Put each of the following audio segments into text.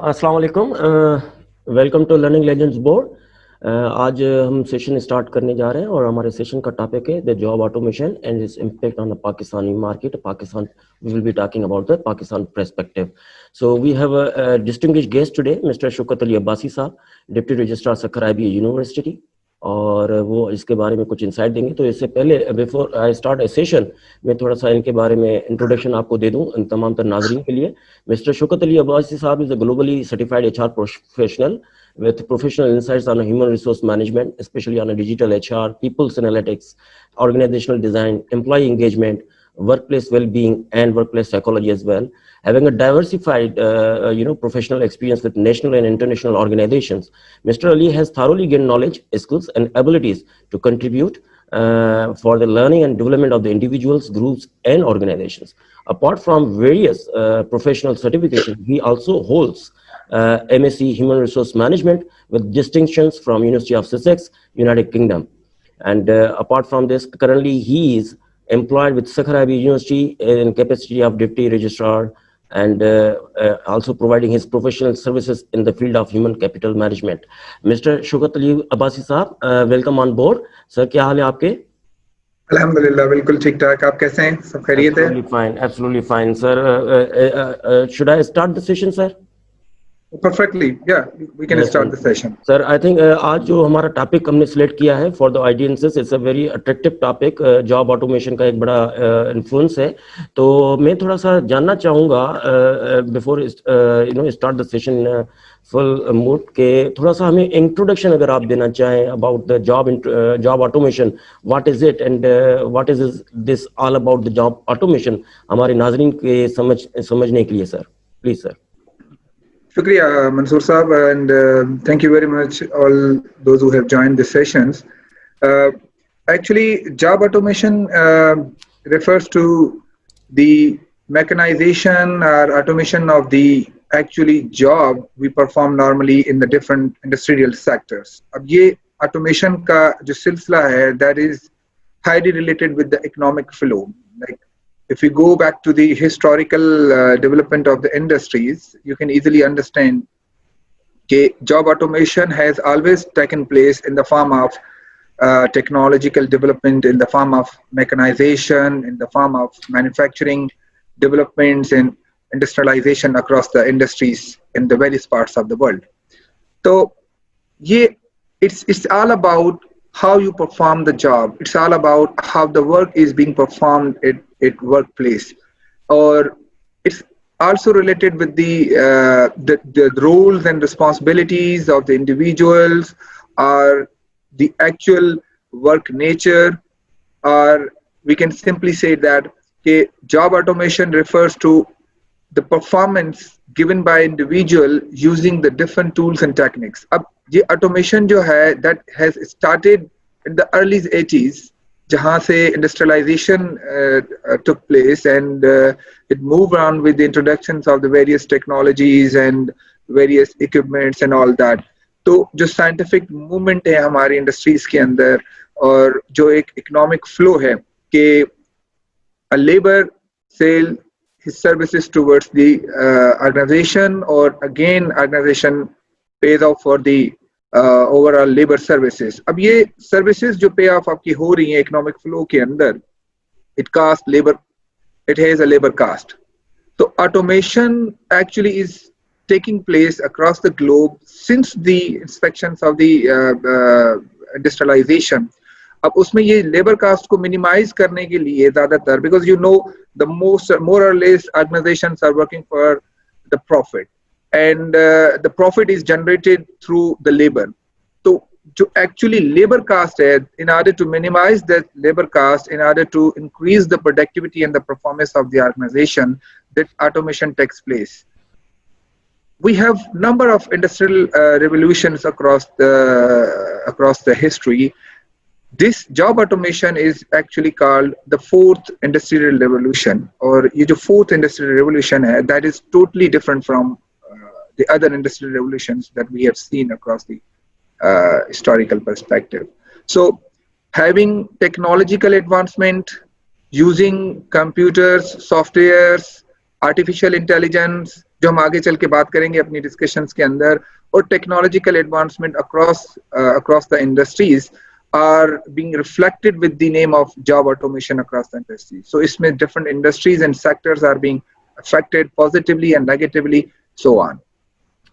السلام علیکم. Welcome to learning legends board. آج ہم سیشن اسٹارٹ کرنے جا رہے ہیں اور ہمارے سیشن کا ٹاپک ہے the job automation and its impact on the Pakistani market. Pakistan we will be talking about the Pakistan perspective. So we have a distinguished guest today, Mister Shaukat Ali Abbasi Sahib, deputy registrar Sukkur I B university, اور وہ اس کے بارے میں کچھ insight دیں گے. تو اس سے پہلے before I start a session, میں تھوڑا سا ان کے بارے میں انٹروڈکشن آپ کو دے دوں ان تمام تر ناظرین کے لیے. مسٹر شوکت علی عباسی صاحب is a globally certified HR professional with professional insights on human resource management, especially on digital HR, people's analytics, organizational design, employee engagement, workplace well-being, and workplace psychology as well. Having a diversified, professional experience with national and international organizations, Mr. Ali has thoroughly gained knowledge, skills, and abilities to contribute for the learning and development of the individuals, groups, and organizations. Apart from various professional certifications, he also holds MSc Human Resource Management with distinctions from University of Sussex, United Kingdom. And apart from this, currently he is employed with Sakhar IB University in capacity of Deputy Registrar, and also providing his professional services in the field of human capital management. Mr. Shaukat Ali Abbasi Saab, welcome on board. Sir, کیا حال ہے آپ کے؟ الحمدللہ بالکل ٹھیک ٹھاک. آپ کیسے ہیں؟ سب خیریت ہے؟ Absolutely fine, sir. Should I start the session, sir? Perfectly, yeah, we can start the session. Sir I think آج جو ہمارا ٹاپک ہم نے سلیکٹ کیا ہے for the audiences, it's a very attractive topic. Job automation کا ایک بڑا انفلوئنس ہے. تو میں تھوڑا سا جاننا چاہوں گا before start the session full mode کہ تھوڑا سا ہمیں انٹروڈکشن اگر آپ دینا چاہیں about the job automation. What is it and what is this all about the job automation, ہمارے ناظرین کے سمجھنے کے لیے سر, پلیز سر. شکریہ منصور صاحب, and thank you very much all those who have joined the sessions. Actually, job automation refers to the mechanization or automation of the actually job we perform normally in the different industrial sectors. اب یہ automation کا جو سلسلہ ہے that is highly related with the economic flow. Like if we go back to the historical development of the industries, you can easily understand that job automation has always taken place in the form of technological development, in the form of mechanization, in the form of manufacturing developments and industrialization across the industries in the various parts of the world. So it's all about how you perform the job. It's all about how the work is being performed at workplace, or it's also related with the roles and responsibilities of the individuals, or the actual work nature, or we can simply say that job automation refers to the performance given by individual using the different tools and techniques. اب یہ automation جو ہے that has started in the early 80s, جہاں سے industrialization took place, and it moved on with the introductions of the various technologies and various equipments and all that. تو جو scientific movement ہے ہماری انڈسٹریز کے اندر, اور جو ایک economic flow ہے کہ a labor sale his services towards the organization, or again organization pays off for the overall labor services. اب یہ services جو pay off آپ کی ہو رہی ہیں economic flow کے اندر, it costs labor, it has a labor cost. So automation actually is taking place across the globe since the inspections of the industrialization. اب اس میں یہ لیبر کاسٹ کو منیمائز کرنے کے لیے زیادہ تر, because you know the more or less organizations are working for the profit, and the profit is generated through the labor. So جو actually labor cost ہے, in order to minimize that labor cost, in order to increase the productivity and the performance of the organization, that automation takes place. We have number of industrial revolutions across the history. This job automation is actually called the fourth industrial revolution, or یہ جو fourth industrial revolution ہے, that is totally different from the other industrial revolutions that we have seen across the historical perspective. So having technological advancement, using computers, softwares, artificial intelligence, جو ہم آگے چل کے بات کریں گے اپنی ڈسکشنز کے اندر, اور technological advancement across the industries are being reflected with the name of job automation across the industry. So اس میں different industries and sectors are being affected positively and negatively, so on.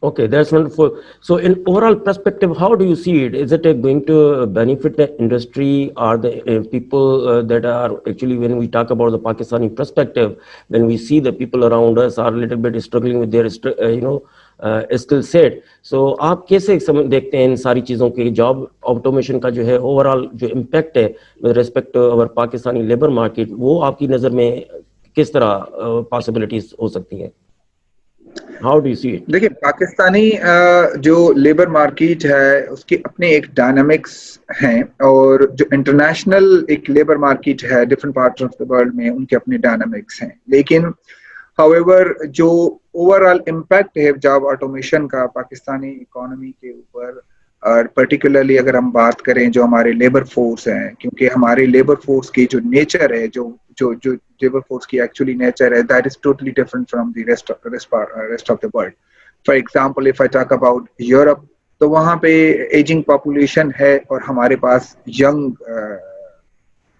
Okay, that's wonderful. So in overall perspective, how do you see it? Is it going to benefit the industry or the people that are actually, when we talk about the Pakistani perspective, when we see the people around us are a little bit struggling with their, skill set. So آپ کیسے دیکھتے ہیں ان ساری چیزوں کے job automation کا جو ہے اوورال جو امپیکٹ ہے with respect to our Pakistani labour market, وہ آپ کی نظر میں کس طرح پاسبلٹیز ہو سکتی ہیں؟ How do you see it? دیکھیں, پاکستانی جو لیبر مارکیٹ ہے اس کے اپنے ایک ڈائنامکس ہیں, اور جو انٹرنیشنل ایک لیبر مارکیٹ ہے different parts of the world میں ان کے اپنے ڈائنامکس ہیں. لیکن however جو اوور آل امپیکٹ ہے جاب آٹومیشن کا پاکستانی اکانومی کے اوپر, اور پرٹیکولرلی اگر ہم بات کریں جو ہمارے لیبر فورس ہیں, کیونکہ ہمارے لیبر فورس کی جو نیچر ہے, جو لیبر فورس کی ایکچولی نیچر ہے, that is totally different from the rest of the world. For example if I talk about Europe, تو وہاں پہ ایجنگ پاپولیشن ہے اور ہمارے پاس ینگ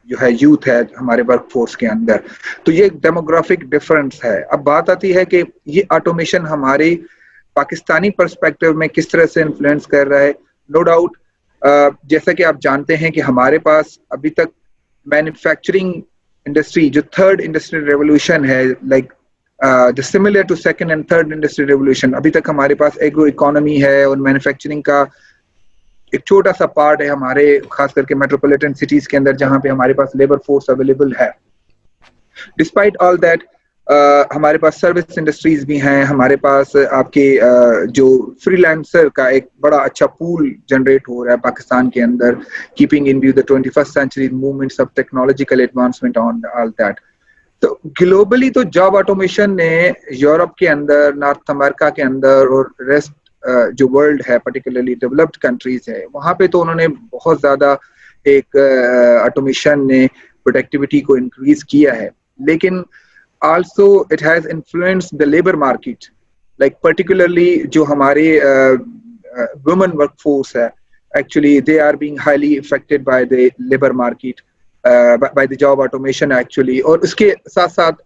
جو ہے یوتھ ہے ہمارے ورک فورس کے اندر, تو یہ ایک ڈیموگرافک ڈفرنس ہے. اب بات آتی ہے کہ یہ آٹومیشن ہمارے پاکستانی پرسپیکٹو میں کس طرح سے انفلوئنس کر رہا ہے. نو ڈاؤٹ جیسا کہ آپ جانتے ہیں کہ ہمارے پاس ابھی تک مینوفیکچرنگ انڈسٹری جو تھرڈ انڈسٹریل ریولوشن ہے, like similar to second and third industrial revolution, ابھی تک ہمارے پاس ایگرو اکانومی ہے اور مینوفیکچرنگ کا ایک چھوٹا سا پارٹ ہے ہمارے خاص کر کے میٹروپولیٹن سٹیز کے اندر جہاں پہ ہمارے پاس لیبر فورس اویلیبل ہے. ڈسپائٹ آل دیٹ ہمارے پاس سروس انڈسٹریز بھی ہیں, ہمارے پاس آپ کے جو فری لانسر کا ایک بڑا اچھا پول جنریٹ ہو رہا ہے پاکستان کے اندر, keeping in view the 21st century movements of technological advancement on all that. تو گلوبلی تو جاب آٹومیشن نے یورپ کے اندر, نارتھ امریکہ کے اندر اور ریسٹ جو ورلڈ ہے پرٹیکولرلی ڈیولپڈ کنٹریز ہے وہاں پہ تو انہوں نے بہت زیادہ ایک آٹومیشن نے پروڈکٹیوٹی کو انکریز کیا ہے. لیکن also it has influenced the labor market, like particularly جو ہمارے women workforce ہے, actually they are being highly affected by the labor market, by the job automation actually. اور اس کے ساتھ ساتھ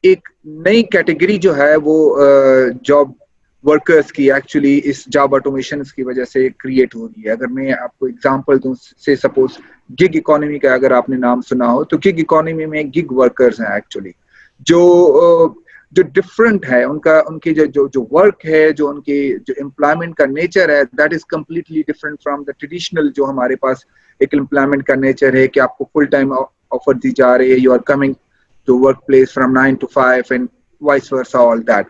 ایک نئی کیٹیگری جو ہے وہ جاب ورکرز کی ایکچولی اس جاب آٹومیشن کی وجہ سے کریٹ ہو رہی ہے. اگر میں آپ کو اگزامپل دوں, سے سپوز گگ اکانومی کا اگر آپ نے نام سنا ہو, تو گگ اکانومی میں گگ ورکرز ہیں ایکچولی جو ڈفرنٹ ہے ان کی جو ورک ہے, جو ان کی جو امپلائمنٹ کا نیچر ہے, that is completely different from the traditional جو ہمارے پاس ایک امپلائمنٹ کا نیچر ہے کہ آپ کو فل ٹائم آفر دی جا رہی ہے, you are coming to work place from 9 to 5 and vice versa all that.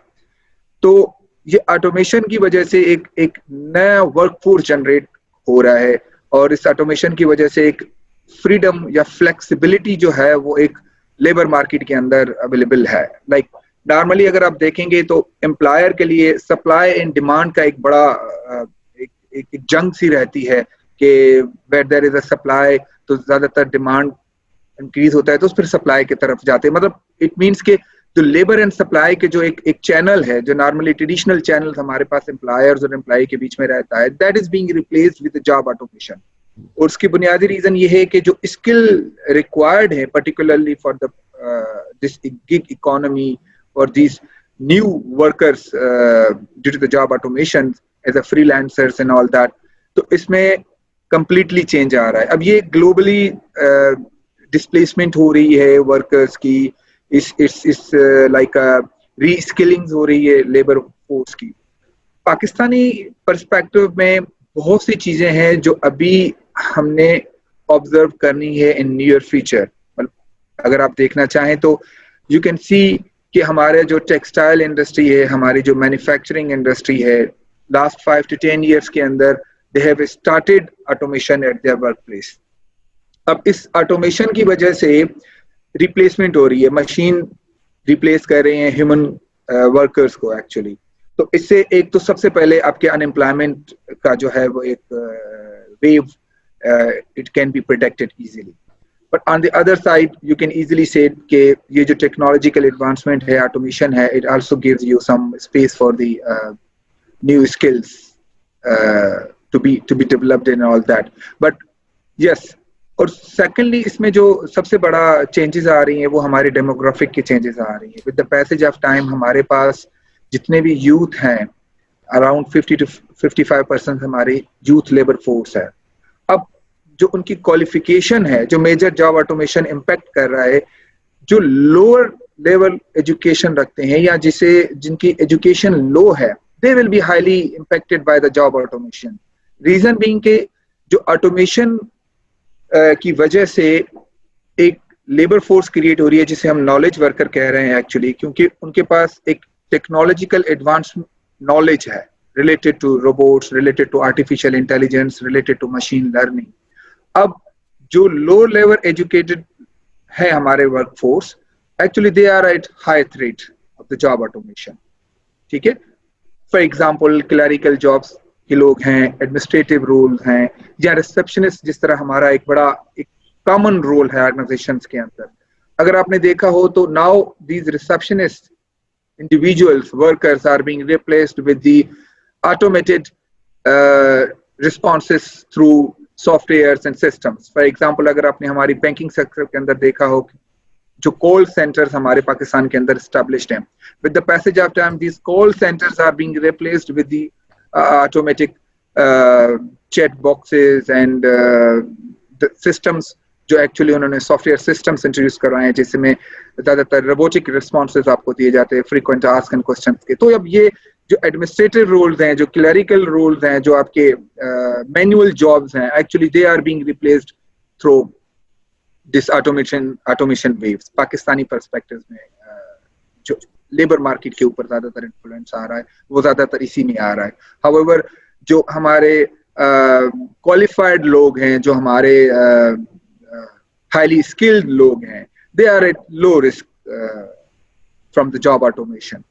تو یہ آٹومیشن کی وجہ سے ایک نیا ورک فورس جنریٹ ہو رہا ہے, اور اس آٹومیشن کی وجہ سے ایک فریڈم یا فلیکسیبلٹی جو ہے وہ ایک لیبر مارکیٹ کے اندر اویلیبل ہے. لائک نارملی اگر آپ دیکھیں گے تو امپلائر کے لیے سپلائی اینڈ ڈیمانڈ کا ایک بڑا ایک جنگ سی رہتی ہے کہ where there is a supply تو زیادہ تر ڈیمانڈ انکریز ہوتا ہے تو پھر سپلائی کی طرف جاتے ہیں. مطلب اٹ مینس کہ جو لیبر اینڈ سپلائی کے جو ایک چینل ہے, جو نارملی ٹریڈیشنل چینل ہمارے پاس امپلائرز اور امپلائی کے بیچ میں رہتا ہے, that is being replaced with job automation. اور اس کی بنیادی ریزن یہ ہے کہ جو اسکل ریکوائرڈ ہے particularly for this gig economy اور these new workers due to the job automation as a free lancers and all that, تو اس میں کمپلیٹلی چینج آ رہا ہے. اب یہ گلوبلی ڈسپلیسمنٹ ہو رہی ہے ورکرز کی, اس لائک ری اسکلنگ ہو رہی ہے لیبر فورس کی. پاکستانی پرسپیکٹو میں بہت سی چیزیں ہیں جو ابھی ہم نے آبزرو کرنی ہے ان نیئر فیوچر. اگر آپ دیکھنا چاہیں تو یو کین سی کہ ہمارے جو ٹیکسٹائل انڈسٹری ہے, ہماری جو مینوفیکچرنگ انڈسٹری ہے, لاسٹ 5 to 10 years کے اندر they have started automation at their work place. اب اس آٹومیشن کی وجہ سے ریپلیسمنٹ ہو رہی ہے, مشین ریپلیس کر رہے ہیں ہیومن ورکرز کو ایکچولی. تو اس سے ایک تو سب سے پہلے آپ کے انمپلائمنٹ کا جو ہے وہ ایک wave it can be predicted easily. But on the other side, you can easily say کہ یہ جو technological advancement ہے, automation ہے, it also gives you some space for the new skills to be developed and all that. But yes, اور secondly اس میں جو سب سے بڑا چینجز آ رہی ہیں وہ ہمارے ڈیموگرافک کی چینجز آ رہی ہیں. With the passage of time ہمارے پاس جتنے بھی یوتھ ہیں اراؤنڈ 50 to 55% ہماری یوتھ لیبر فورس ہے. اب جو ان کی کوالیفیکیشن ہے, جو میجر جاب آٹومیشن امپیکٹ کر رہا ہے, جو لوور لیول ایجوکیشن رکھتے ہیں یا جن کی ایجوکیشن لو ہے, they will be highly impacted by the job automation. Reason being کہ جو آٹومیشن کی وجہ سے ایک لیبر فورس کریٹ ہو رہی ہے جسے ہم نالج ورکر کہہ رہے ہیں ایکچولی, کیونکہ ان کے پاس ایک ٹیکنالوجیکل ایڈوانس نالج ہے related to robots, related to artificial intelligence, related to machine learning. اب جو لو لیول ایجوکیٹڈ ہے ہمارے workforce, actually they are at high threat of the job automation. ٹھیک ہے, فار ایگزامپل کلیریکل جابس کے لوگ ہیں, ایڈمنسٹریٹو رول ہیں, یا ریسپشنسٹ جس طرح ہمارا ایک بڑا ایک کامن رول ہے آرگنائزیشنس کے اندر. اگر آپ نے دیکھا ہو تو now these receptionist individuals, workers are being replaced with the automated responses through softwares and systems. For example, اگر آپ نے ہماری بینکنگ سیکٹر کے اندر دیکھا ہو جو کال سینٹرز ہمارے پاکستان کے اندر اسٹیبلشڈ ہیں, with the passage of time these call centers are being replaced with the automatic chat boxes and the systems جو ایکچولی انہوں نے سافٹ ویئر سسٹمس انٹروڈیوس کروائے ہیں جس میں زیادہ تر روبوٹک رسپانسز آپ کو دیے جاتے ہیں فریکوینٹ آسک اینڈ کوسچنس کے. تو اب یہ جو ایڈمنسٹریٹو رولز ہیں, جو کلیریکل رولز ہیں, جو آپ کے مینوئل جابز ہیں, actually they are being replaced through this automation waves. Pakistani perspective میں جو لیبر مارکیٹ کے اوپر زیادہ تر انفلوئنس آ رہا ہے وہ زیادہ تر اسی میں آ رہا ہے. however جو ہمارے کوالیفائڈ لوگ ہیں, جو ہمارے highly skilled لوگ ہیں, they are at low risk from the job automation.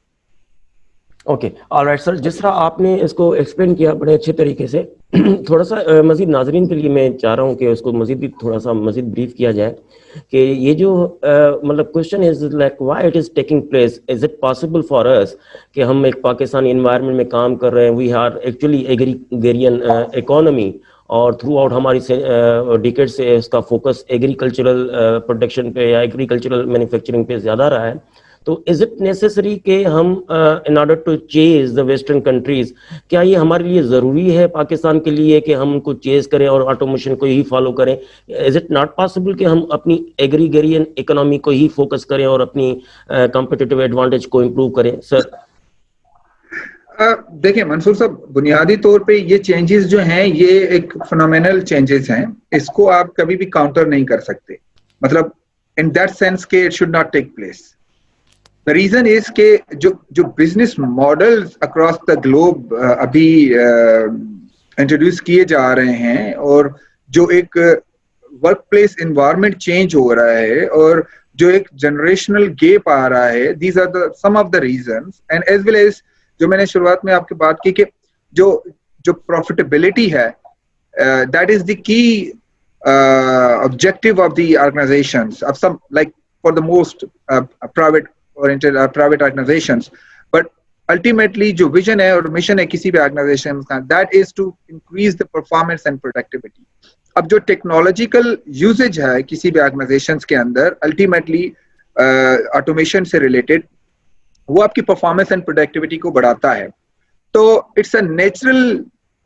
Okay all right sir, جس طرح آپ نے اس کو ایکسپلین کیا بڑے اچھے طریقے سے, تھوڑا سا مزید ناظرین کے لیے میں چاہ رہا ہوں کہ اس کو مزید تھوڑا سا مزید بریف کیا جائے کہ یہ جو مطلب question is like why it is taking place, is it possible for اس کہ ہم ایک پاکستانی انوائرمنٹ میں کام کر رہے ہیں, وی آر ایکچولی ایگریگیرین اکانومی, اور تھرو آؤٹ ہماری ڈیکیڈ سے اس کا فوکس ایگریکلچرل پروڈکشن پہ یا ایگریکلچرل مینوفیکچرنگ پہ زیادہ رہا ہے. تو از اٹ نیسسری کہ ہم ان آرڈر ٹو چیز دا ویسٹرن کنٹریز, کیا یہ ہمارے لیے ضروری ہے پاکستان کے لیے کہ ہم کو چیز کریں اور آٹومیشن کو ہی فالو کریں؟ از اٹ ناٹ پاسبل کہ ہم اپنی ایگریگیرین اکنامی کو ہی فوکس کریں اور اپنی کمپٹیٹیو ایڈوانٹیج کو امپروو کریں؟ سر دیکھیں منصور صاحب, بنیادی طور پہ یہ چینجز جو ہیں یہ ایک فنومینل چینجز ہیں, اس کو آپ کبھی بھی کاؤنٹر نہیں کر سکتے. مطلب ان دیٹ سینس کہ it should not take place. The reason is کہ جو business models across the globe ابھی انٹروڈیوس کیے جا رہے ہیں, اور جو ایک ورک پلیس انوائرمنٹ چینج ہو رہا ہے, اور جو ایک جنریشنل گیپ آ رہا ہے, these are the some of the reasons. And as well as جو میں نے شروعات میں آپ کی بات کی کہ جو پروفیٹیبلٹی ہے, دیٹ از دی کی objective of the organizations, of some like for the most private oriented private organizations. But ultimately جو vision ہے اور mission ہے کسی بھی organization کا, that is to increase the performance and productivity. اب جو technological usage ہے کسی بھی organizations کے اندر ultimately automation سے related, وہ آپ کی performance and productivity کو بڑھاتا ہے. تو it's a natural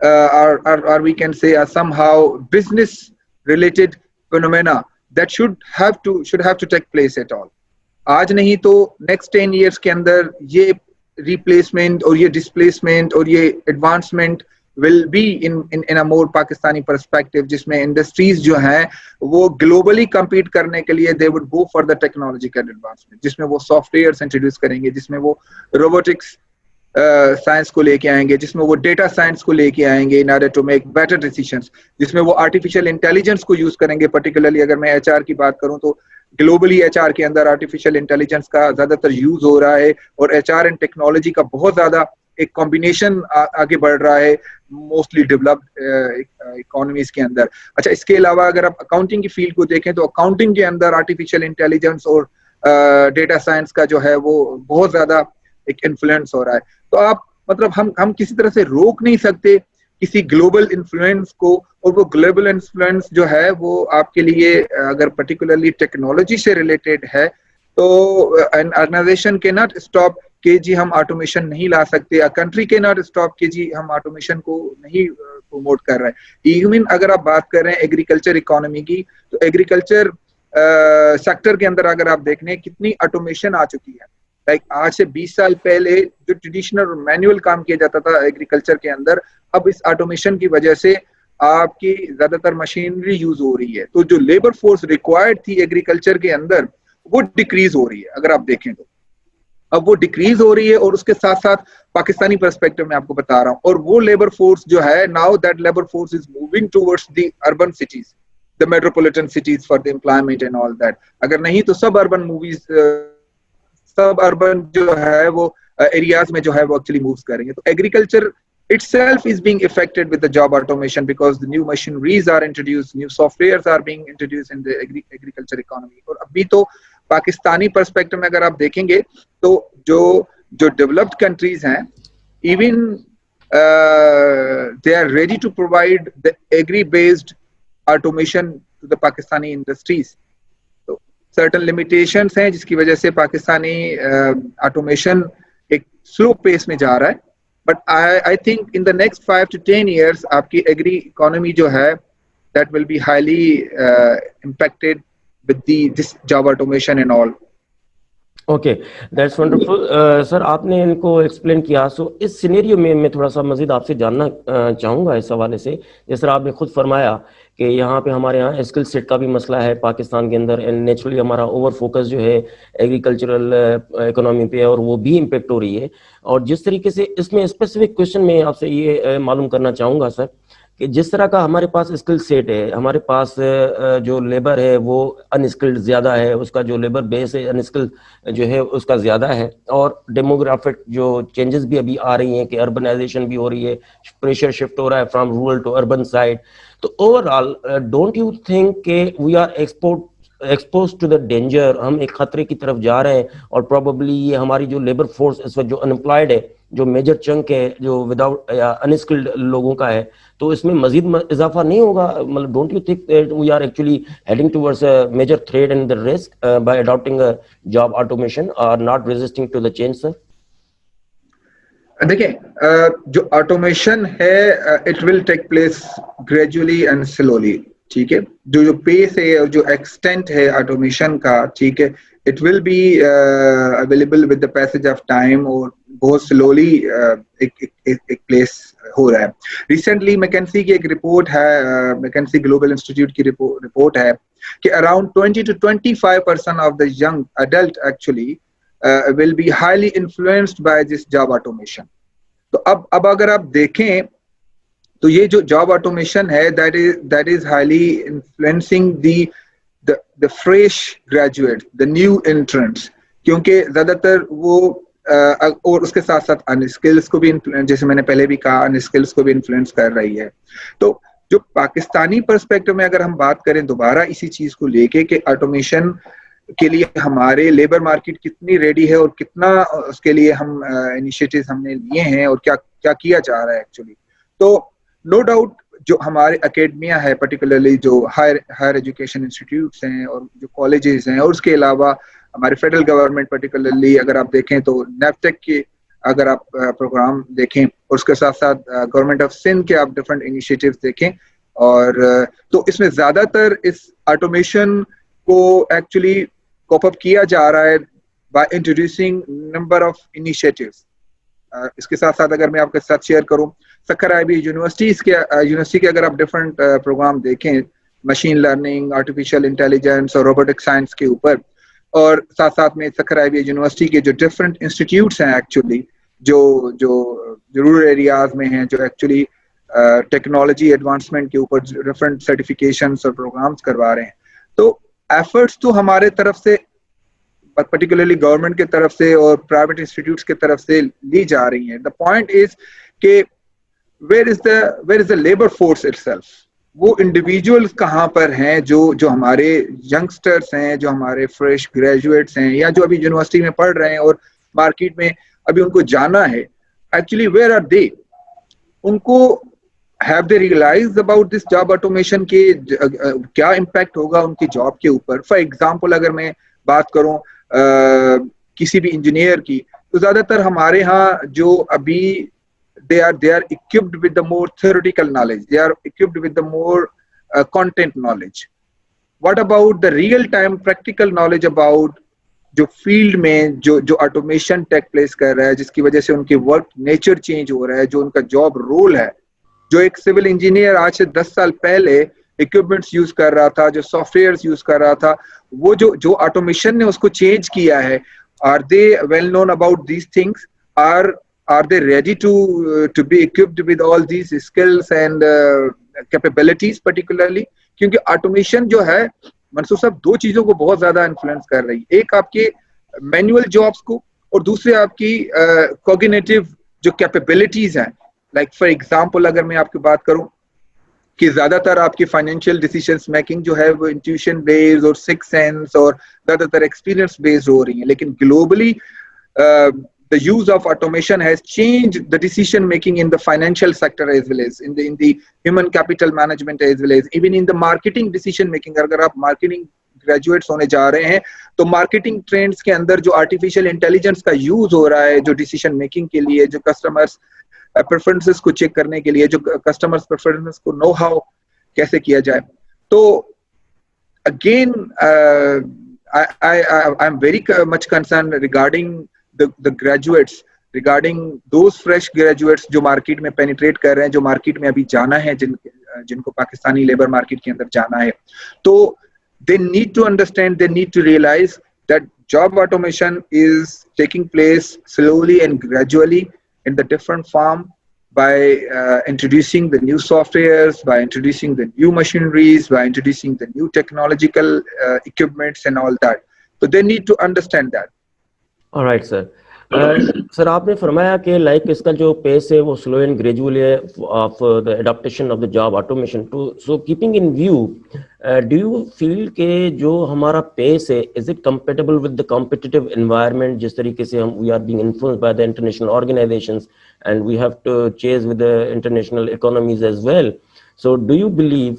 or we can say somehow business related phenomena that should have to take place at all. آج نہیں تو نیکسٹ 10 years کے اندر یہ ریپلیسمنٹ اور یہ ڈسپلیسمنٹ اور یہ advancement will be in more Pakistani perspective, جس میں انڈسٹریز جو ہیں وہ گلوبلی کمپیٹ کرنے کے لیے they would go for the technological advancement, جس میں وہ سافٹ ویئرس انٹروڈیوس کریں گے, جس میں وہ روبوٹکس سائنس کو لے کے آئیں گے, جس میں وہ ڈیٹا سائنس کو لے کے آئیں گے in order to make better decisions, جس میں وہ آرٹیفیشیل انٹیلیجنس کو یوز کریں گے. پرٹیکولرلی اگر میں ایچ آر کی بات کروں تو گلوبلی ایچ آر کے اندر آرٹیفیشیل انٹیلیجنس کا زیادہ تر یوز ہو رہا ہے, اور ایچ آر اینڈ ٹیکنالوجی کا بہت زیادہ ایک کمبینیشن آگے بڑھ رہا ہے موسٹلی ڈیولپڈ اکانومیز کے اندر. اچھا اس کے علاوہ اگر آپ اکاؤنٹنگ کی فیلڈ کو دیکھیں تو اکاؤنٹنگ کے اندر آرٹیفیشیل انٹیلیجنس اور ڈیٹا سائنس کا جو ہے وہ بہت زیادہ ایک انفلوئنس ہو رہا ہے. تو آپ مطلب ہم کسی طرح سے روک نہیں سکتے کسی گلوبل انفلوئنس کو, اور وہ گلوبل انفلوئنس جو ہے وہ آپ کے لیے اگر پرٹیکولرلی ٹیکنالوجی سے ریلیٹڈ ہے تو an organization cannot stop کہ جی ہم آٹومیشن نہیں لا سکتے, کنٹری کے ناٹ اسٹاپ کہ جی ہم آٹومیشن کو نہیں پروموٹ کر رہے ہیں. ایون اگر آپ بات کر رہے ہیں ایگریکلچر اکانومی کی, تو ایگریکلچر سیکٹر کے اندر اگر آپ دیکھ لیں کتنی آٹومیشن آ چکی ہے. لائک آج سے 20 سال پہلے جو ٹریڈیشنل اور مینوئل کام کیا جاتا تھا ایگریکلچر کے اندر, اب اس آٹومیشن کی وجہ سے آپ کی زیادہ تر مشینری یوز ہو رہی ہے, تو جو لیبر فورس ریکوائرڈ تھی ایگریکلچر کے اندر وہ ڈیکریز ہو رہی ہے. اگر آپ دیکھیں تو اب وہ ڈیکریز ہو رہی ہے, اور اس کے ساتھ ساتھ پاکستانی پرسپیکٹو میں آپ کو بتا رہا ہوں, اور وہ لیبر فورس جو ہے now that labour force is moving towards the urban cities, the metropolitan cities for the employment and all that. اگر نہیں تو سب اربن سب اربن جو ہے وہ ایریاز میں جو ہے وہ ایکچولی مووز کریں گے. تو agriculture itself is being affected with the job automation because the new machineries are introduced, new softwares are being introduced in the agriculture economy. اور ابھی تو پاکستانی پرسپیکٹو میں اگر آپ دیکھیں گے تو جو ڈیولپڈ کنٹریز ہیں even they are ready to provide the agri based automation to the Pakistani industries. تو certain limitations ہیں جس کی وجہ سے پاکستانی automation ایک slow pace میں جا رہا ہے. But I think in the next 5 to 10 years آپ کی agri economy جو ہے that will be highly impacted with this job automation and all. Okay that's wonderful sir, آپ نے ان کو ایکسپلین کیا. سو اس سینیریو میں تھوڑا سا مزید آپ سے جاننا چاہوں گا اس حوالے سے. جس طرح آپ نے خود فرمایا کہ یہاں پہ ہمارے یہاں اسکل سیٹ کا بھی مسئلہ ہے پاکستان کے اندر, اینڈ نیچرلی ہمارا اوور فوکس جو ہے ایگریکلچرل اکنامی پہ, اور وہ بھی امپیکٹ ہو رہی ہے. اور جس طریقے سے اس میں اسپیسیفک کوشچن میں آپ سے یہ معلوم کرنا چاہوں گا سر کہ جس طرح کا ہمارے پاس اسکل سیٹ ہے, ہمارے پاس جو لیبر ہے وہ ان اسکلڈ زیادہ ہے, اس کا جو لیبر بیس ہے ان اسکل جو ہے اس کا زیادہ ہے, اور ڈیموگرافک جو چینجز بھی ابھی آ رہی ہیں کہ اربنائزیشن بھی ہو رہی ہے, پریشر شفٹ ہو رہا ہے from rural to urban side. تو overall don't you think کہ we are exposed to the danger, ہم ایک خطرے کی طرف جا رہے ہیں, اور پروبیبلی یہ ہماری جو لیبر فورس اس وقت جو انمپلائڈ ہے, جو میجر چنک ہے جو وداؤٹ انسکلڈ لوگوں کا ہے, تو اس میں مزید اضافہ نہیں ہوگا؟ مطلب don't you think that we are actually heading towards a major threat and the risk by adapting job automation or not resisting to the change sir? دیکھیں جو آٹومیشن ہے it will take place gradually and slowly. ٹھیک ہے, جو pace ہے اور جو extent ہے آٹومیشن کا, ٹھیک ہے, it will be available with the passage of time, اور بہت سلولی ایک پلیس ہو رہا ہے. ریسنٹلی میکنسی کی ایک رپورٹ ہے, میکنسی گلوبل انسٹیٹیوٹ کی رپورٹ ہے کہ around 20 to 25% of the young adult actually will be highly influenced by this job automation. تو اب اگر آپ دیکھیں تو یہ جو جاب آٹومیشن ہے that is highly influencing the fresh graduates, the new entrants, کیونکہ زیادہ تر وہ اور اس کے ساتھ ساتھ ان اسکلس کو بھی جیسے میں نے پہلے بھی کہا ان اسکلس کو بھی انفلوئنس کر رہی ہے. تو جو پاکستانی پرسپیکٹو میں اگر ہم بات کریں دوبارہ اسی چیز کو لے کے کہ آٹومیشن کے لیے ہمارے لیبر مارکیٹ کتنی ریڈی ہے اور کتنا اس کے لیے ہم انیشیٹیوز ہم نے لیے ہیں اور کیا کیا جا رہا ہے ایکچولی. تو نو ڈاؤٹ جو ہمارے اکیڈمیا ہے پرٹیکولرلی جو ہائر ایجوکیشن انسٹیٹیوٹس ہیں اور جو کالجز ہیں, اور اس کے علاوہ ہمارے فیڈرل گورنمنٹ پرٹیکولرلی اگر آپ دیکھیں تو نیفٹیک کے اگر آپ پروگرام دیکھیں, اور اس کے ساتھ ساتھ گورنمنٹ آف سندھ کے آپ ڈفرنٹ انیشیٹیوز دیکھیں, اور تو اس میں زیادہ تر اس آٹومیشن کو ایکچولی کوپ اپ کیا جا رہا ہے by introducing number of initiatives. اس کے ساتھ ساتھ اگر میں آپ کے ساتھ شیئر کروں, سکھر آئی بی یونیورسٹی کے اگر آپ ڈفرنٹ پروگرام دیکھیں مشین لرننگ, آرٹیفیشیل انٹیلیجنس اور روبوٹک سائنس کے اوپر, اور ساتھ ساتھ میں سکھر آئی بی یونیورسٹی کے جو ڈفرنٹ انسٹیٹیوٹس ہیں ایکچولی جو رورل ایریاز میں ہیں, جو ایکچولی ٹیکنالوجی ایڈوانسمنٹ کے اوپر ڈفرنٹ سرٹیفکیشنس اور پروگرامس کروا رہے ہیں. تو ایفرٹس تو ہمارے طرف سے پرٹیکولرلی گورنمنٹ کی طرف سے اور پرائیویٹ انسٹیٹیوٹس کی طرف سے لی جا رہی ہیں. دا پوائنٹ از کہ where is the labor force itself, وہ انڈیویجولس کہاں پر ہیں جو ہمارے ینگسٹرس ہیں, جو ہمارے فریش گریجویٹس ہیں, یا جو ابھی یونیورسٹی میں پڑھ رہے ہیں اور مارکیٹ میں ابھی ان کو جانا ہے, ایکچولی ویئر آر دے, ان کو have they realized about this job automation کے کیا امپیکٹ ہوگا ان کی جاب کے اوپر. فار ایگزامپل اگر میں بات کروں کسی بھی انجینئر کی, تو زیادہ تر ہمارے ہاں جو ابھی they are equipped with the more theoretical knowledge, they are equipped with the more content knowledge. What about the real time practical knowledge about جو فیلڈ میں جو آٹومیشن ٹیک پلیس کر رہا ہے, جس کی وجہ سے ان کے ورک نیچر چینج ہو رہا ہے, جو ان کا جاب رول ہے, جو ایک سول انجینئر آج سے 10 سال پہلے اکوپمنٹس یوز کر رہا تھا, جو سافٹ ویئرس یوز کر رہا تھا, وہ جو آٹومیشن نے اس کو چینج کیا ہے, are they well known about these things? Are they ready to be equipped with all these skills and capabilities particularly? کیونکہ آٹومیشن جو ہے منصور صاحب دو چیزوں کو بہت زیادہ انفلوئنس کر رہی ہے, ایک آپ کے مینوئل جابس کو اور دوسرے آپ کی کوگنیٹو جو کیپیبلٹیز ہیں. لائک فار ایگزامپل اگر میں آپ کی بات کروں کہ زیادہ تر آپ کی فائنینشیل ڈیسیژنس میکنگ جو ہے وہ انٹیوشن بیسڈ اور سکس سینس اور زیادہ تر ایکسپیرینس بیسڈ ہو رہی ہیں, لیکن globally the use of automation has changed the decision making in the financial sector as well as in the human capital management as well as even in the marketing decision making. اگر آپ marketing graduates ہونے جا رہے ہیں تو marketing trends کے اندر جو artificial intelligence کا use ہو رہا ہے, جو decision making کے لیے, جو customers preferences کو چیک کرنے کے لیے, جو customers preferences کو know how کیسے کیا جائے. تو again I'm very much concerned regarding the graduates, regarding those fresh graduates جو مارکیٹ میں پینیٹریٹ کر رہے ہیں, جو مارکیٹ میں ابھی جانا ہے, جن کو پاکستانی لیبر مارکیٹ کے اندر جانا ہے. تو they need to understand, they need to realize that job automation is taking place slowly and gradually in the different form by introducing the new softwares, by introducing the new machineries, by introducing the new technological equipments and all that. So they need to understand that. Alright sir. سر آپ نے فرمایا کہ like اس کا جو pace ہے وہ slow and gradual ہے of the adaptation of the job automation too. So keeping in view, do you feel کہ جو ہمارا پیس ہے is it compatible with the competitive environment, جس طریقے سے ہم we are being influenced by the international organisations and we have to chase with the international economies as well. So do you believe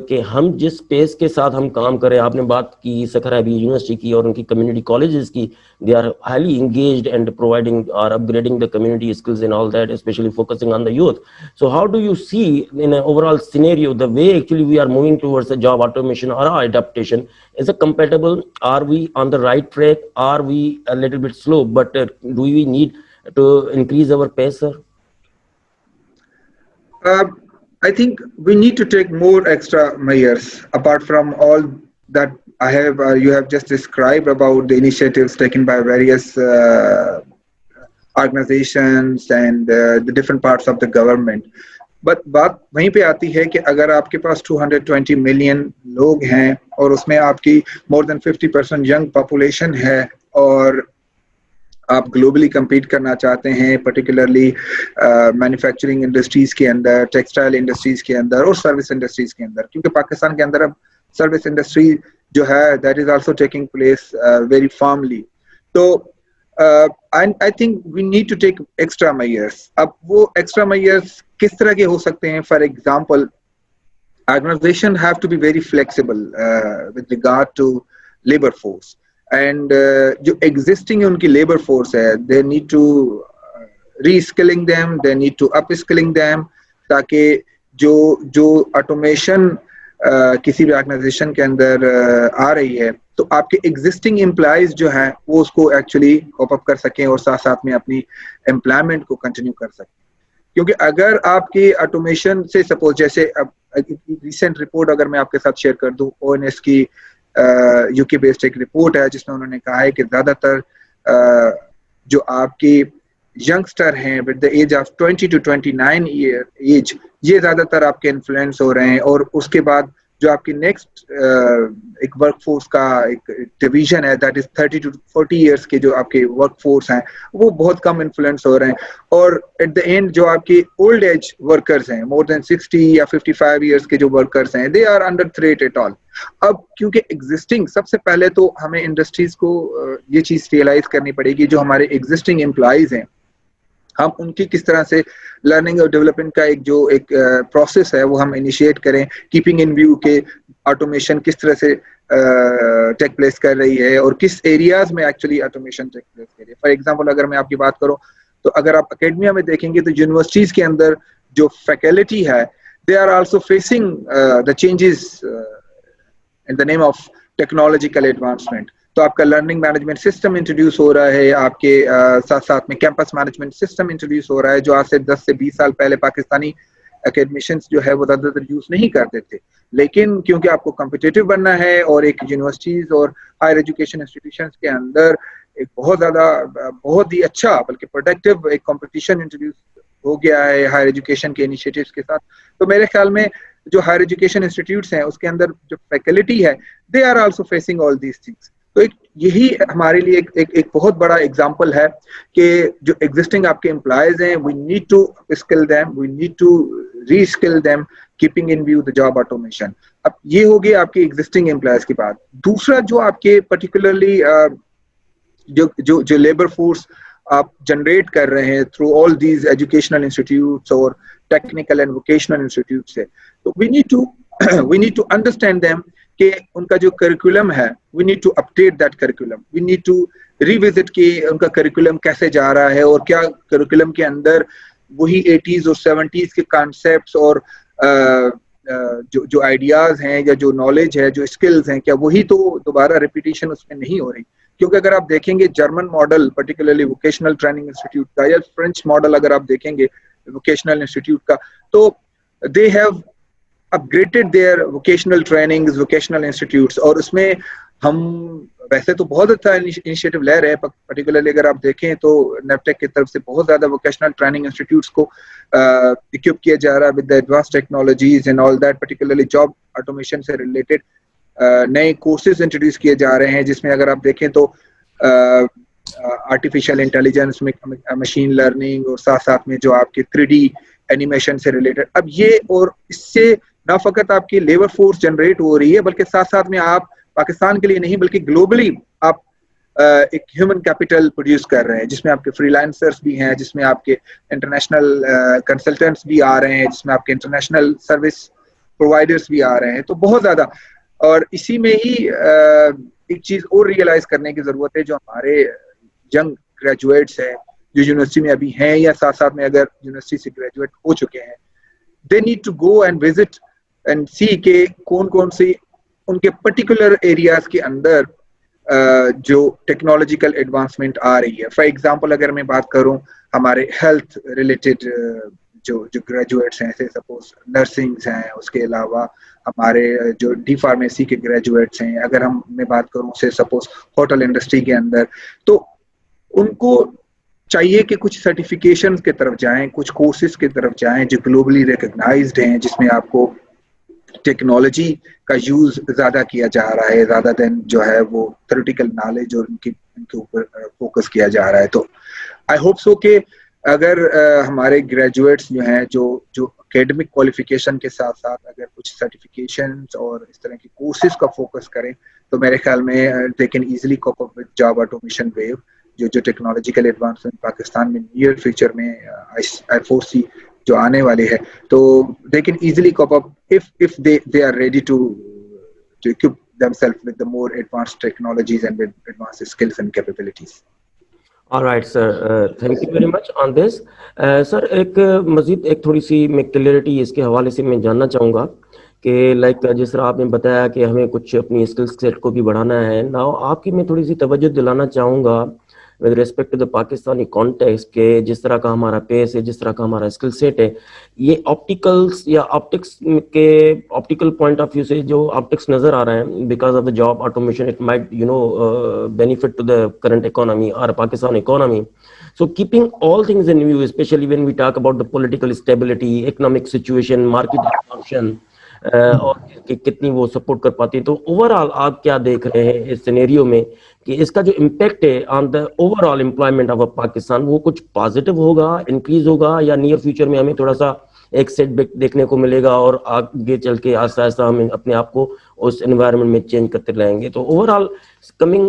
کہ ہم جس پیس کے ساتھ ہم کام کریں, آپ نے بات کی سکھرا ابھی یونیورسٹی کی اور ان کی کمیونٹی کالجز کی, they are highly engaged and providing or upgrading the community skills and all that, especially focusing on the youth. So how do you see in an overall scenario the way actually we are moving towards the job automation or adaptation? Is it compatible? Are we on the right track? Are we a little bit slow? But do we need to increase our pace, sir? I think we need to take more extra measures apart from all that you have just described about the initiatives taken by various organizations and the different parts of the government. But بات وہیں پہ آتی ہے کہ اگر آپ کے پاس 220 million لوگ ہیں اور اس میں آپ کی more than 50% young population ہے, اور آپ گلوبلی کمپیٹ کرنا چاہتے ہیں پرٹیکولرلی مینوفیکچرنگ انڈسٹریز کے اندر, ٹیکسٹائل انڈسٹریز کے اندر اور سروس انڈسٹریز کے اندر, کیونکہ پاکستان کے اندر اب سروس انڈسٹری جو ہے that is also taking place very formally. تو I think we need to take extra measures. اب وہ ایکسٹرا میئرس کس طرح کے ہو سکتے ہیں؟ For example organization have to be very flexible with regard to labor force. And جو existing ان کی لیبر فورس ہے, they need to re-skilling them, they need to up-skilling them, تاکہ جو آٹومیشن کسی بھی آرگنائزیشن کے اندر آ رہی ہے تو آپ کے ایگزسٹنگ امپلائیز جو ہیں وہ اس کو ایکچولی کوپ اپ کر سکیں اور ساتھ ساتھ میں اپنی امپلائمنٹ کو کنٹینیو کر سکیں. کیونکہ اگر آپ کی آٹومیشن سے سپوز جیسے ریسنٹ رپورٹ اگر میں آپ کے ساتھ شیئر کر دوں, ONS کی یو کے بیسڈ ایک رپورٹ ہے جس میں انہوں نے کہا ہے کہ زیادہ تر جو آپ کی ینگسٹر ہیں with the age of 20 to 29 age, یہ زیادہ تر آپ کے انفلوئنس ہو رہے ہیں, اور اس کے بعد جو آپ کی نیکسٹ ایک ورک فورس کا ایک ڈویژن ہے دیٹ از 30 to 40 ایئرس کے جو آپ کے ورک فورس ہیں وہ بہت کم انفلوئنس ہو رہے ہیں, اور ایٹ دا اینڈ جو آپ کے اولڈ ایج ورکرز ہیں مور دین 60 یا 55 ایئرس کے جو ورکرز ہیں they are under threat at all. اب کیونکہ ایگزسٹنگ سب سے پہلے تو ہمیں انڈسٹریز کو یہ چیز ریئلائز کرنی پڑے گی, جو ہمارے ایگزسٹنگ امپلائیز ہیں ہم ان کی کس طرح سے لرننگ اور ڈیولپمنٹ کا ایک جو ایک پروسیس ہے وہ ہم انیشیٹ کریں, کیپنگ ان ویو کہ آٹومیشن کس طرح سے ٹیک پلیس کر رہی ہے اور کس ایریاز میں ایکچولی آٹومیشن ٹیک پلیس کر رہی ہے. فار ایگزامپل اگر میں آپ کی بات کروں تو اگر آپ اکیڈمیا میں دیکھیں گے تو یونیورسٹیز کے اندر جو فیکلٹی ہے they are also facing the changes in the name of technological advancement. تو آپ کا لرننگ مینجمنٹ سسٹم انٹروڈیوس ہو رہا ہے, آپ کے ساتھ ساتھ میں کیمپس مینجمنٹ سسٹم انٹروڈیوس ہو رہا ہے جو آج سے 10 سے 20 سال پہلے پاکستانی اکیڈمیشینس جو ہے وہ زیادہ تر یوز نہیں کرتے تھے, لیکن کیونکہ آپ کو کمپٹیٹو بننا ہے اور ایک یونیورسٹیز اور ہائر ایجوکیشن انسٹیٹیوشنس کے اندر ایک بہت زیادہ بہت ہی اچھا بلکہ پروڈکٹیو ایک کمپٹیشن انٹروڈیوس ہو گیا ہے ہائر ایجوکیشن کے انیشیٹوز کے ساتھ, تو میرے خیال میں جو ہائر ایجوکیشن انسٹیٹیوٹس ہیں اس کے اندر جو فیکلٹی ہے they are also facing all these things. تو یہی ہمارے لیے ایک بہت بڑا اگزامپل ہے کہ جو ایگزسٹنگ آپ کے امپلائیز ہیں we need to skill them, we need to reskill them keeping in view the job automation. اب یہ ہوگی آپ کی ایگزسٹنگ امپلائیز کی بات. دوسرا جو آپ کے پرٹیکولرلی جو لیبر فورس آپ جنریٹ کر رہے ہیں through all these educational institutes اور ٹیکنیکل اینڈ ووکیشنل انسٹیٹیوٹس ہے, تو we need to understand them کہ ان کا جو کریکولم ہے we need to update that curriculum, we need to revisit کہ ان کا کریکولم کیسے جا رہا ہے اور کیا کریکولم کے اندر وہی 80s اور 70s کے کانسیپٹس اور جو آئیڈیاز ہیں یا جو نالج ہے جو اسکلز ہیں کیا وہی تو دوبارہ ریپیٹیشن اس میں نہیں ہو رہی. کیونکہ اگر آپ دیکھیں گے German model particularly vocational training institute کا یا فرینچ ماڈل اگر آپ دیکھیں گے ووکیشنل انسٹیٹیوٹ کا, تو they have upgraded their vocational trainings, vocational institutes, اور اس میں ہم ویسے تو بہت اچھا انیشیٹو لے رہے ہیں, پرٹیکولرلی اگر آپ دیکھیں تو نیپٹیک کی طرف سے بہت زیادہ ووکیشنل ٹریننگ انسٹیٹیوٹس کو اکوپ کیا جا رہا ہے with advance technologies and all that. Particularly job automation سے ریلیٹڈ نئے کورسز انٹروڈیوس کیے جا رہے ہیں جس میں اگر آپ دیکھیں تو آرٹیفیشیل انٹیلیجنس, مشین لرننگ اور ساتھ ساتھ میں جو آپ کے 3D اینیمیشن سے ریلیٹڈ. اب یہ اور اس سے نہ فقط آپ کی لیبر فورس جنریٹ ہو رہی ہے بلکہ ساتھ ساتھ میں آپ پاکستان کے لیے نہیں بلکہ گلوبلی آپ ایک ہیومن کیپٹل پروڈیوس کر رہے ہیں جس میں آپ کے فری لانسرز بھی ہیں, جس میں آپ کے انٹرنیشنل کنسلٹنٹس بھی آ رہے ہیں, جس میں آپ کے انٹرنیشنل سروس پرووائڈرز بھی آ رہے ہیں. تو بہت زیادہ, اور اسی میں ہی ایک چیز اور ریئلائز کرنے کی ضرورت ہے جو ہمارے ینگ گریجویٹس ہیں جو یونیورسٹی میں ابھی ہیں یا ساتھ ساتھ میں اگر یونیورسٹی سے گریجویٹ ہو چکے ہیں, they need to go and visit and see کہ کون کون سی ان کے پرٹیکولر ایریاز کے اندر جو ٹیکنالوجیکل ایڈوانسمنٹ آ رہی ہے. فار ایگزامپل اگر میں بات کروں ہمارے ہیلتھ ریلیٹڈ جو گریجویٹس ہیں, سے سپوز نرسنگس ہیں, اس کے علاوہ ہمارے جو ڈی فارمیسی کے گریجویٹس ہیں, اگر ہم میں بات کروں سے سپوز ہوٹل انڈسٹری کے اندر, تو ان کو چاہیے کہ کچھ سرٹیفکیشنز کی طرف جائیں, کچھ کورسز کی طرف جائیں جو گلوبلی ریکگنائزڈ ہیں, جس میں آپ کو ٹیکنالوجی کا یوز زیادہ کیا جا رہا ہے زیادہ دین جو ہے وہ تھیوریٹیکل نالج اور ان کے اوپر فوکس کیا جا رہا ہے. تو آئی ہوپ سو کہ اگر ہمارے گریجویٹس جو ہیں جو اکیڈمک کوالیفیکیشن کے ساتھ ساتھ اگر کچھ سرٹیفکیشنز اور اس طرح کی کورسز کا فوکس کریں تو میرے خیال میں they can easily cope up with job automation wave. جو ٹیکنالوجیکل ایڈوانسمنٹ پاکستان میں نیئر فیوچر میں آئی فور سی جو آنے والے ہے, تو دے can easily cope up if they are ready to equip themselves with the more advanced technologies and with advanced skills and capabilities. All right, sir. Thank you very much on this. Sir, ایک مزید ایک تھوڑی سی میں clarity اس کے حوالے سے میں جاننا چاہوں گا کہ لائک جس طرح آپ نے بتایا کہ ہمیں کچھ اپنی اسکل سیٹ کو بھی بڑھانا ہے. ناؤ آپ کی میں تھوڑی سی توجہ دلانا چاہوں گا with respect to the Pakistani context کہ جس طرح کا ہمارا پیس ہے, جس طرح کا ہمارا اسکل سیٹ ہے, یہ آپٹیکلس یا آپٹکس کے آپٹیکل پوائنٹ آف ویو سے جو آپٹکس نظر آ رہے ہیں because of the job automation it might benefit to the current economy or Pakistan economy. So keeping all things in view, especially when we talk about the political stability, economic situation, market expansion, اور کتنی وہ support کر پاتی ہے. تو over all آپ کیا دیکھ رہے ہیں اس سینیریو میں کہ اس کا جو امپیکٹ ہے on the overall employment of Pakistan وہ کچھ پازیٹیو ہوگا, انکریز ہوگا, یا نیئر فیوچر میں ہمیں تھوڑا سا ایک سیٹ بیک دیکھنے کو ملے گا اور آگے چل کے آہستہ آہستہ ہم اپنے آپ کو اس انوائرمنٹ میں چینج کرتے رہیں گے. تو over all coming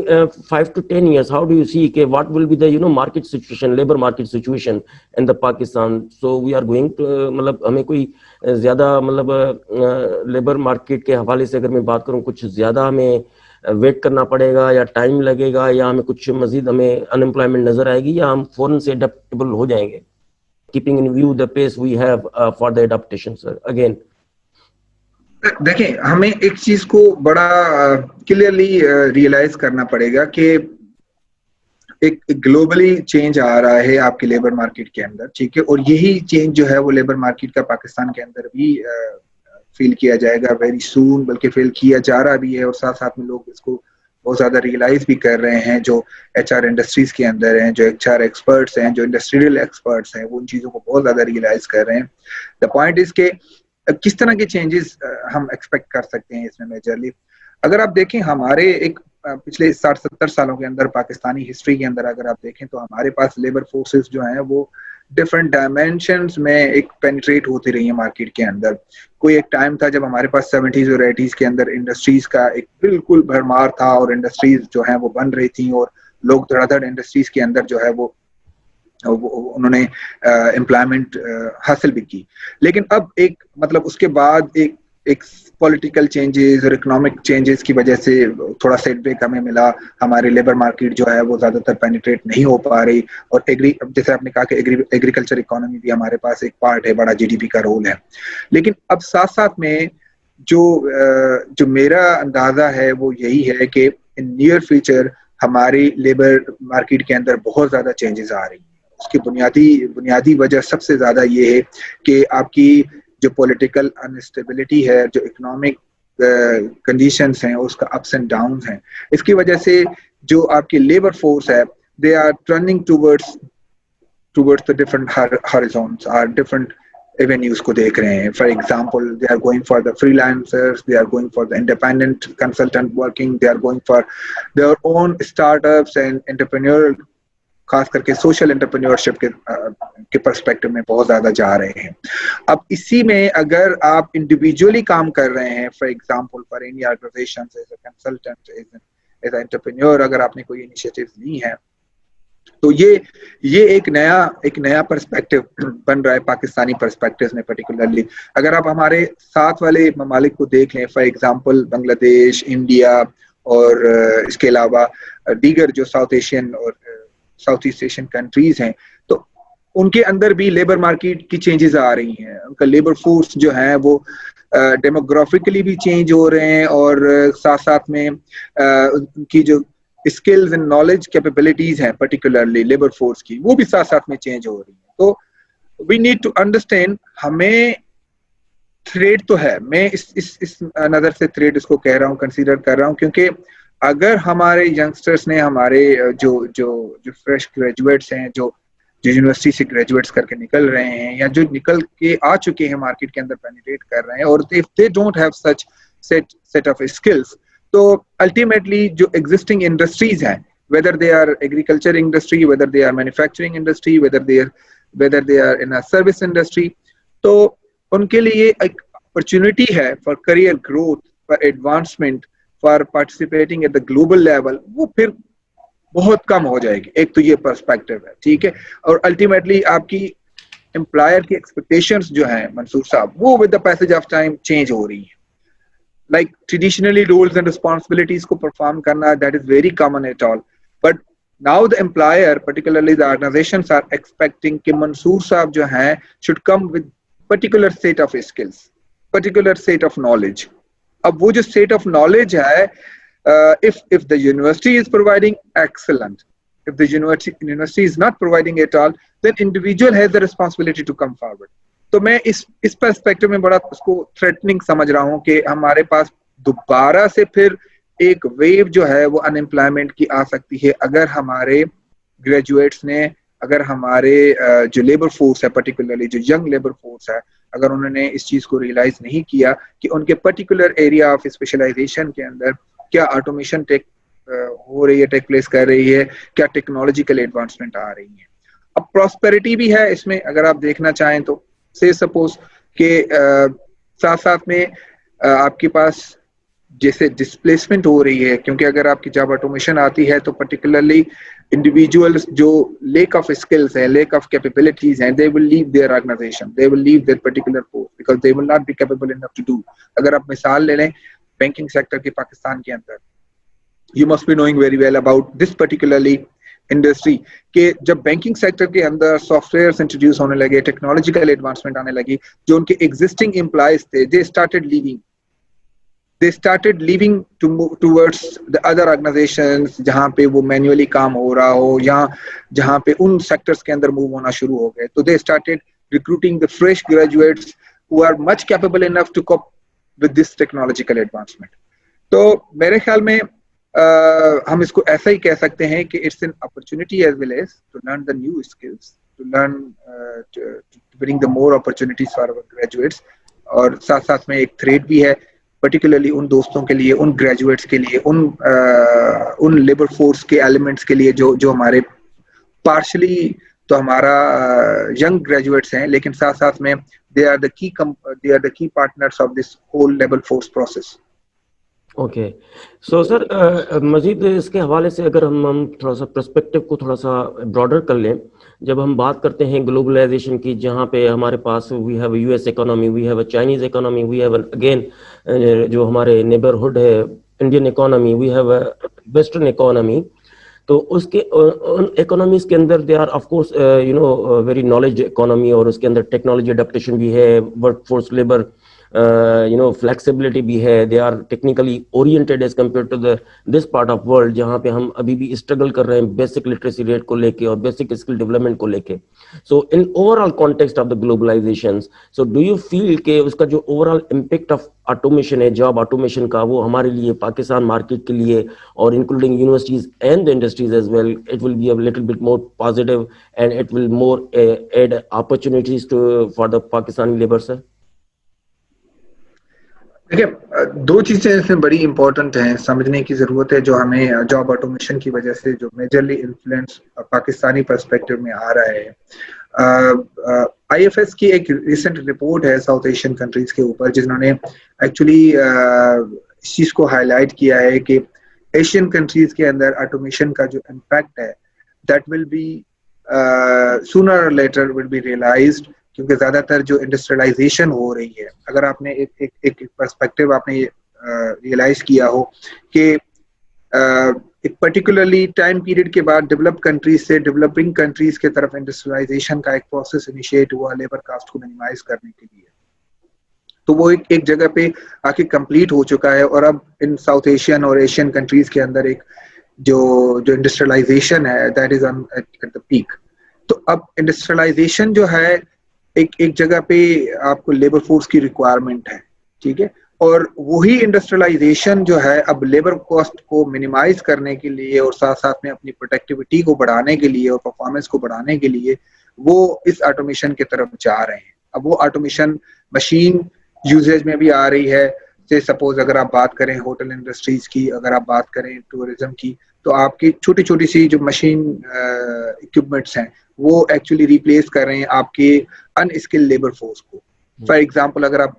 5 to 10 years, how do you see کہ what will be the market situation, labor market situation in the Pakistan? So we are going to مطلب ہمیں کوئی زیادہ مطلب لیبر مارکیٹ کے حوالے سے اگر میں بات کروں کچھ زیادہ ہمیں ویٹ کرنا پڑے گا یا ٹائم لگے گا, یا ہمیں کچھ مزید ہمیں انمپلائمنٹ نظر آئے گی, یا ہم فوراً سے اڈیپٹیبل ہو جائیں گے keeping in view the pace we have for the adaptation, sir? Again, دیکھیں ہمیں ایک چیز کو بڑا کلیئرلی ریئلائز کرنا پڑے گا کہ ایک گلوبلی چینج آ رہا ہے آپ کے لیبر مارکیٹ کے اندر, ٹھیک ہے, اور یہی چینج جو ہے وہ لیبر مارکیٹ کا پاکستان کے اندر بھی فیل کیا جائے گا ویری سون, بلکہ فیل کیا جا رہا بھی ہے, اور ساتھ ساتھ میں لوگ اس کو بہت زیادہ ریئلائز بھی کر رہے ہیں, جو ایچ آر انڈسٹریز کے اندر ہیں, جو ایچ آر ایکسپرٹس ہیں, جو انڈسٹریل ایکسپرٹس ہیں, وہ ان چیزوں کو بہت زیادہ ریئلائز کر رہے ہیں. دا پوائنٹ از کہ کس طرح کے چینجز ہم ایکسپیکٹ کر سکتے ہیں اس میں میجرلی. اگر آپ دیکھیں ہمارے ایک پچھلے 60-70 سالوں کے اندر پاکستانی ہسٹری کے اندر اگر آپ دیکھیں تو ہمارے پاس لیبر فورسز جو ہیں وہ ڈفرنٹ ڈائمینشنز میں ایک پینیٹریٹ ہوتی رہی ہیں مارکیٹ کے اندر. کوئی ایک ٹائم تھا جب ہمارے پاس 70s اور 80s کے اندر انڈسٹریز کا ایک بالکل بھرمار تھا, اور انڈسٹریز جو ہیں وہ بن رہی تھیں, اور لوگ دھڑا دھڑ انڈسٹریز کے اندر جو ہے وہ انہوں نے امپلائمنٹ حاصل بھی کی. لیکن اب ایک مطلب اس کے بعد ایک پولیٹیکل چینجز اور اکنامک چینجز کی وجہ سے تھوڑا سیٹ بیک ہمیں ملا. ہمارے لیبر مارکیٹ جو ہے وہ زیادہ تر پینیٹریٹ نہیں ہو پا رہی, اور جیسے آپ نے کہا کہ ایگریکلچر اکانومی بھی ہمارے پاس ایک پارٹ ہے, بڑا جی ڈی پی کا رول ہے. لیکن اب ساتھ ساتھ میں جو میرا اندازہ ہے وہ یہی ہے کہ ان نیئر فیوچر ہماری لیبر مارکیٹ کے اندر بہت زیادہ چینجز آ رہی ہیں. اس کی بنیادی وجہ سب سے زیادہ یہ ہے کہ آپ کی جو پولیٹیکل انسٹیبلٹی ہے, جو اکنامک کنڈیشنز ہیں, اس کا اپس اینڈ ڈاؤنز ہیں, اس کی وجہ سے جو آپ کی لیبر فورس ہے they are turning towards the different horizons or different avenues کو دیکھ رہے ہیں. For example, they are going for the freelancers, they are going for the independent consultant working, they are going for their own startups and entrepreneurial, خاص کر کے social entrepreneurship کے perspective میں بہت زیادہ جا رہے ہیں. اب اسی میں اگر آپ انڈیویجولی کام کر رہے ہیں, for example for any organisation as a consultant, as an entrepreneur, اگر آپ نے کوئی انیشیٹو لی ہیں تو یہ ایک نیا پرسپیکٹو بن رہا ہے پاکستانی پرسپیکٹو میں. پرٹیکولرلی اگر آپ ہمارے ساتھ والے ممالک کو دیکھ لیں, فار ایگزامپل بنگلہ دیش, انڈیا, اور اس کے علاوہ دیگر جو ساؤتھ ایسٹ ایشین کنٹریز ہیں, تو ان کے اندر بھی لیبر مارکیٹ کی چینجز آ رہی ہیں. ان کا لیبر فورس جو ہے وہ ڈیموگرافکلی بھی چینج ہو رہے ہیں, اور ساتھ ساتھ میں ان کی جو اسکلز اینڈ نالج کیپیبلٹیز ہیں پرٹیکولرلی لیبر فورس کی, وہ بھی ساتھ ساتھ میں چینج ہو رہی ہیں. تو وی نیڈ ٹو انڈرسٹینڈ, ہمیں تھریٹ تو ہے, میں اس نظر سے تھریٹ اس کو کہہ رہا ہوں, کنسیڈر کر رہا ہوں, کیونکہ اگر ہمارے ینگسٹرس نے, ہمارے جو فریش گریجویٹس ہیں, جو یونیورسٹی سے گریجویٹس کر کے نکل رہے ہیں, یا جو نکل کے آ چکے ہیں مارکیٹ کے اندر پینیٹریٹ کر رہے ہیں, اور if they don't have such set of skills, تو الٹیمیٹلی جو ایگزسٹنگ انڈسٹریز ہیں, whether they are agriculture industry, whether they are manufacturing industry, whether they are in a service industry, تو ان کے لیے ایک اپرچونٹی ہے for career growth, for advancement, for participating at the global level, وہ پھر بہت کم ہو جائے گی. ایک تو یہ پرسپیکٹو ہے, ٹھیک ہے, اور الٹیمیٹلی آپ کی امپلائر کی ایکسپیکٹیشنز جو ہیں منصور صاحب, وہ with the passage of time change ہو رہی ہیں. Like traditionally roles and responsibilities کو perform کرنا, that is very common at all, but now the employer, particularly the organizations, are expecting کہ منصور صاحب جو ہیں should come with particular set of skills, particular set of knowledge. اب وہ جو set of knowledge ہے, if the university is providing, excellent. If the university is not providing at all, then individual has the responsibility to come forward. تو میں اس perspective میں بڑا اس کو threatening سمجھ رہا ہوں کہ ہمارے پاس دوبارہ سے پھر ایک ویو جو ہے وہ انمپلائمنٹ کی آ سکتی ہے, اگر ہمارے گریجویٹس نے, اگر ہمارے جو لیبر فورس ہے, پرٹیکولرلی جو ینگ لیبر فورس ہے, اگر انہوں نے اس چیز کو ریئلائز نہیں کیا کہ ان کے پرٹیکولر ایریا آف اسپیشلائزیشن کے اندر کیا آٹومیشن ہو رہی ہے، ٹیک پلیس کر رہی ہے، کیا ٹیکنالوجیکل ایڈوانسمنٹ آ رہی ہے. اب پراسپیرٹی بھی ہے اس میں، اگر آپ دیکھنا چاہیں تو سے سپوز کہ ساتھ ساتھ میں آپ کے پاس جیسے ڈسپلیسمنٹ ہو رہی ہے، کیونکہ اگر آپ کی جاب آٹومیشن آتی ہے تو پرٹیکولرلی انڈیویجولس جو لیک آف اسکلس ہیں، لیک آف کیپیبلٹیز ہیں، they will leave their organisation, they will leave their particular post because they will not be capable enough to do. اگر آپ مثال لے لیں بینکنگ سیکٹر کے پاکستان کے اندر، you must be knowing very well about this particularly industry کہ جب banking sector کے اندر سافٹ ویئرس انٹروڈیوس ہونے لگے، ٹیکنالوجیکل ایڈوانسمنٹ آنے لگی، جو ان کے ایگزسٹنگ امپلائز تھے they started leaving to move towards the other organizations جہاں پہ وہ مینولی کام ہو رہا ہو، یا جہاں پہ ان سیکٹرز کے اندر موو ہونا شروع ہو گئے. تو they started recruiting the fresh graduates who are much capable enough to cope with this technological advancement. تو میرے خیال میں ہم اس کو ایسا ہی کہہ سکتے ہیں کہ it's an opportunity as well as to learn the new skills, to learn to bring the more opportunities for our graduates. اور ساتھ ساتھ میں ایک تھریٹ بھی ہے پرٹیکولرلی ان دوستوں کے لیے، ان گریجویٹس کے لیے، ان لیبر فورس کے ایلیمنٹس کے لیے جو ہمارے پارشلی تو ہمارا ینگ گریجویٹس ہیں، لیکن ساتھ ساتھ میں they are the key partners of this whole labor force process. Okay so sir مزید اس کے حوالے سے اگر ہم تھوڑا سا پرسپیکٹو کو تھوڑا سا براڈر کر لیں، جب ہم بات کرتے ہیں گلوبلائزیشن کی، جہاں پہ ہمارے پاس we have U S economy, we have a Chinese economy, we have again جو ہمارے نیبرہڈ ہے Indian economy, we have a western economy. تو اس کے ان اکانومیز کے اندر they are of course very knowledge economy, اور اس کے اندر ٹیکنالوجی اڈپٹیشن بھی ہے، ورک فورس لیبر فلیکسیبلٹی بھی ہے، they are technically oriented as compare to this part of world, جہاں پہ ہم ابھی بھی اسٹرگل کر رہے ہیں بیسک لٹریسی ریٹ کو لے کے اور بیسک اسکل ڈیولپمنٹ کو لے کے. So in overall context of the globalisation, so do you feel کہ اس کا جو overall impact of automation ہے، جاب آٹومیشن کا، وہ ہمارے لیے پاکستان مارکیٹ کے لیے اور including universities and industries as well, it will be a little bit more positive and it will more add opportunities for the Pakistani labour sir? دیکھیے دو چیزیں اس میں بڑی امپورٹنٹ ہیں، سمجھنے کی ضرورت ہے، جو ہمیں جاب آٹومیشن کی وجہ سے جو میجرلی انفلوئنس پاکستانی پرسپیکٹو میں آ رہا ہے. آئی ایف ایس کی ایک ریسنٹ رپورٹ ہے ساؤتھ ایشین کنٹریز کے اوپر، جنہوں نے ایکچولی اس چیز کو ہائی لائٹ کیا ہے کہ ایشین کنٹریز کے اندر آٹومیشن کا جو امپیکٹ ہے دیٹ ول بی سونر اور لیٹر ول بی ریئلائزڈ، کیونکہ زیادہ تر جو انڈسٹریلائزیشن ہو رہی ہے، اگر آپ نے ایک پرسپیکٹو آپ نے ریئلائز کیا ہو کہ ایک پرٹیکولرلی ٹائم پیریڈ کے بعد ڈیولپ کنٹریز سے ڈیولپنگ کنٹریز کے طرف انڈسٹریلائزیشن کا ایک پروسیس انیشیٹ ہوا لیبر کاسٹ کو منیمائز کرنے کے لیے، تو وہ ایک جگہ پہ آ کے کمپلیٹ ہو چکا ہے. اور اب ان ساؤتھ ایشین اور ایشین کنٹریز کے اندر ایک جو انڈسٹریلائزیشن ہے that is at the peak. تو اب انڈسٹریلائزیشن جو ہے ایک جگہ پہ آپ کو لیبر فورس کی ریکوائرمنٹ ہے، ٹھیک ہے، اور وہی انڈسٹریلائزیشن جو ہے اب لیبر کاسٹ کو منیمائز کرنے کے لیے اور ساتھ ساتھ میں اپنی پروڈکٹیوٹی کو بڑھانے کے لیے اور پرفارمنس کو بڑھانے کے لیے وہ اس آٹومیشن کی طرف جا رہے ہیں. اب وہ آٹومیشن مشین یوزیج میں بھی آ رہی ہے. سے سپوز اگر آپ بات کریں ہوٹل انڈسٹریز کی، اگر آپ بات کریں ٹورزم کی، تو آپ کی چھوٹی چھوٹی سی جو مشین اکوپمنٹس ہیں وہ ایکچولی ریپلیس کر رہے ہیں آپ کے ان اسکل لیبر فورس کو. فار ایگزامپل اگر آپ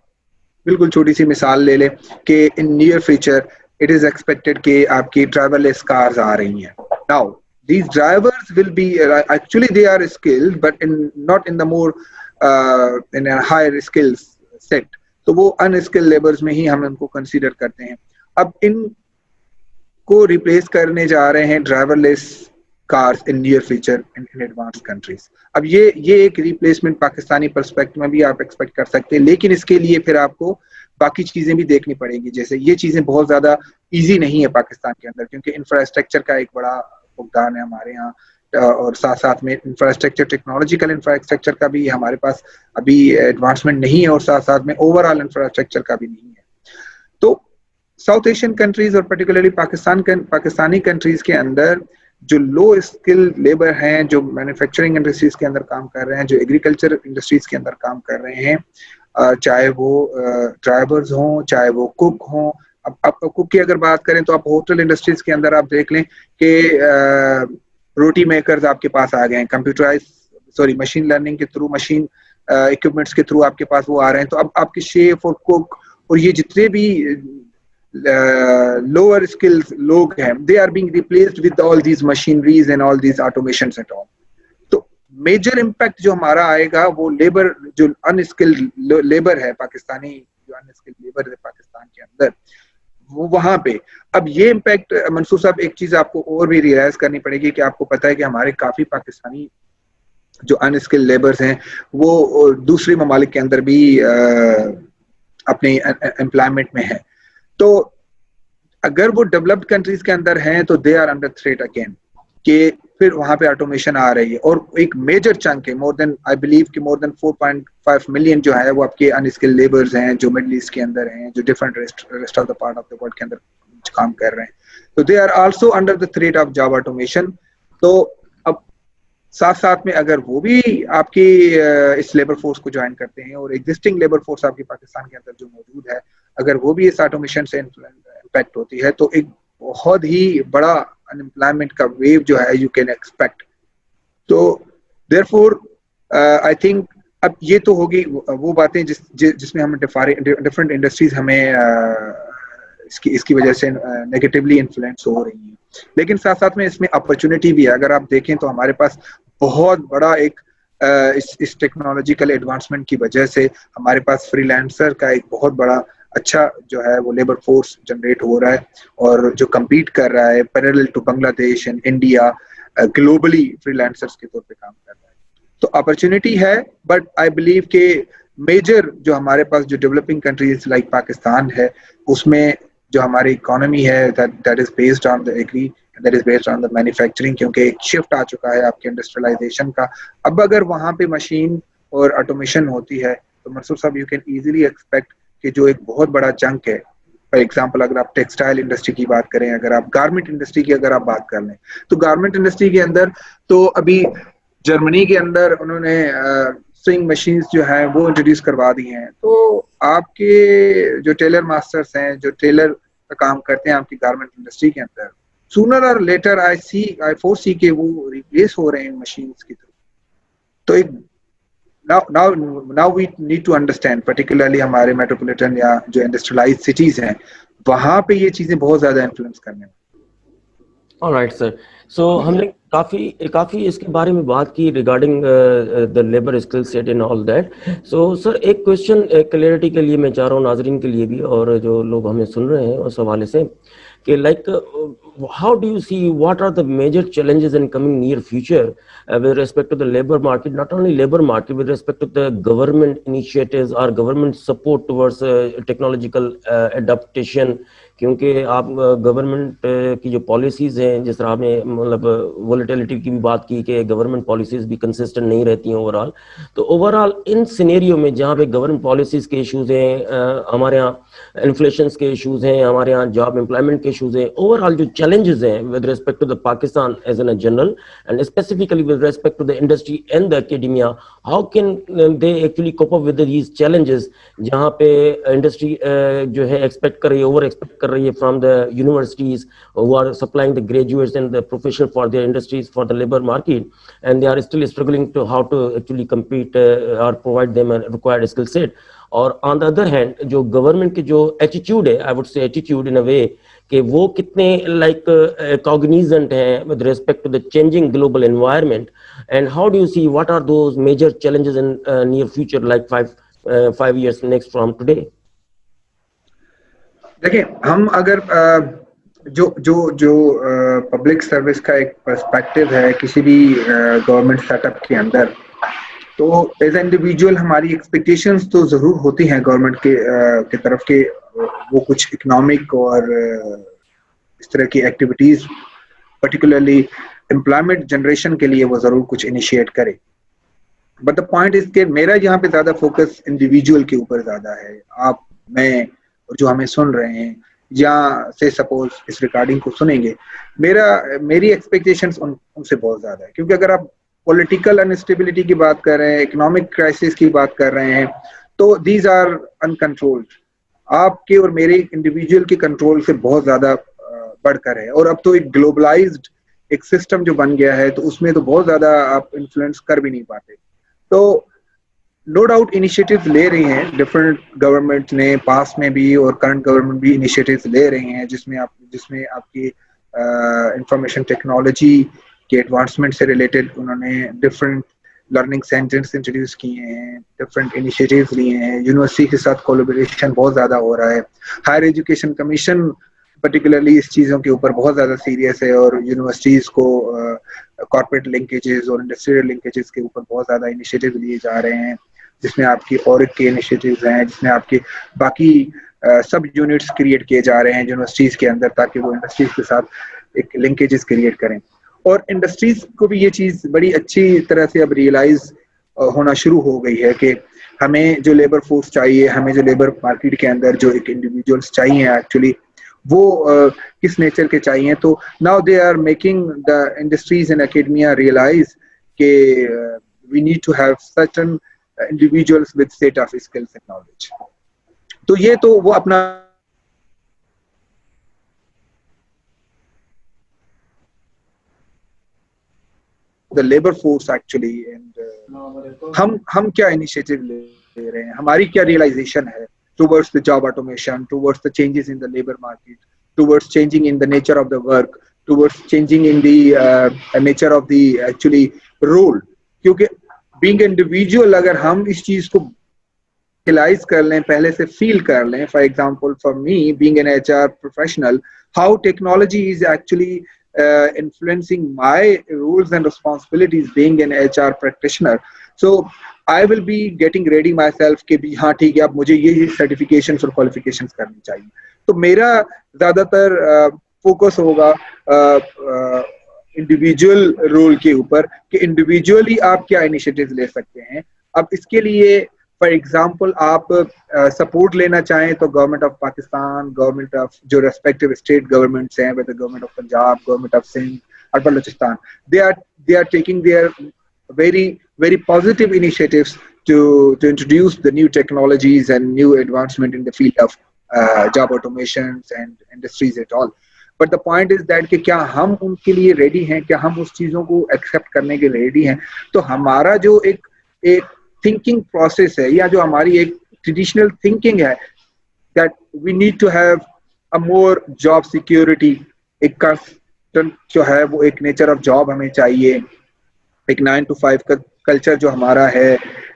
بالکل چھوٹی سی مثال لے لیں کہ in near future it is expected کہ آپ کی ڈرائیور لیس کارز آ رہی ہیں. Now these drivers will be actually they are skilled but not in the more in a higher skills set. تو وہ ان اسکل لیبرز میں ہی ہم ان کو کنسیڈر کرتے ہیں. اب ان کو ریپلیس کرنے جا رہے ہیں driver less cars in near future in advance countries. اب یہ ایک ریپلیسمنٹ پاکستانی پرسپیکٹو میں بھی آپ ایکسپیکٹ کر سکتے ہیں، لیکن اس کے لیے پھر آپ کو باقی چیزیں بھی دیکھنی پڑیں گی. جیسے یہ چیزیں بہت زیادہ ایزی نہیں ہے پاکستان کے اندر، کیونکہ انفراسٹرکچر کا ایک بڑا فقدان ہے ہمارے یہاں، اور ساتھ ساتھ میں انفراسٹرکچر ٹیکنالوجیکل انفراسٹرکچر کا بھی ہمارے پاس ابھی ایڈوانسمنٹ نہیں ہے، اور ساتھ ساتھ میں اوور آل انفراسٹرکچر کا بھی نہیں ہے. تو ساؤتھ ایشین کنٹریز اور پرٹیکولرلی پاکستانی کنٹریز کے اندر جو لو اسکل لیبر ہیں، جو مینوفیکچرنگ انڈسٹریز کے اندر کام کر رہے ہیں، جو ایگریکلچر انڈسٹریز کے اندر کام کر رہے ہیں، چاہے وہ ڈرائیورز ہوں, چاہے وہ کوک ہوں. اب کوک کی اگر بات کریں تو آپ ہوٹل انڈسٹریز کے اندر آپ دیکھ لیں کہ روٹی میکرز آپ کے پاس آ گئے ہیں, مشین لرننگ کے تھرو, مشین اکوپمنٹس کے تھرو آپ کے پاس وہ آ رہے ہیں. تو اب آپ کے شیف اور کوک اور یہ جتنے بھی lower skills لوگ ہیں, they are being replaced with all these machineries and all these automations at all. تو میجر امپیکٹ جو ہمارا آئے گا وہ لیبر, جو ان اسکلڈ لیبر ہے پاکستانی, جو ان اسکلڈ لیبر ہے پاکستان کے اندر, وہ وہاں پہ. اب یہ امپیکٹ منصور صاحب, ایک چیز آپ کو اور بھی ریئلائز کرنی پڑے گی کہ آپ کو پتہ ہے کہ ہمارے کافی پاکستانی جو ان اسکلڈ لیبرز ہیں وہ دوسرے ممالک کے اندر بھی اپنے امپلائمنٹ میں ہیں. تو اگر وہ ڈیولپڈ کنٹریز کے اندر ہیں تو they are under threat again, کہ پھر وہاں پہ آٹومیشن آ رہی ہے. اور ایک میجر چنک ہے, مور دین آئی بلیو کہ مور دین 4.5 ملین جو ہے وہ آپ کے ان اسکل لیبرز ہیں جو مڈل ایسٹ کے اندر ہیں, جو different rest of the part of the world کے اندر کام کر رہے ہیں. تو they are also under the threat of job automation. تو اب ساتھ ساتھ میں اگر وہ بھی آپ کی اس لیبر فورس کو جوائن کرتے ہیں, اور ایگزسٹنگ لیبر فورس آپ کی پاکستان کے اندر جو موجود ہے, اگر وہ بھی اس آٹومیشن سے امپیکٹ ہوتی ہے, تو ایک بہت ہی بڑا انمپلائمنٹ کا ویو جو ہے یو کین ایکسپیکٹ. تو دیر فور آئی تھنک اب یہ تو ہوگی وہ باتیں جس میں ہم ڈفرنٹ انڈسٹریز ہمیں اس کی وجہ سے نیگیٹولی انفلوئنس ہو رہی ہیں. لیکن ساتھ ساتھ میں اس میں اپرچونٹی بھی ہے. اگر آپ دیکھیں تو ہمارے پاس بہت بڑا ایک اس ٹیکنالوجیکل ایڈوانسمنٹ کی وجہ سے ہمارے پاس فری لانسر کا ایک بہت بڑا اچھا جو ہے وہ لیبر فورس جنریٹ ہو رہا ہے, اور جو کمپیٹ کر رہا ہے پیرلل ٹو بنگلہ دیش and India globally free lancers کے طور پہ کام کر رہا ہے. تو اپرچونٹی ہے, بٹ آئی بلیو کہ میجر جو ہمارے پاس جو ڈیولپنگ کنٹریز لائک پاکستان ہے, اس میں جو ہماری اکانومی ہے that is based on the agri, that is based on the manufacturing, کیونکہ ایک شفٹ آ چکا ہے آپ کے انڈسٹریلائزیشن کا. اب اگر وہاں پہ مشین اور آٹومیشن ہوتی ہے تو منصور صاحب یو کین ایزیلی ایکسپیکٹ کہ جو ایک بہت بڑا چنک ہے, فار ایگزامپل اگر آپ ٹیکسٹائل انڈسٹری کی بات کریں, اگر آپ گارمنٹ انڈسٹری کی اگر آپ بات کر لیں, تو گارمنٹ انڈسٹری کے اندر تو ابھی جرمنی کے اندر انہوں نے سوئنگ مشینز جو ہیں وہ انٹروڈیوس کروا دی ہیں. تو آپ کے جو ٹیلر ماسٹرز ہیں, جو ٹیلر کا کام کرتے ہیں آپ کی گارمنٹ انڈسٹری کے اندر, سونر اور لیٹر آئی فور سی کے وہ ریپلیس ہو رہے ہیں مشینز کی طرف. تو ایک now we need to understand, particularly ہمارے میٹروپولیٹن یا جو انڈسٹریلائز سٹیز ہیں, وہاں پہ یہ چیزیں بہت زیادہ انفلوئنس کرنے میں. Alright sir. So ہم نے کافی اس کے بارے میں بات کی regarding the labour skill set and all that. So sir ایک کوشچن کلیئرٹی کے لیے میں چاہ رہا ہوں ناظرین کے لیے بھی, اور جو لوگ ہمیں سن رہے ہیں اس حوالے سے, کہ like how do you see what are the major challenges in coming near future with respect to the labor market, not only labor market, with respect to the government initiatives or government support towards technological adaptation. کیونکہ آپ government کی جو policies ہیں, جس طرح آپ نے مطلب ولیٹیلیٹی کی بھی بات کی کہ گورنمنٹ پالیسیز بھی کنسسٹنٹ نہیں رہتی ہیں اوور آل, تو اوور آل ان سینیریو میں جہاں پہ گورنمنٹ پالیسیز کے ایشوز ہیں, ہمارے یہاں انفلیشنس کے ایشوز ہیں, ہمارے یہاں جاب امپلائمنٹ کے ایشوز ہیں, اوور آل جو چیلنجز ہیں with respect to the Pakistan as an a general and specifically with respect to the industry and the academia, how can they actually cope up with these challenges, جہاں پہ industry جو ہے expect کر رہی ہے, over expect کر رہی ہے from the universities who are supplying the graduates and the professional for their industries for the labor market, and they are still struggling to how to actually compete or provide them a required skill set. اور on the other hand جو government کی جو attitude ہے, I would say attitude in a way, کہ وہ کتنے like cognizant ہیں with respect to the changing global environment, and how do you see what are those major challenges in near future, like 5 years next from today? دیکھیں ہم اگر جو public service کا ایک پرسپیکٹو ہے کسی بھی گورنمنٹ سیٹ اپ کے اندر, تو ایز اے انڈیویجول ہماری ایکسپیکٹیشنز تو ضرور ہوتی ہیں گورنمنٹ کی طرف کے, وہ کچھ اکنامک اور اس طرح کی ایکٹیویٹیز پرٹیکولرلی امپلائمنٹ جنریشن کے لیے وہ ضرور کچھ انیشیٹ کرے. بٹ دا پوائنٹ از کہ میرا یہاں پہ زیادہ فوکس انڈیویجول کے اوپر زیادہ ہے. آپ, میں اور جو ہمیں سن رہے ہیں یا سے سپوز اس ریکارڈنگ کو سنیں گے, میری ایکسپیکٹیشنز ان سے بہت زیادہ ہے. کیونکہ اگر آپ پولیٹیکل انسٹیبلٹی کی بات کر رہے ہیں, اکنامک کرائسس کی بات کر رہے ہیں, تو دیز آر انکنٹرولڈ. آپ کے اور میرے انڈیویجول کے کنٹرول سے بہت زیادہ بڑھ کر ہے. اور اب تو ایک گلوبلائزڈ ایک سسٹم جو بن گیا ہے تو اس میں تو بہت زیادہ آپ انفلوئنس کر بھی نہیں پاتے. تو نو ڈاؤٹ انیشیٹو لے رہی ہیں ڈفرینٹ گورنمنٹ نے پاس میں بھی, اور کرنٹ گورنمنٹ بھی انیشیٹو لے رہی ہیں جس میں آپ کی انفارمیشن ٹیکنالوجی کے ایڈوانسمنٹ سے ریلیٹڈ انہوں نے ڈفرینٹ لرننگ سینٹرز انٹروڈیوس کیے ہیں, ڈفرینٹ انیشیٹوز لیے ہیں. یونیورسٹی کے ساتھ کولیبریشن بہت زیادہ ہو رہا ہے. ہائر ایجوکیشن کمیشن پرٹیکولرلی اس چیزوں کے اوپر بہت زیادہ سیریس ہے, اور یونیورسٹیز کو کارپوریٹ لنکیجز اور انڈسٹریل لنکیجز کے اوپر بہت زیادہ انیشیٹو لیے جا رہے ہیں, جس میں آپ کی اورک کے انیشیٹوز ہیں, جس میں آپ کے باقی سب یونٹس کریٹ کیے جا رہے ہیں یونیورسٹیز کے اندر تاکہ وہ انڈسٹریز کے ساتھ ایک لنکیجز کریٹ کریں. اور انڈسٹریز کو بھی یہ چیز بڑی اچھی طرح سے اب ریئلائز ہونا شروع ہو گئی ہے کہ ہمیں جو لیبر فورس چاہیے, ہمیں جو لیبر مارکیٹ کے اندر جو ایک انڈیویجولس چاہیے ایکچولی وہ کس نیچر کے چاہیے. تو now they are making the industries and academia realise کہ we need to have certain individuals with set of skills and knowledge. تو یہ تو وہ اپنا the labor force actually and ہم کیا initiative لے رہے ہیں, ہماری کیا realization ہے towards the job automation, towards the changes in the labor market, towards changing in the nature of the work, towards changing in the nature of the actually role. کیونکہ being individual اگر ہم اس چیز کو realise کر لیں, پہلے سے فیل کر لیں. For example for me being an HR professional, how technology is actually influencing my roles and responsibilities being an HR practitioner. So I will be getting ready myself کہ بھی ہاں ٹھیک ہے اب مجھے یہ سرٹیفکیشنز اور کوالیفکیشنز کرنی چاہیے. تو میرا زیادہ تر فوکس ہوگا انڈیویجول رول کے اوپر کہ انڈیویجولی آپ کیا انیشیٹیو لے سکتے ہیں. اب اس کے لیے فار ایگزامپل آپ سپورٹ لینا چاہیں تو government of Pakistan, government of جو ریسپیکٹیو اسٹیٹ گورنمنٹس ہیں, weather government of Punjab, government of Sindh اور Balochistan, they are taking their very positive initiatives to introduce the new technologies and new advancement in the field of job automations and industries at all. But the point is that کہ کیا ہم ان کے لیے ready ہیں, کیا ہم اس چیزوں کو ایکسیپٹ کرنے کے ریڈی ہیں. تو ہمارا جو ایک تھنکنگ پروسیس ہے یا جو ہماری ایک ٹریڈیشنل تھنکنگ ہے that we need to have a more job security, ایک کانسٹنٹ جو ہے وہ ایک نیچر آف جاب ہمیں چاہیے, ایک 9 to 5 کا کلچر جو ہمارا ہے,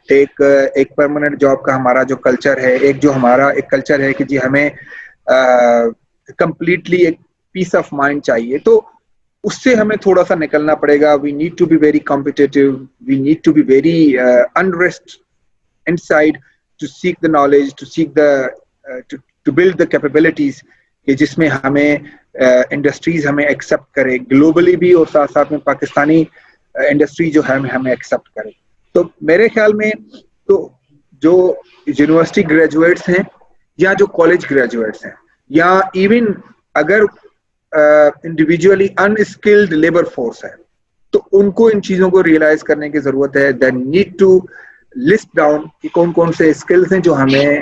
ایک پرماننٹ جاب کا ہمارا جو کلچر ہے, ایک جو ہمارا ایک کلچر ہے کہ جی ہمیں کمپلیٹلی ایک پیس آف مائنڈ چاہیے. تو اس سے ہمیں تھوڑا سا نکلنا پڑے گا. We need to be very competitive, we need to be very unrest inside to seek the knowledge, to seek to build the capabilities کہ جس میں ہمیں انڈسٹریز ہمیں ایکسیپٹ کرے گلوبلی بھی, اور ساتھ ساتھ میں پاکستانی انڈسٹری جو ہے ہمیں ایکسیپٹ کرے. تو میرے خیال میں تو جو یونیورسٹی گریجویٹس ہیں یا جو کالج گریجویٹس ہیں یا ایون اگر انڈیویجولی انسکلڈ لیبر فورس ہے تو ان کو ان چیزوں کو ریئلائز کرنے کی ضرورت ہے. They need to list down کہ کون کون سے اسکلس ہیں جو ہمیں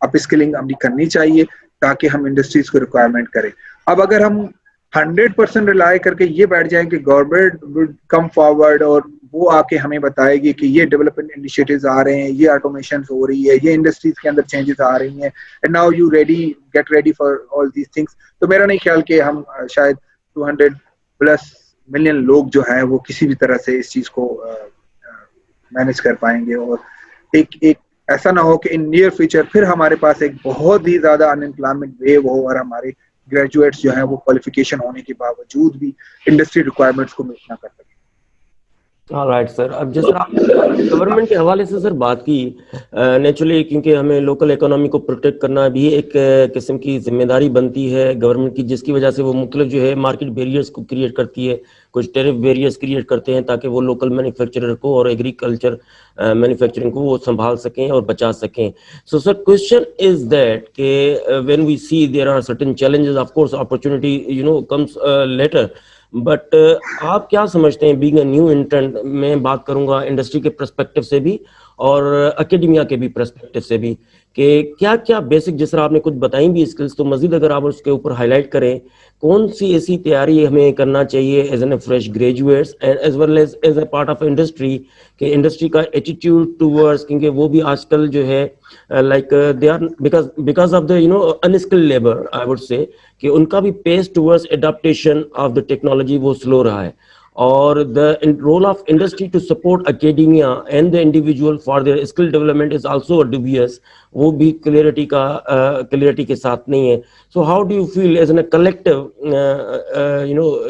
اپ اسکلنگ ہمیں کرنی چاہیے تاکہ ہم انڈسٹریز کو ریکوائرمنٹ کریں. اب اگر ہم 100% ریلائی کر کے یہ بیٹھ جائیں کہ گورنمنٹ وڈ کم فارورڈ اور وہ آ کے ہمیں بتائے گی کہ یہ ڈیولپمنٹ انیشیٹوز آ رہے ہیں, یہ آٹومیشن ہو رہی ہے, یہ انڈسٹریز کے اندر چینجز آ رہی ہیں, and now you get ready for all these things, تو میرا نہیں خیال کہ ہم شاید 200+ ملین لوگ جو ہیں وہ کسی بھی طرح سے اس چیز کو مینج کر پائیں گے. اور ایک ایسا نہ ہو کہ ان نیئر فیوچر پھر ہمارے پاس ایک بہت ہی زیادہ ان امپلائمنٹ ویو ہو اور ہمارے گریجویٹس جو ہیں وہ کوالیفیکیشن ہونے کے باوجود بھی انڈسٹری ریکوائرمنٹس کو میٹ نہ کر سکیں. Right sir. اب جیسے آپ نے گورنمنٹ کے حوالے سے سر بات کی, نیچرلی کیونکہ ہمیں لوکل اکانومی کو پروٹیکٹ کرنا بھی ایک قسم کی ذمہ داری بنتی ہے گورنمنٹ کی, جس کی وجہ سے وہ مختلف جو ہے مارکیٹ بیریئرس کو کریٹ کرتی ہے, کچھ ٹیرف بیریئرس کریٹ کرتے ہیں تاکہ وہ لوکل مینوفیکچرر کو اور ایگریکلچر مینوفیکچرنگ کو وہ سنبھال سکیں اور بچا سکیں. So sir question is that کہ when we see there are certain challenges, of course opportunity comes later, but آپ کیا سمجھتے ہیں بینگ اے نیو انٹرنٹ, میں بات کروں گا انڈسٹری کے پرسپیکٹو سے بھی اور اکیڈمیا کے بھی پرسپیکٹو سے بھی کہ کیا کیا بیسک، جس طرح آپ نے کچھ بتائیں بھی اسکلس، تو مزید اگر آپ اس کے اوپر ہائی لائٹ کریں کون سی ایسی تیاری ہمیں کرنا چاہیے as an a fresh graduates as well as a part of industry, کہ انڈسٹری کا ایٹیٹیوڈ ٹوورڈس، کیونکہ وہ بھی آج کل جو ہے like they are because of the unskilled labour I would say, کہ ان کا بھی pace towards adaptation of the technology وہ سلو رہا ہے. اور the role of industry to support academia and the individual for their skill development is also dubious. وہ بھی کلیئرٹی کے ساتھ نہیں ہے. So how do you feel as a collective,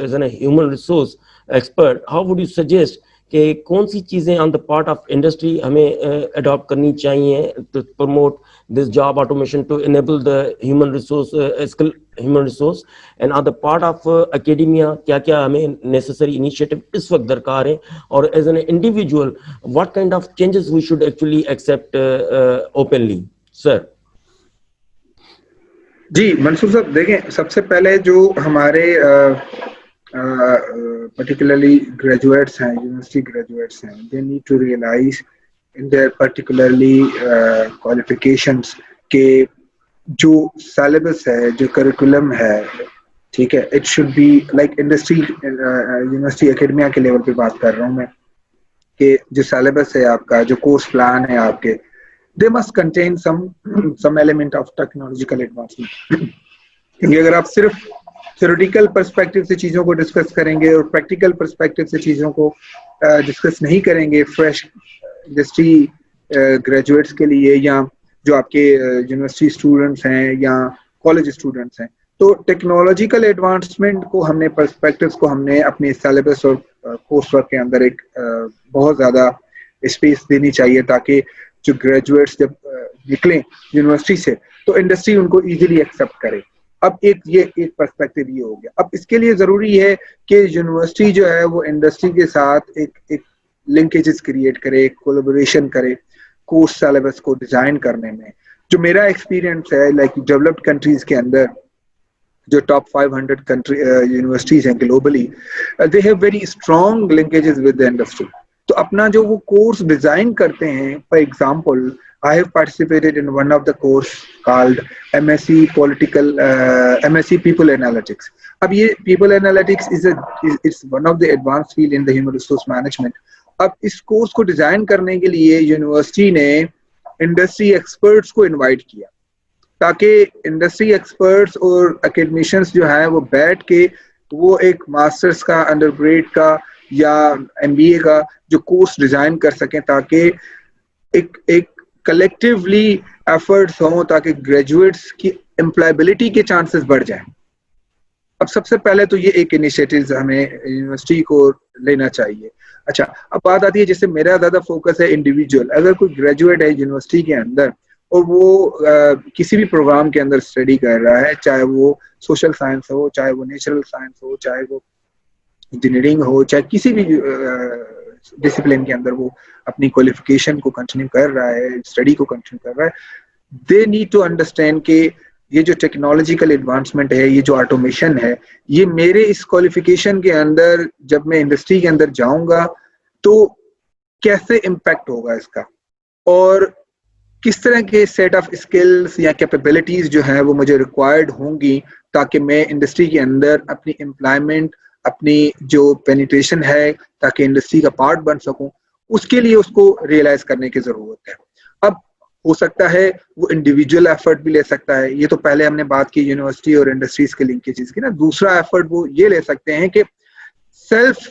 as a human resource expert, how would you suggest کہ کون سی چیزیں on the part of industry ہمیں اڈاپٹ کرنی چاہیے to promote this job automation to enable the human resource skill human resource, and on the part of academia کیا کیا ہمیں نیسسری انیشیٹو اس وقت درکار ہے، اور as an individual what kind of changes we should actually accept openly. Sir ji Mansoor Sahib, دیکھیں سب سے پہلے جو ہمارے particularly graduates ہیں، یونیورسٹی گریجویٹس ہیں، they need to realize in their particularly qualifications کہ جو سیلیبس ہے، جو کریکولم ہے، ٹھیک ہے، it should be like industry university academia کے لیول پہ بات کر رہا ہوں میں، کہ جو سیلیبس ہے آپ کا، جو کورس پلان ہے آپ کے، they must contain some element of technological advancement. کیونکہ اگر آپ صرف تھیوریٹیکل پرسپیکٹو سے چیزوں کو ڈسکس کریں گے اور پریکٹیکل پرسپیکٹو سے چیزوں کو ڈسکس نہیں کریں گے فریش انڈسٹری گریجویٹس کے لیے، یا جو آپ کے یونیورسٹی اسٹوڈنٹس ہیں یا کالج اسٹوڈنٹس ہیں، تو ٹیکنالوجیکل ایڈوانسمنٹ کو ہم نے پرسپیکٹوز کو ہم نے اپنے سیلیبس اور کورس ورک کے اندر ایک بہت زیادہ اسپیس دینی چاہیے، تاکہ جو گریجویٹس جب نکلیں یونیورسٹی سے تو انڈسٹری ان کو ایزیلی ایکسیپٹ کرے. اب ایک پرسپیکٹو یہ ہو گیا. اب اس کے لیے ضروری ہے کہ یونیورسٹی جو ہے وہ انڈسٹری کے ساتھ ایک لنکیجز کریٹ کرے، ایک کولابوریشن کرے کورس سیلیبس کو ڈیزائن کرنے میں. جو میرا ایکسپیرینس ہے لائک ڈیولپڈ کنٹریز کے اندر، جو ٹاپ 500 یونیورسٹیز ہیں globally, they have very strong linkages with the industry. تو اپنا جو وہ کورس ڈیزائن کرتے ہیں، for example I have participated in one of the course called MSc People Analytics. اب یہ People Analytics is one of the advanced field in the human resource management. اب اس course کو ڈیزائن کرنے کے لیے university نے انڈسٹری ایکسپرٹس کو invite کیا، تاکہ انڈسٹری ایکسپرٹس اور اکیڈمیشنس جو ہیں وہ بیٹھ کے وہ ایک ماسٹرز کا، انڈر گریڈ کا یا MBA کا جو کورس ڈیزائن کر سکیں، تاکہ ایک کلیکٹیولی ایفرٹس ہوں، تاکہ گریجویٹس کی امپلائبلٹی کے چانسز بڑھ جائیں. اب سب سے پہلے تو یہ ایک انیشیٹیوز ہمیں یونیورسٹی کو لینا چاہیے. اچھا، اب بات آتی ہے جیسے میرا زیادہ فوکس ہے انڈیویجول. اگر کوئی گریجویٹ ہے یونیورسٹی کے اندر اور وہ کسی بھی پروگرام کے اندر اسٹڈی کر رہا ہے، چاہے وہ سوشل سائنس ہو، چاہے وہ نیچرل سائنس ہو، چاہے وہ انجینئرنگ ہو، چاہے کسی بھی ڈسپلن کے اندر وہ اپنی کوالیفیکیشن کو کنٹینیو کر رہا ہے، اسٹڈی کو کنٹینیو کر رہا ہے، دے نیڈ ٹو انڈرسٹینڈ کہ یہ جو ٹیکنالوجیکل ایڈوانسمنٹ ہے، یہ جو آٹومیشن ہے، یہ میرے اس کوالیفیکیشن کے اندر جب میں انڈسٹری کے اندر جاؤں گا تو کیسے امپیکٹ ہوگا اس کا، اور کس طرح کے سیٹ آف اسکلس یا کیپیبلٹیز جو ہیں وہ مجھے ریکوائرڈ ہوں گی، تاکہ میں انڈسٹری کے اندر اپنی امپلائمنٹ، اپنی جو پینیٹریشن ہے، تاکہ انڈسٹری کا پارٹ بن سکوں. اس کے لیے اس کو ریئلائز کرنے کی ضرورت ہے. اب ہو سکتا ہے وہ انڈیویجول ایفرٹ بھی لے سکتا ہے. یہ تو پہلے ہم نے بات کی یونیورسٹی اور انڈسٹریز کے لنکیجز کی نا. دوسرا ایفرٹ وہ یہ لے سکتے ہیں کہ سیلف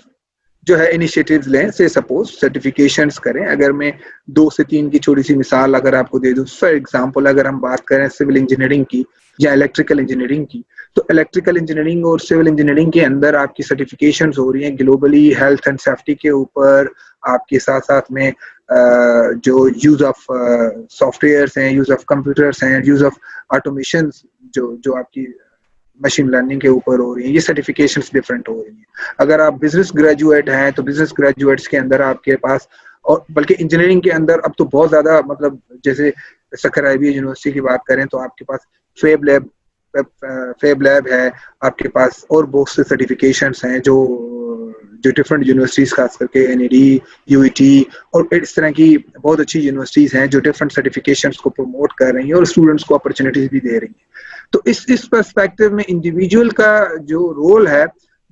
جو ہے انیشیٹیوز لیں. سے سپوز سرٹیفکیشنز کریں. اگر میں 2 سے 3 کی چھوٹی سی مثال اگر آپ کو دے دوں، فار ایگزامپل اگر ہم بات کریں سول انجینئرنگ کی یا الیکٹریکل انجینئرنگ کی، تو الیکٹریکل انجینئرنگ اور سول انجینئرنگ کے اندر آپ کی سرٹیفکیشنز ہو رہی ہیں گلوبلی ہیلتھ اینڈ سیفٹی کے اوپر. آپ کے ساتھ ساتھ میں جو یوز آف سافٹ ویئرس ہیں، یوز آف کمپیوٹرس ہیں، یوز آف آٹومیشنز جو آپ کی مشین لرننگ کے اوپر ہو رہی ہیں، یہ سرٹیفکیشنز ڈفرینٹ ہو رہی ہیں. اگر آپ بزنس گریجویٹ ہیں تو بزنس گریجویٹس کے اندر آپ کے پاس، اور بلکہ انجینئرنگ کے اندر اب تو بہت زیادہ، مطلب جیسے سکر آئی یونیورسٹی کی بات کریں تو آپ کے پاس فیب لیب ہے، آپ کے پاس اور بہت سے سرٹیفکیشنز ہیں جو جو ڈفرینٹ یونیورسٹیز خاص کر کے NAD, UET اور اس طرح کی بہت اچھی یونیورسٹیز ہیں جو ڈفرینٹ سرٹیفکیشنس کو پروموٹ کر رہی ہیں اور اسٹوڈنٹس کو اپرچونیٹیز بھی دے رہی ہیں. تو اس پرسپیکٹو میں انڈیویجول کا جو رول ہے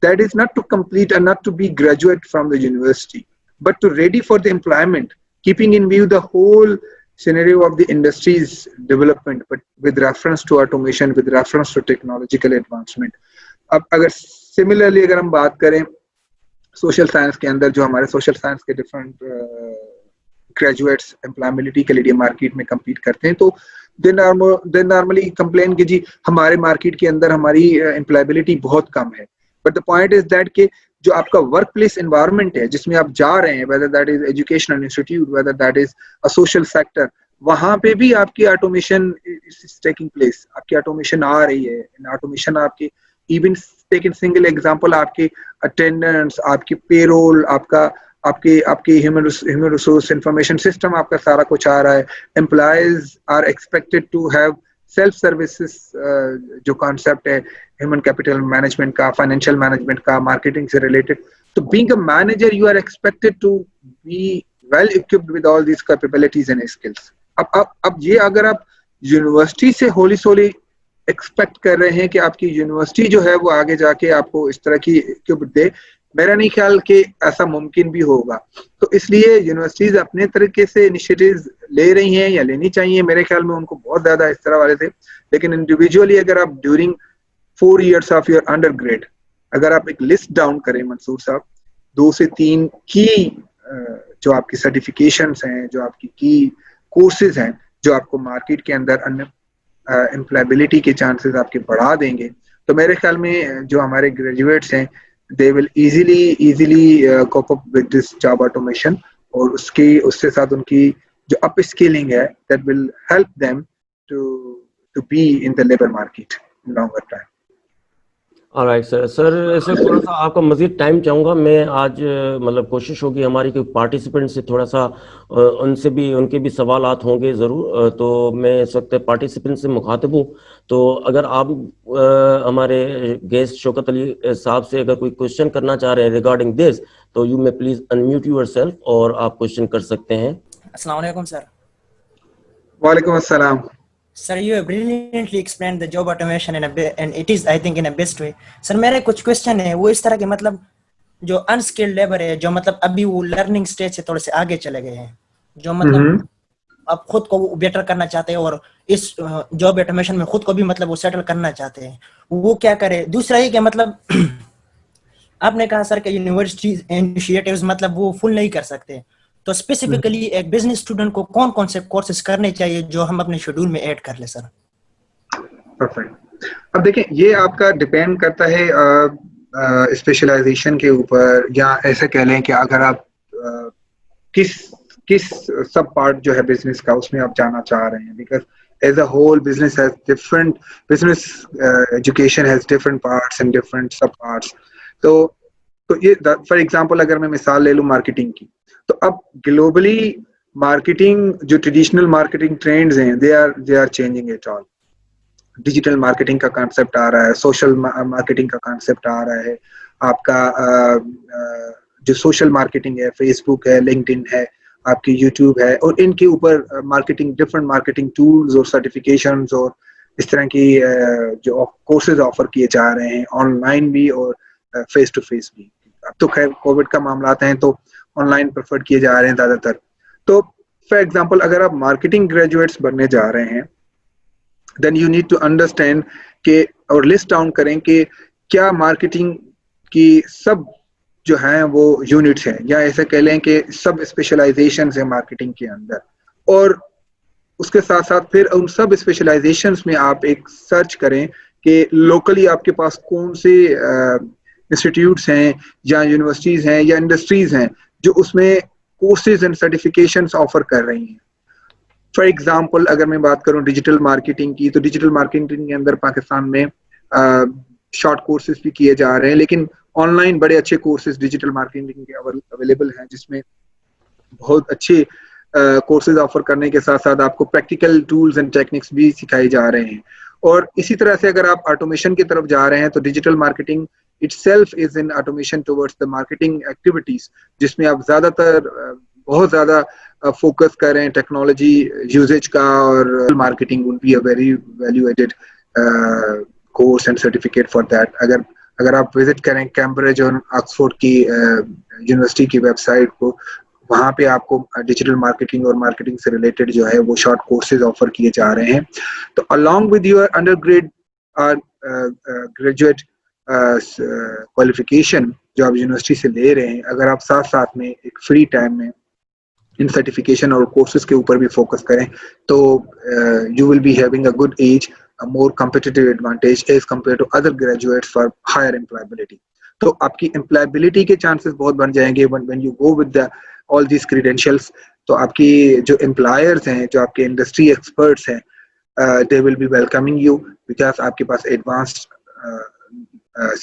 that is not to complete and not to be graduate from the university, but to ready for the employment, keeping in view the whole scenario of the industry's development, but with reference to automation, with reference to technological advancement. اب اگر similarly اگر ہم بات کریں social science کے اندر، جو ہمارے social science کے ڈفرینٹ گریجویٹس امپلائمبلٹی کے لیے مارکیٹ میں کمپیٹ کرتے ہیں، تو دے نارملی کمپلین کہ جی ہمارے مارکیٹ کے اندر ہماری امپلائبلٹی بہت کم ہے. But the point is that کہ جو آپ کا ورک پلیس انوائرمنٹ ہے جس میں آپ جا رہے ہیں، whether that is educational institute, whether that is a social sector, وہاں پہ بھی آپ کی آٹومیشن از ٹیکنگ پلیس، آپ کی آٹومیشن آ رہی ہے. آٹومیشن آپ کی ایون ٹیکن سنگل ایگزامپل، آپ کی اٹینڈنس، آپ کی پے رول، آپ کی ہیومن ریسورس انفارمیشن سسٹم، آپ کا سارا کچھ آ رہا ہے. Employees are expected to have self services, جو کانسیپٹ ہے ہیومن کیپٹل مینجمنٹ کا، فائنینشیل مینجمنٹ کا، مارکیٹنگ سے ریلیٹڈ. تو being a manager you are expected to be well equipped with all these capabilities and skills. اب یہ اگر آپ یونیورسٹی سے ہولی سولی ایکسپیکٹ کر رہے ہیں کہ آپ کی یونیورسٹی جو ہے وہ آگے جا کے آپ کو اس طرح کی equipped دے، میرا نہیں خیال کہ ایسا ممکن بھی ہوگا. تو اس لیے یونیورسٹیز اپنے طریقے سے انیشیٹیوز لے رہی ہیں یا لینی چاہیے. میرے خیال میں ان کو بہت زیادہ اس طرح والے تھے، لیکن انڈیویجولی اگر آپ during 4 years of your undergrad اگر آپ ایک لسٹ ڈاؤن کریں منصور صاحب، 2 سے 3 کی جو آپ کی سرٹیفکیشنس ہیں، جو آپ کی کورسز ہیں، جو آپ کو مارکیٹ کے اندر امپلائبلٹی کے چانسز آپ کے بڑھا دیں گے، تو میرے خیال میں جو ہمارے گریجویٹس ہیں they will easily cope up with this job automation. اور اس کے ساتھ ان کی جو اپ اسکلنگ ہے that will help them to be in the labor market in longer time. Alright sir ایسے تھوڑا سا آپ کا مزید ٹائم چاہوں گا. میں آج مطلب کوشش ہوگی ہماری کہ پارٹیسپینٹ سے تھوڑا سا ان کے بھی سوالات ہوں گے ضرور. تو میں اس وقت پارٹیسپینٹ سے مخاطب ہوں. تو اگر آپ ہمارے گیسٹ شوکت علی صاحب سے اگر کوئی کوشچن کرنا چاہ رہے ہیں ریگارڈنگ دس، تو یو میں پلیز انمیوٹ یور سیلف اور آپ کوشچن کر سکتے ہیں. السلام علیکم سر. وعلیکم السلام. Sir, you have brilliantly explained the job automation and it is, I think, in a best way. Sir, میرے کچھ کوشچن ہیں وہ اس طرح کے، مطلب جو انسکلڈ لیبر ہے، جو مطلب ابھی وہ لرننگ سٹیج سے تھوڑے سے آگے چلے گئے ہیں، جو مطلب اب خود کو بیٹر کرنا چاہتے ہیں اور اس جاب آٹومیشن میں خود کو بھی مطلب وہ سیٹل کرنا چاہتے ہیں، وہ کیا کرے؟ دوسرا یہ کہ مطلب آپ نے کہا سر کہ یونیورسٹیز انیشیٹیوز مطلب وہ فل نہیں کر سکتے، تو اسپیسیفکلی ایک بزنس اسٹوڈنٹ کو کون سے کورسز کرنے چاہیے جو ہم اپنے شیڈول میں ایڈ کر لیں سر؟ پرفیکٹ. اب دیکھیں یہ آپ کا ڈپینڈ کرتا ہے اسپیشلائزیشن کے اوپر، یا ایسے کہہ لیں کہ اگر آپ کس سب پارٹ جو ہے بزنس کا اس میں آپ جانا چاہ رہے ہیں. Because as a whole business has different, business education has different parts and different sub parts. تو یہ فار ایگزامپل اگر میں مثال لے لوں مارکیٹنگ کی، تو اب گلوبلی مارکیٹنگ جو ٹریڈیشنل مارکیٹنگ ٹرینڈز ہیں they are changing it all. Digital marketing کا کانسیپٹ آ رہا ہے، سوشل مارکیٹنگ کا کانسیپٹ آ رہا ہے، آپ کا جو سوشل مارکیٹنگ ہے، فیس بک ہے، لنکڈ ان ہے، آپ کی یوٹیوب ہے، اور ان کے اوپر مارکیٹنگ ڈفرنٹ مارکیٹنگ ٹولز اور سرٹیفکیشنز اور اس طرح کی جو کورسز آفر کیے جا رہے ہیں آن لائن بھی اور فیس ٹو فیس بھی. اب تو خیر کووڈ کا معاملات ہیں تو آن لائن پریفر کیے جا رہے ہیں زیادہ تر. تو فار ایگزامپل اگر آپ مارکیٹنگ گریجویٹس بننے جا رہے ہیں then you need to understand کہ اور لسٹ ڈاؤن کریں کہ کیا مارکیٹنگ کی سب جو ہیں وہ یونٹس ہیں، یا ایسے کہہ لیں کہ سب اسپیشلائزیشنز ہیں مارکیٹنگ کے اندر. اور اس کے ساتھ ساتھ پھر ان سب اسپیشلائزیشنز میں آپ ایک سرچ کریں کہ لوکلی آپ کے پاس کون سے انسٹیٹیوٹس ہیں یا یونیورسٹیز ہیں یا انڈسٹریز ہیں جو اس میں کورسز اینڈ سرٹیفکیشنز آفر کر رہی ہیں. فار ایگزامپل اگر میں بات کروں ڈیجیٹل مارکیٹنگ کی، تو ڈیجیٹل مارکیٹنگ کے اندر پاکستان میں شارٹ کورسز بھی کیے جا رہے ہیں، لیکن آن لائن بڑے اچھے کورسز ڈیجیٹل مارکیٹنگ کے اویلیبل ہیں، جس میں بہت اچھے کورسز آفر کرنے کے ساتھ ساتھ آپ کو پریکٹیکل ٹولز اینڈ ٹیکنکس بھی سکھائے جا رہے ہیں. اور اسی طرح سے اگر آپ آٹومیشن کی طرف جا رہے ہیں تو digital marketing itself is in automation towards the marketing activities, جس میں آپ زیادہ تر بہت زیادہ فوکس کر رہے ہیں ٹیکنالوجی یوزیج کا, اور marketing will be a very value added course and certificate for that. اگر آپ وزٹ کریں کیمبرج اور آکسفورڈ کی یونیورسٹی کی ویب سائٹ کو, وہاں پہ آپ کو ڈیجیٹل مارکیٹنگ اور مارکیٹنگ سے ریلیٹڈ جو ہے وہ شارٹ کورسز آفر کیے جا رہے ہیں. تو along with your undergrad اور گریجویٹ کوالیفیکیشن جو آپ یونیورسٹی سے لے رہے ہیں, اگر آپ ساتھ ساتھ میں ایک فری ٹائم میں ان سرٹیفکیشن اور کورسز کے اوپر بھی فوکس کریں تو you will be having a good edge, a more competitive advantage as compared to other graduates for higher employability. تو آپ کی employability کے chances بہت بڑھ جائیں گے when you go with all these credentials. تو آپ کی جو employers ہیں, جو آپ کے industry experts ہیں, they will be welcoming you because آپ کے پاس advanced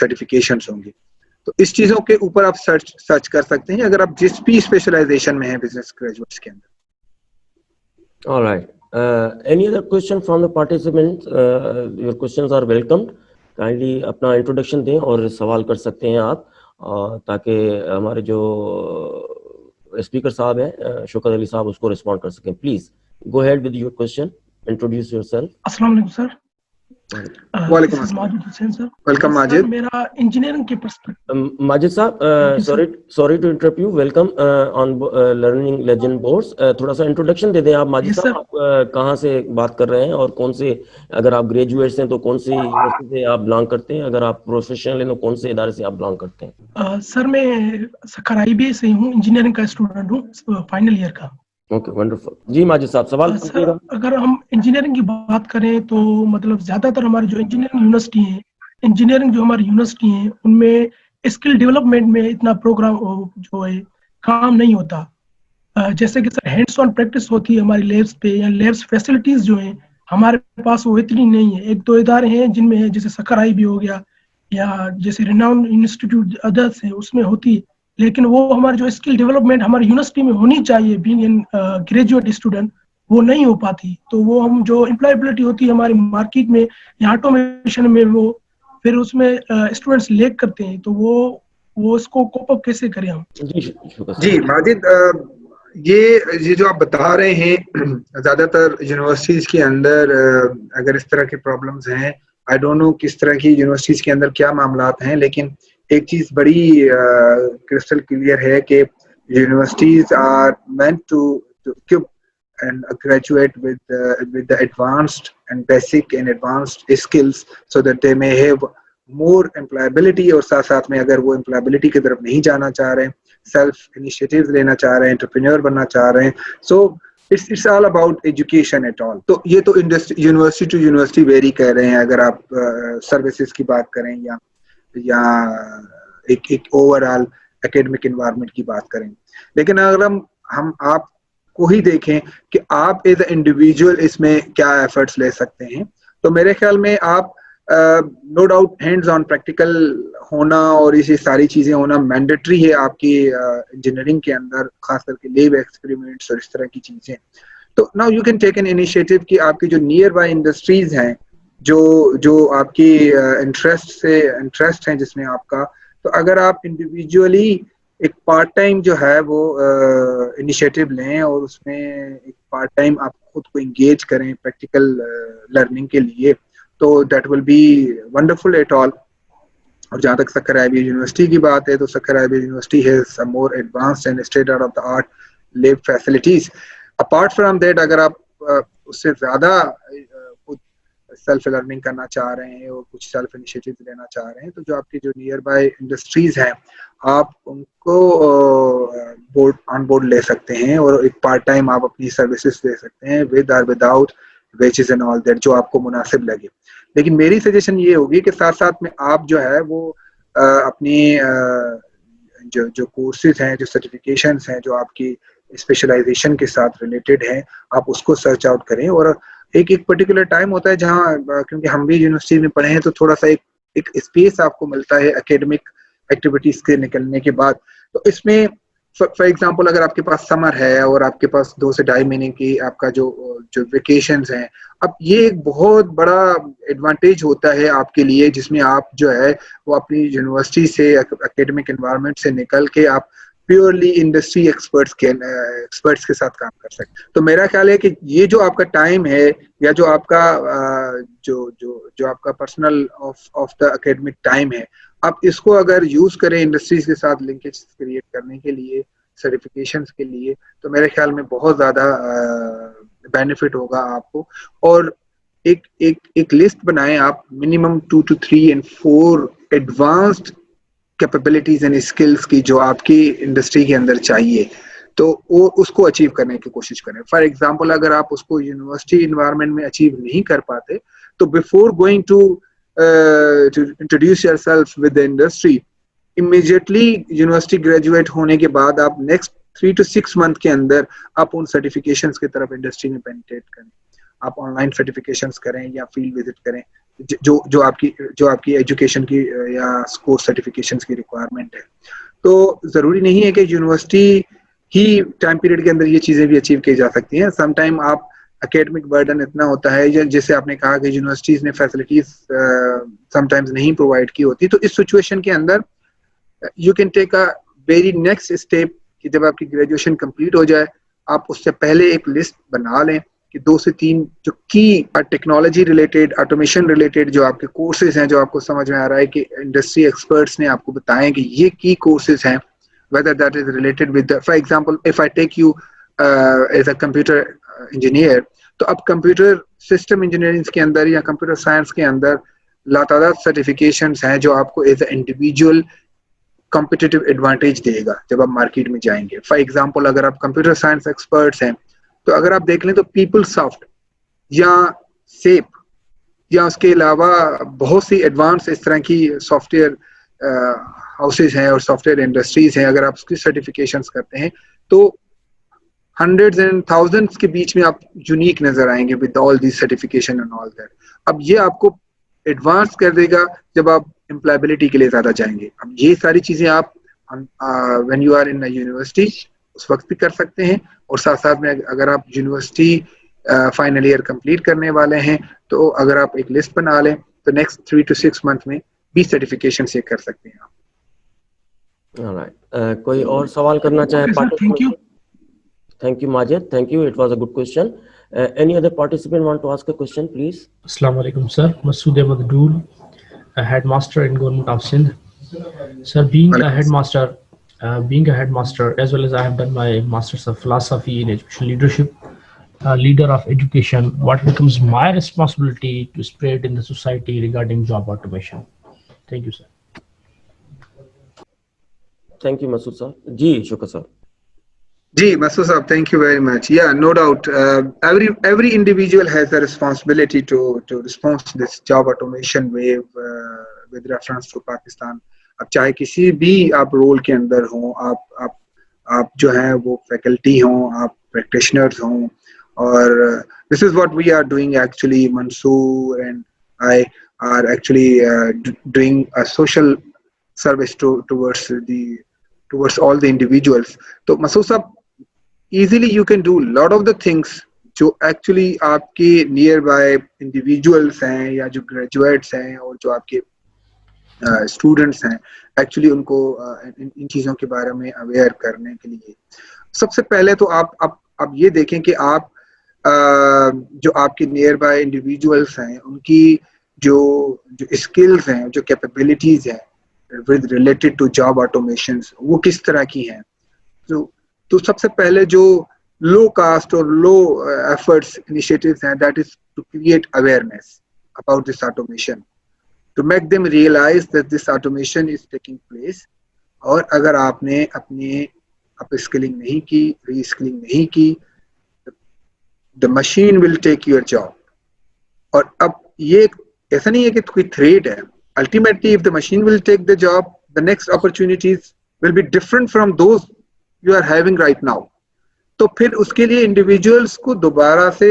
certifications ہوں گے. تو اس چیزوں کے اوپر آپ سرچ کر سکتے ہیں اگر آپ جس بھی اسپیشلائزیشن میں ہیں بزنس گریجویٹس کے اندر. All right. Any other question from the participants? Your questions are welcomed. Kindly اپنا انٹروڈکشن دیں اور سوال کر سکتے ہیں آپ, تاکہ ہمارے جو اسپیکر صاحب ہیں شوکت علی صاحب اس کو رسپونڈ کر سکیں. Please go head with your question, introduce yourself. السلام علیکم سر. وعلیکم السلام. ماجد حسین سر. ویلکم ماجد. میرا انجینئرنگ کے پرسپیکٹو. ماجد صاحب, sorry to interrupt you, welcome on learning legend boards. تھوڑا سا انٹروڈکشن دے دیں آپ ماجد صاحب, آپ کہاں سے بات کر رہے ہیں اور کون سے, اگر آپ گریجویٹس ہیں تو کون سی یونیورسٹی سے آپ بلانگ کرتے ہیں, اگر آپ پروفیشنل ہیں تو کون سے ادارے سے آپ بلانگ کرتے ہیں؟ سر میں سکھر آئی بی سے ہوں, انجینئرنگ کا اسٹوڈنٹ ہوں, فائنل ایئر کا. Okay, wonderful. جی ماجد صاحب سوال سر اگر ہم انجینئرنگ کی بات کریں تو مطلب زیادہ تر ہماری جو انجینئرنگ جو ہماری یونیورسٹی ہیں ان میں اسکل ڈیولپمنٹ میں اتنا پروگرام جو ہے کام نہیں ہوتا. جیسے کہ سر ہینڈس آن پریکٹس ہوتی ہے ہماری لیبس پہ, یا لیبس فیسلٹیز جو ہیں ہمارے پاس وہ اتنی نہیں ہے. ایک دو ادارے ہیں جن میں ہے, جیسے سکھر آئی بھی ہو گیا, یا جیسے ریناؤنڈ انسٹیٹیوٹ ادرس ہیں اس میں ہوتی ہے, لیکن وہ ہماری جو اسکل ڈیولپمنٹ ہماری یونیورسٹی میں ہونی چاہیے بینگ ان گریجویٹ اسٹوڈنٹ, وہ نہیں ہو پاتی. تو وہ ہم جو امپلائبلٹی ہوتی ہے ہماری مارکیٹ میں یا آٹومیشن میں, وہ پھر اس میں اسٹوڈنٹس لیک کرتے ہیں, تو وہ اس کو کوپ اپ کیسے کریں ہم؟ جی ماجد, یہ جو آپ بتا رہے ہیں زیادہ تر یونیورسٹیز کے اندر اگر اس طرح کے پرابلمز ہیں, آئی ڈونٹ نو کس طرح کی یونیورسٹیز کے اندر کیا معاملات ہیں, لیکن ایک چیز بڑی کرسٹل کلیئر ہے کہ universities are meant to equip and a graduate with the advanced and basic and advanced skills so that they may have more employability. اور ساتھ ساتھ میں اگر وہ employability کی طرف نہیں جانا چاہ رہے ہیں, سیلف انیشیٹیوز لینا چاہ رہے ہیں, انٹرپرینور بننا چاہ رہے ہیں, سو it's all about education at all. تو یہ تو یونیورسٹی ٹو یونیورسٹی ویری کر رہے ہیں اگر آپ سروسز کی بات کریں یا ایک اوور آل اکیڈمک انوائرمنٹ کی بات کریں. لیکن اگر ہم آپ کو ہی دیکھیں کہ آپ ایز اے انڈیویجول اس میں کیا ایفرٹس لے سکتے ہیں, تو میرے خیال میں آپ no doubt hands on practical ہونا اور یہ ساری چیزیں ہونا مینڈیٹری ہے آپ کی انجینئرنگ کے اندر, خاص کر کے لیب ایکسپیریمنٹس اور اس طرح کی چیزیں. تو now you can take an initiative کہ آپ کی جو نیئر بائی انڈسٹریز ہیں, جو آپ کی انٹرسٹ ہیں جس میں آپ کا, تو اگر آپ انڈیویجولی ایک پارٹ ٹائم جو ہے وہ انیشیٹو لیں اور اس میں ایک پارٹ ٹائم آپ خود کو انگیج کریں پریکٹیکل لرننگ کے لیے, تو that will be wonderful at all. اور جہاں تک سکھر آئی بی یونیورسٹی کی بات ہے, تو Sukkur I B university has some more advanced and state art of the art lab facilities. Apart from that, اگر آپ اس سے زیادہ خود سیلف لرننگ کرنا چاہ رہے ہیں اور کچھ سیلف انیشیٹیو لینا چاہ رہے ہیں, تو جو آپ کی جو نیئر بائی انڈسٹریز ہیں آپ ان کو آن بورڈ لے سکتے ہیں اور ایک پارٹ ٹائم آپ اپنی سروسز دے سکتے ہیں ود اور without wages and all that, جو آپ کو مناسب لگے. لیکن میری سجیشن یہ ہوگی کہ ساتھ ساتھ میں آپ جو ہے وہ اپنی جو کورسز ہیں, جو سرٹیفکیشنز ہیں, جو آپ کی اسپیشلائزیشن کے ساتھ ریلیٹڈ ہیں, آپ اس کو سرچ آؤٹ کریں. اور ایک پرٹیکولر ٹائم ہوتا ہے جہاں, کیونکہ ہم بھی یونیورسٹی میں پڑھے ہیں, تو تھوڑا سا ایک اسپیس آپ کو ملتا ہے اکیڈمک ایکٹیویٹیز کے نکلنے کے بعد. تو اس میں فار ایگزامپل اگر آپ کے پاس سمر ہے اور آپ کے پاس 2 سے 2.5 مہینے کی آپ کا جو ویکیشنز ہیں, اب یہ ایک بہت بڑا ایڈوانٹیج ہوتا ہے آپ کے لیے, جس میں آپ جو ہے وہ اپنی یونیورسٹی سے, اکیڈمک انوائرمنٹ سے نکل کے آپ پیورلی انڈسٹری ایکسپرٹس کے ساتھ کام کر سکتے. تو میرا خیال ہے کہ یہ جو آپ کا ٹائم ہے, یا جو آپ کا جو آپ کا personal of the academic time ہے, آپ اس کو اگر یوز کریں انڈسٹریز کے ساتھ لنکیج کریٹ کرنے کے لیے, سرٹیفکیشنز کے لیے, تو میرے خیال میں بہت زیادہ بینیفٹ ہوگا آپ کو. اور ایک لسٹ بنائیں آپ, minimum 2 to 3 and 4 advanced capabilities and skills کی جو آپ کی انڈسٹری کے اندر چاہیے, تو وہ اس کو اچیو کرنے کی کوشش کریں. فار ایگزامپل, اگر آپ اس کو یونیورسٹی انوائرمنٹ میں اچیو نہیں کر پاتے, تو before going to introduce yourself with the industry, immediately university graduate ہونے کے بعد آپ نیکسٹ 3 to 6 month کے اندر آپ ان سرٹیفکیشنز کی طرف انڈسٹری میں پینیٹریٹ کریں. آپ آن لائن سرٹیفکیشنز کریں یا فیلڈ وزٹ کریں, جو آپ کی ایجوکیشن کی یا کورس سرٹیفکیشنز کی ریکوائرمنٹ ہے. تو ضروری نہیں ہے کہ یونیورسٹی ہی ٹائم پیریڈ کے اندر یہ چیزیں بھی اچیو کی جا سکتی ہیں. سم ٹائم آپ اکیڈمک برڈن اتنا ہوتا ہے, جیسے آپ نے کہا کہ یونیورسٹیز نے فیسلٹیز سم ٹائمز نہیں پرووائڈ کی ہوتی, تو اس سچویشن کے اندر you can take a very next step کہ جب آپ کی گریجویشن کمپلیٹ ہو جائے, آپ اس سے پہلے ایک لسٹ بنا لیں کہ 2 سے 3 جو کی ٹیکنالوجی ریلیٹڈ, آٹومیشن ریلیٹڈ جو آپ کے کورسز ہیں, جو آپ کو سمجھ میں آ رہا ہے کہ انڈسٹری ایکسپرٹس نے آپ کو بتائیں کہ یہ کی کورسز ہیں, whether that is related with for example if I take you as a computer engineer, تو اب کمپیوٹر سسٹم انجینئرنگ کے اندر یا کمپیوٹر سائنس کے اندر لاتعداد سرٹیفکیشنز ہیں جو آپ کو as a individual competitive advantage دے گا جب آپ مارکیٹ میں جائیں گے. فار ایگزامپل, اگر آپ کمپیوٹر سائنس ایکسپرٹس ہیں, تو اگر آپ دیکھ لیں تو پیپل سافٹ یا سیپ یا اس کے علاوہ بہت سی ایڈوانس اس طرح کی سافٹ ویئر ہاؤسز ہیں اور سافٹ ویئر انڈسٹریز ہیں, اگر آپ اس کی سرٹیفکیشنز کرتے ہیں تو ہنڈریڈز اینڈ تھاؤزینڈس کے بیچ میں آپ یونیک نظر آئیں گے with all these certification and all that. اب یہ آپ کو ایڈوانس کر دے گا جب آپ امپلائبلٹی کے لیے زیادہ جائیں گے. اب یہ ساری چیزیں آپ when you are in university اس وقت بھی کر سکتے ہیں, اور ساتھ ساتھ میں اگر آپ یونیورسٹی فائنل ایئر کمپلیٹ کرنے والے ہیں, تو اگر آپ ایک لسٹ بنا لیں تو نیکسٹ 3 to 6 month میں 20 سرٹیفکیشن سے کر سکتے ہیں آپ. کوئی اور سوال کرنا چاہے Okay, sir, thank you. Participant? Thank you Majid, thank you, it was a good question. Any other participant want to ask a question, please? Assalamu alaikum, sir. Masood Ahmed Dool, a headmaster in Government of Sindh. Sir, being a headmaster, as well as I have done my Masters of Philosophy in Education Leadership, leader of education, what becomes my responsibility to spread in the society regarding job automation? Thank you, sir. Thank you, Masood sir. Ji, Shukr sir. Ji, Masood sahab, thank you very much. Yeah, no doubt. Every individual has a responsibility to respond to this job automation wave with reference to Pakistan. اب چاہے کسی بھی آپ role کے اندر ہوں, آپ جو ہیں وہ فیکلٹی ہوں, آپ پریکٹیشنرز ہوں, اور this is what we are doing actually. Mansoor and I are actually doing a social service towards all the individuals. تو مسعود صاحب, easily you can do lot of the things جو ایکچولی آپ کے near by individuals ہیں یا جو graduates ہیں اور جو آپ کے اسٹوڈنٹس ہیں, ایکچولی ان کو ان چیزوں کے بارے میں اویئر کرنے کے لیے سب سے پہلے تو آپ یہ دیکھیں کہ آپ جو آپ کے نیئر بائی انڈیویجولس ہیں ان کی جو اسکلز ہیں, جو کیپیبلٹیز ہیں with related to job automations, وہ کس طرح کی ہیں. تو سب سے پہلے جو لو کاسٹ اور لو ایفرٹس انیشیٹیوز ہیں, that is to create awareness about this automation, to make them realize that this automation is taking place. اور اگر آپ نے اپنی اپ اسکلنگ نہیں کی, ری اسکلنگ نہیں کی, the machine will take your job. اور اب یہ ایسا نہیں ہے کہ کوئی تھریٹ ہے. Ultimately, if the machine will take the job, the next opportunities will be different from those you are having right now. تو پھر اس کے لیے انڈیویجولس کو دوبارہ سے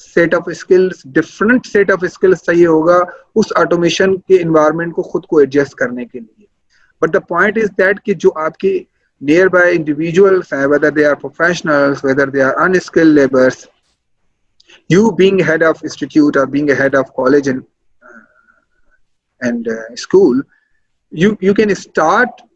set of skills, different set of skills چاہیے ہوگا اس آٹومیشن کے انوائرمنٹ کو خود کو ایڈجسٹ کرنے کے لیے. But the point is that کہ جو آپ کے نیئر بائی انڈیویجولس ہیں, whether they are professionals, whether they are unskilled laborers, You being head of institute or being a head of college and school, you can start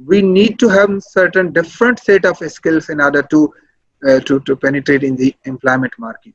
we need to have certain different set of skills in order to penetrate in the employment market.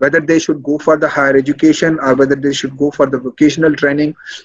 whether they should go for the higher education or whether they should go for the vocational training.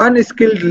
unskilled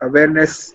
awareness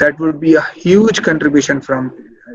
that would be a huge contribution from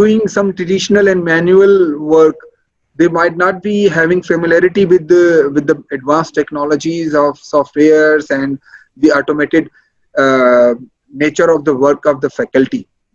doing some traditional and manual work. They might not be having familiarity with the advanced technologies of softwares and the automated nature of the work of the faculty.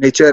nature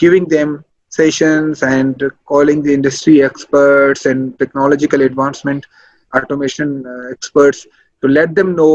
giving them sessions and calling the industry experts and technological advancement automation experts to let them know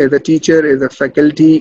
as a teacher, as a faculty,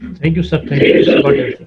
Thank you, sir. Thank you. Got everything.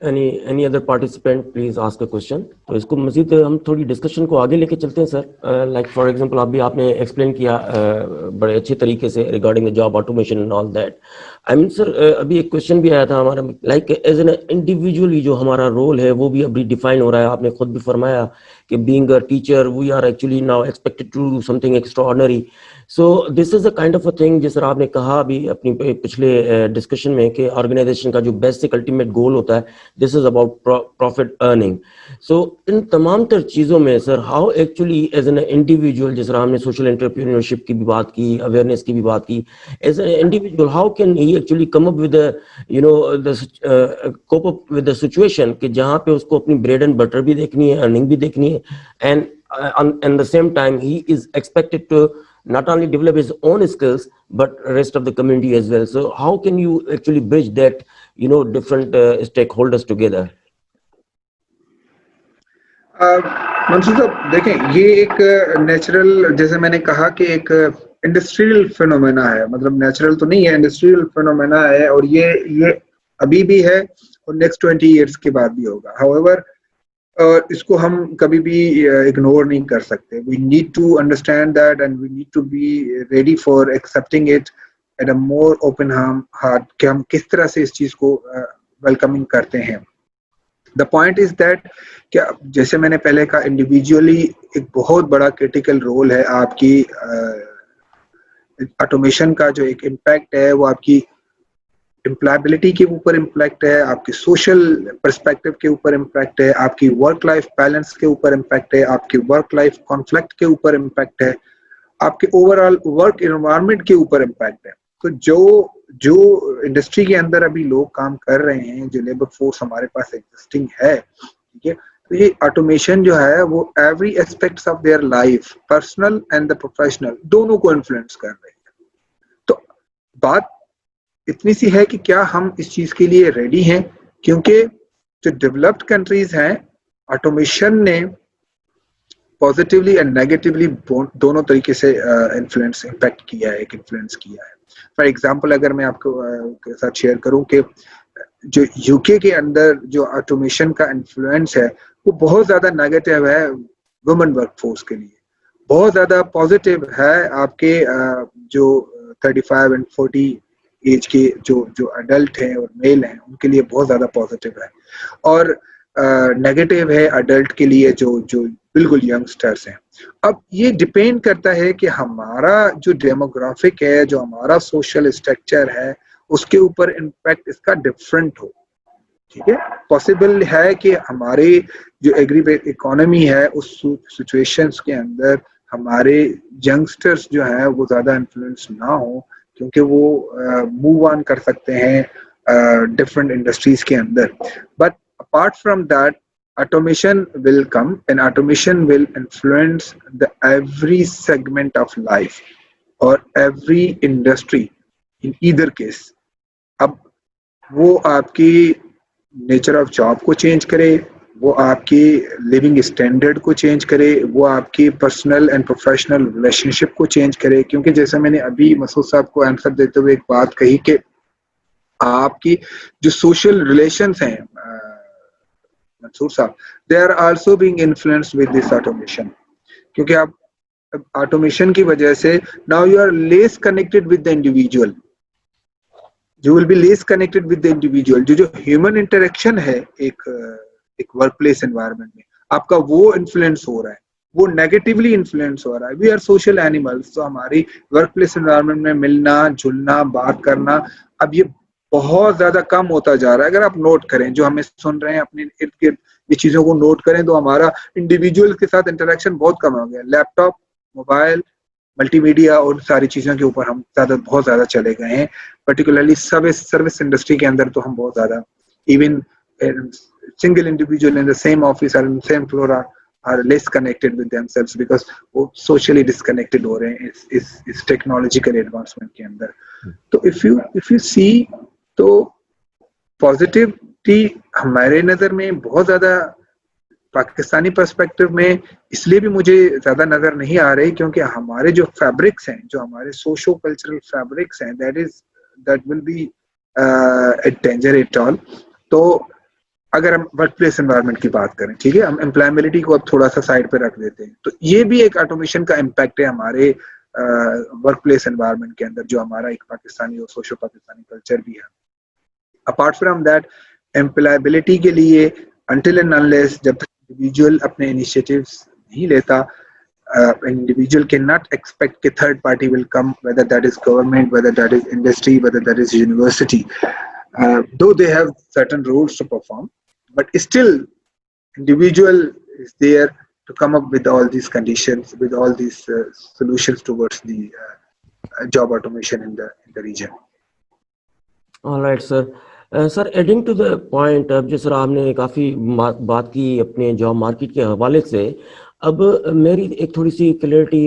any other participant please ask a question. تو اس کو مزید ہم تھوڑی discussion کو آگے لے کے چلتے ہیں سر. لائک فار ایگزامپل ابھی آپ نے ایکسپلین کیا بڑے اچھے طریقے سے regarding the job automation and all that. I mean sir ابھی ایک کوشچن بھی آیا تھا ہمارا, لائک ایز این انڈیویجولی جو ہمارا رول ہے وہ بھی ابھی ڈیفائن ہو رہا ہے. آپ نے خود بھی فرمایا کہ being a teacher we are actually now expected to do something extraordinary. So this is a kind of a thing جس طرح آپ نے کہا ابھی اپنی پچھلے ڈسکشن میں کہ آرگنائزیشن کا جو بیسک الٹیمیٹ گول ہوتا ہے دس از اباؤٹ پروفٹ ارننگ. سو ان تمام تر چیزوں میں sir how actually as an individual, جس طرح ہم نے سوشل انٹرپرینورشپ کی بھی بات کی, اویئرنیس کی بھی بات کی, as an individual how can he actually come up with cope up with the situation کہ جہاں پہ اس کو اپنی بریڈ اینڈ بٹر بھی دیکھنی ہے, ارننگ بھی دیکھنی ہے, and at the same time he is expected to not only develop his own skills but rest of the community as well. So how can you actually bridge that, different stakeholders together? منصور صاحب دیکھیں, یہ ایک natural, جیسے میں نے کہا کہ ایک industrial phenomena ہے, مطلب نیچرل تو نہیں ہے, انڈسٹریل فینومینا ہے, اور یہ ابھی بھی ہے اور نیکسٹ 20 ایئرس کے بعد بھی ہوگا. however اس کو ہم کبھی بھی اگنور نہیں کر سکتے. We need to understand that and we need to be ready for accepting it at a more open heart کہ ہم کس طرح سے اس چیز کو ویلکمنگ کرتے ہیں. دا پوائنٹ از دیٹ کہ جیسے میں نے پہلے کہا, انڈیویجولی ایک بہت بڑا کرٹیکل رول ہے آپ کی آٹومیشن کا. جو ایک امپیکٹ ہے وہ آپ کی امپلائبلٹی کے اوپر امپیکٹ ہے, آپ کی سوشل پرسپیکٹو کے اوپر امپیکٹ ہے, آپ کی ورک لائف بیلنس کے اوپر امپیکٹ ہے, آپ کی ورک لائف کانفلکٹ کے اوپر امپیکٹ ہے, آپ کے اوور آل ورک انوائرمنٹ کے اوپر امپیکٹ ہے. تو جو انڈسٹری کے اندر ابھی لوگ کام کر رہے ہیں, جو لیبر فورس ہمارے پاس ایگزسٹنگ ہے, ٹھیک ہے, تو یہ آٹومیشن جو ہے وہ every aspects of their life, personal and the professional, دونوں کو انفلوئنس کر رہی ہے. تو بات اتنی سی ہے کہ کیا ہم اس چیز کے لیے ریڈی ہیں, کیونکہ جو ڈیولپڈ کنٹریز ہیں آٹومیشن نے پازیٹیولی اینڈ نیگیٹیولی دونوں طریقے سے امپیکٹ کیا ہے, ایک انفلوئنس کیا ہے. فار ایگزامپل اگر میں آپ کو ساتھ شیئر کروں کہ جو یو کے اندر جو آٹومیشن کا انفلوئنس ہے وہ بہت زیادہ نیگیٹو ہے وومن ورک فورس کے لیے, بہت زیادہ پازیٹیو ہے آپ کے جو 35 اینڈ 40 ایج کے جو اڈلٹ ہیں اور میل ہیں ان کے لیے بہت زیادہ پازیٹیو ہے, اور نیگیٹو ہے اڈلٹ کے لیے جو بالکل ینگسٹرس ہیں. اب یہ ڈپینڈ کرتا ہے کہ ہمارا جو ڈیموگرافک ہے, جو ہمارا سوشل اسٹرکچر ہے, اس کے اوپر امپیکٹ اس کا ڈفرینٹ ہو. ٹھیک ہے, پاسبل ہے کہ ہمارے جو ایگری اکانومی ہے اس سچویشنس کے اندر ہمارے ینگسٹرس جو ہیں وہ زیادہ انفلوئنس نہ ہوں, کیونکہ وہ موو آن کر سکتے ہیں ڈفرنٹ انڈسٹریز کے اندر. But apart from that automation will come and automation will influence the every segment of life or every industry in either case. اب وہ آپ کی نیچر آف جاب کو چینج کرے, وہ آپ کی لیونگ اسٹینڈرڈ کو چینج کرے, وہ آپ کی پرسنل اینڈ پروفیشنل ریلیشن شپ کو چینج کرے. کیونکہ جیسا میں نے ابھی مسعود صاحب کو آنسر دیتے ہوئے ایک بات کہی کہ آپ کی جو سوشل ریلیشنس ہیں منصور صاحب, they are also being influenced with this automation. کیونکہ آپ automation کی وجہ سے now you are less connected with the individual. You will be less connected with the individual. جو human interaction ہے ایک ورک پلیس انوائرمنٹ میں آپ کا وہ انفلوئنس ہو رہا ہے, وہ نیگیٹیولی انفلوئنس ہو رہا ہے. وی آر سوشل اینیملس, تو ہماری ورک پلیس انوائرمنٹ میں ملنا جلنا بات کرنا اب یہ بہت زیادہ کم ہوتا جا رہا ہے. اگر آپ نوٹ کریں, جو ہمیں سن رہے ہیں اپنے ارد گرد یہ چیزوں کو نوٹ کریں تو ہمارا انڈیویجول کے ساتھ انٹریکشن بہت کم ہو گیا. لیپ ٹاپ, موبائل, ملٹی میڈیا اور ساری چیزوں کے اوپر ہم بہت زیادہ چلے گئے ہیں. پرٹیکولرلی سروس انڈسٹری کے اندر تو ہم بہت زیادہ, even single individual in the same office or in the same floor are less connected with themselves because وہ socially disconnected ہو رہے ہیں اس technological advancement کے اندر. تو if you see تو پازیٹیوٹی ہمارے نظر میں بہت زیادہ پاکستانی پرسپیکٹو میں اس لیے بھی مجھے زیادہ نظر نہیں آ رہی کیونکہ ہمارے جو فیبرکس ہیں, جو ہمارے سوشو کلچرل فیبرکس ہیں, that will be a danger at all. تو اگر ہم ورک پلیس انوائرمنٹ کی بات کریں, ٹھیک ہے, ہم امپلائبلٹی کو اب تھوڑا سا سائڈ پہ رکھ دیتے ہیں, تو یہ بھی ایک آٹومیشن کا امپیکٹ ہے ہمارے ورک پلیس انوائرمنٹ کے اندر, جو ہمارا ایک پاکستانی اور سوشو پاکستانی کلچر بھی ہے. اپارٹ فرام دیٹ, امپلائبلٹی کے لیے انٹل اینڈ انلیس جب تک انڈیویجول اپنے انیشیٹیوز نہیں لیتا, individual cannot expect کہ third party will come, whether that is government, whether that is industry, whether that is university, though they have certain roles to perform, but still individual is there to come up with all these conditions, with all these solutions towards the job automation in the region. All right, sir. Sir adding to the point, اب جس طرح آپ نے کافی بات کی اپنے job market کے حوالے سے, اب میری ایک تھوڑی سی clarity,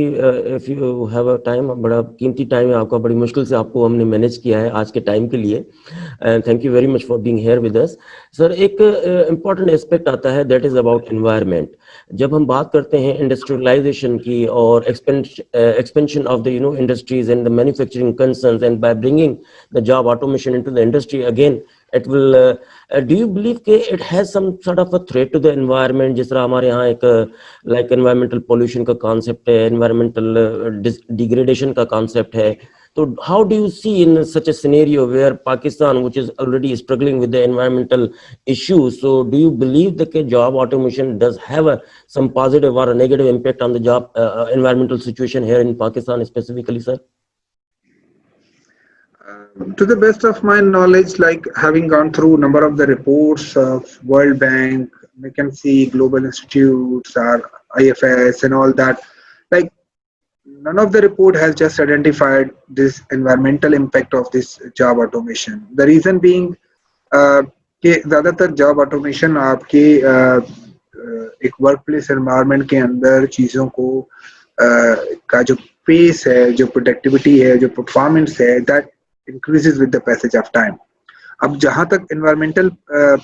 if you have a time, بڑا قیمتی ٹائم ہے آپ کا, بڑی مشکل سے آپ کو ہم نے مینیج کیا ہے آج کے ٹائم کے لیے. Thank you very much for being here with us. Sir ایک امپورٹنٹ اسپیکٹ آتا ہے, دیٹ از اباؤٹ انوائرمنٹ. جب ہم بات کرتے ہیں انڈسٹریلائزیشن کی اور expansion of the industries and the manufacturing concerns, and by bringing the job automation into the industry, again it will do you believe کہ it has some sort of a threat to the environment, جس طرح ہمارے یہاں ایک like environmental pollution کا concept ہے, environmental degradation کا concept ہے, تو how do you see in such a scenario where Pakistan, which is already struggling with the environmental issues, so do you believe that job automation does have some positive or a negative impact on the job environmental situation here in Pakistan specifically, sir? To the best of my knowledge, like having gone through a number of the reports of World Bank, McKinsey, Global Institutes, or IFS and all that, like none of the report has just identified this environmental impact of this job automation. The reason being کہ زیادہ تر job automation آپ کے ایک work place environment کے اندر چیزوں کو کا جو پیس ہے, جو پروڈکٹیوٹی ہے, جو پرفارمنس ہے, that increases with the passage of time. اب جہاں تک انوائرمنٹل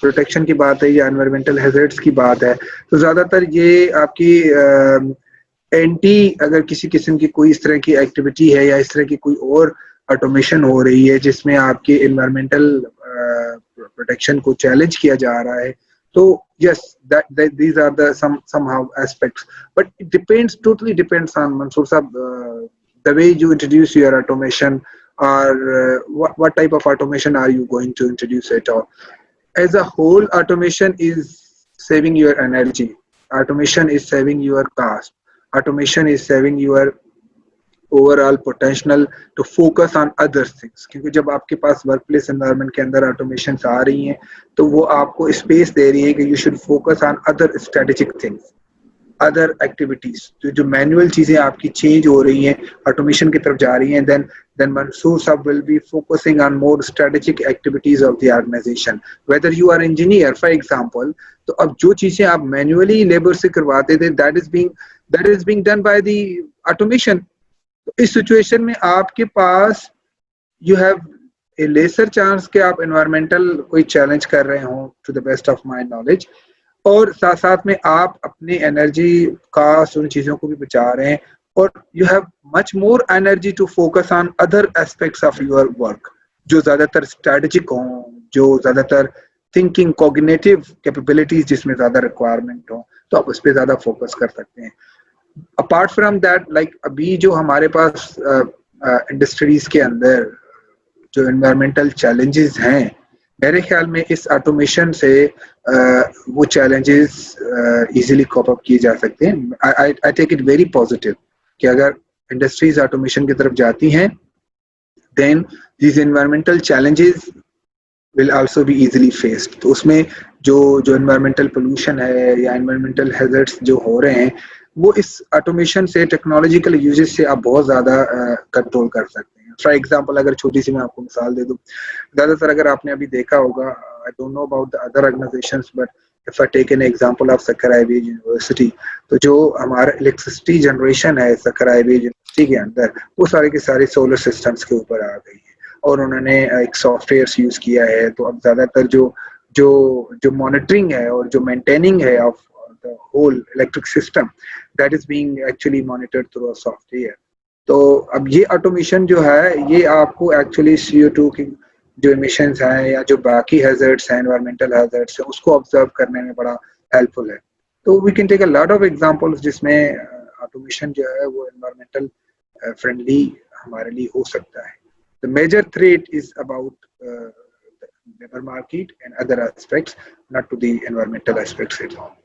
پروٹیکشن کی بات ہے یا انوائرمنٹل ہیزارڈس کی بات ہے, تو زیادہ تر یہ آپ کی اینٹی اگر کسی قسم کی کوئی اس طرح کی ایکٹیویٹی ہے یا اس طرح کی کوئی اور آٹومیشن ہو رہی ہے جس میں آپ کے انوائرمنٹل پروٹیکشن کو چیلنج کیا جا رہا ہے, تو yes, these are the somehow aspects, but it totally depends on Mansoor sahab, the way you introduce your automation, or what type of automation are you going to introduce it. Or as a whole, automation is saving your energy, automation is saving your cost, automation is saving your overall potential to focus on other things. کیونکہ جب آپ کے پاس work place environment کے اندر آٹومیشنس آ رہی ہیں تو وہ آپ کو اسپیس دے رہی ہے کہ you should focus on other strategic things, other activities. جو مینوئل چیزیں آپ کی چینج ہو رہی ہیں, آٹومیشن کی طرف جا رہی ہیں, then Mansoor sahab will be focusing on more strategic activities of the organization. Whether you are engineer, for example, تو اب جو چیزیں آپ مینولی لیبر سے کرواتے تھے, that is being done by the automation. اس سچویشن میں آپ کے پاس you have a lesser chance کہ آپ انوائرمنٹل کوئی چیلنج کر رہے ہوں, to the best of my knowledge, اور ساتھ ساتھ میں آپ اپنی انرجی کاسٹ ان چیزوں کو بھی بچا رہے ہیں, اور you have much more energy to focus on other aspects of your work, جو زیادہ تر اسٹریٹجک ہوں, جو زیادہ تر تھنکنگ کوگنیٹو کیپیبلٹیز جس میں زیادہ ریکوائرمنٹ ہوں, تو آپ اس پہ زیادہ فوکس کر سکتے ہیں. اپارٹ فرام دیٹ, لائک ابھی جو ہمارے پاس انڈسٹریز کے اندر جو انوائرمنٹل چیلنجز ہیں, میرے خیال میں اس آٹومیشن سے وہ چیلنجز ایزیلی کوپ اپ کیے جا سکتے ہیں. I take it very positive کہ اگر انڈسٹریز آٹومیشن کی طرف جاتی ہیں, then these environmental challenges will also be easily faced. تو اس میں جو انوائرمنٹل پولوشن ہے یا انوائرمنٹل ہیزارڈس جو ہو رہے ہیں, وہ اس آٹومیشن سے, ٹیکنالوجیکل یوزز سے آپ بہت زیادہ کنٹرول کر سکتے ہیں. فار ایگزامپل اگر چھوٹی سی میں آپ کو مثال دے دوں, زیادہ تر اگر آپ نے ابھی دیکھا ہوگا, I don't know about the other organizations, but if I take an example of Sakkar IB University, تو جو ہمارا الیکٹریسٹی جنریشن ہے Sakkar IB یونیورسٹی کے اندر, وہ سارے کے سارے سولر سسٹمس کے اوپر آ گئی ہے, اور انہوں نے ایک سافٹ ویئر یوز کیا ہے. تو اب زیادہ تر جو مانیٹرنگ ہے اور جو مینٹیننگ ہے of the whole electric system, that is being actually monitored through a software. تو اب یہ آٹومیشن جو ہے یہ آپ کو ایکچولی CO2 کی جو emissions ہیں یا جو باقی hazards ہیں, environmental hazards ہیں, اس کو observe کرنے میں بڑا helpful ہے. تو we can take a lot of examples جس میں automation جو ہے وہ environmental friendly ہمارے لیے ہو سکتا ہے. The major threat is about the labor market and other aspects, not to the environmental aspects at all.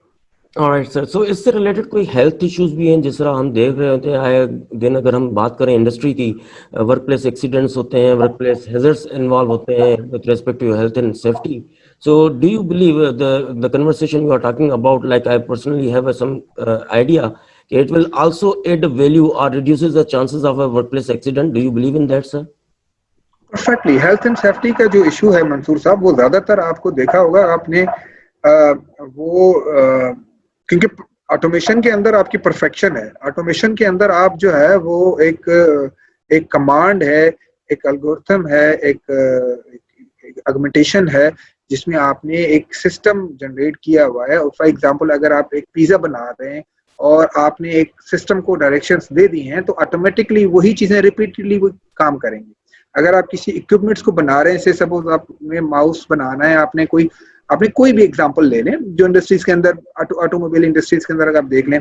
Alright sir, so اس سے ریلیٹڈ کوئی ہیلتھ ایشوز بھی ہیں جس طرح ہم دیکھ رہے ہوتے ہیں آئے دن. اگر ہم بات کریں انڈسٹری کی, ورک پلیس ایکسیڈنٹس ہوتے ہیں, ورک پلیس ہیزرڈس انوالو ہوتے ہیں with respect to health and safety. So do you believe the conversation you are talking about, like I personally have some idea, it will also add value or reduces the chances of a workplace accident? Do you believe in that, sir? Perfectly. Health and safety کا جو issue ہے منصور صاحب, وہ زیادہ تر آپ کو دیکھا ہوگا آپ نے وہ کیونکہ آٹومیشن کے اندر آپ کی پرفیکشن ہے. آٹومیشن کے اندر آپ جو ہے وہ ایک کمانڈ ہے, ایک الگورتھم ہے, ایک آگمنٹیشن ہے جس میں آپ نے ایک سسٹم جنریٹ کیا ہوا ہے. فار ایگزامپل اگر آپ ایک پیزا بنا رہے ہیں اور آپ نے ایک سسٹم کو ڈائریکشنز دے دی ہیں تو آٹومیٹکلی وہی چیزیں ریپیٹڈلی وہ کام کریں گی. اگر آپ کسی اکوپمنٹس کو بنا رہے ہیں, سے سپوز آپ نے ماؤس بنانا ہے, آپ نے کوئی بھی ایگزامپل لے لیں جو انڈسٹریز کے اندر, آٹو موبائل انڈسٹریز کے اندر اگر آپ دیکھ لیں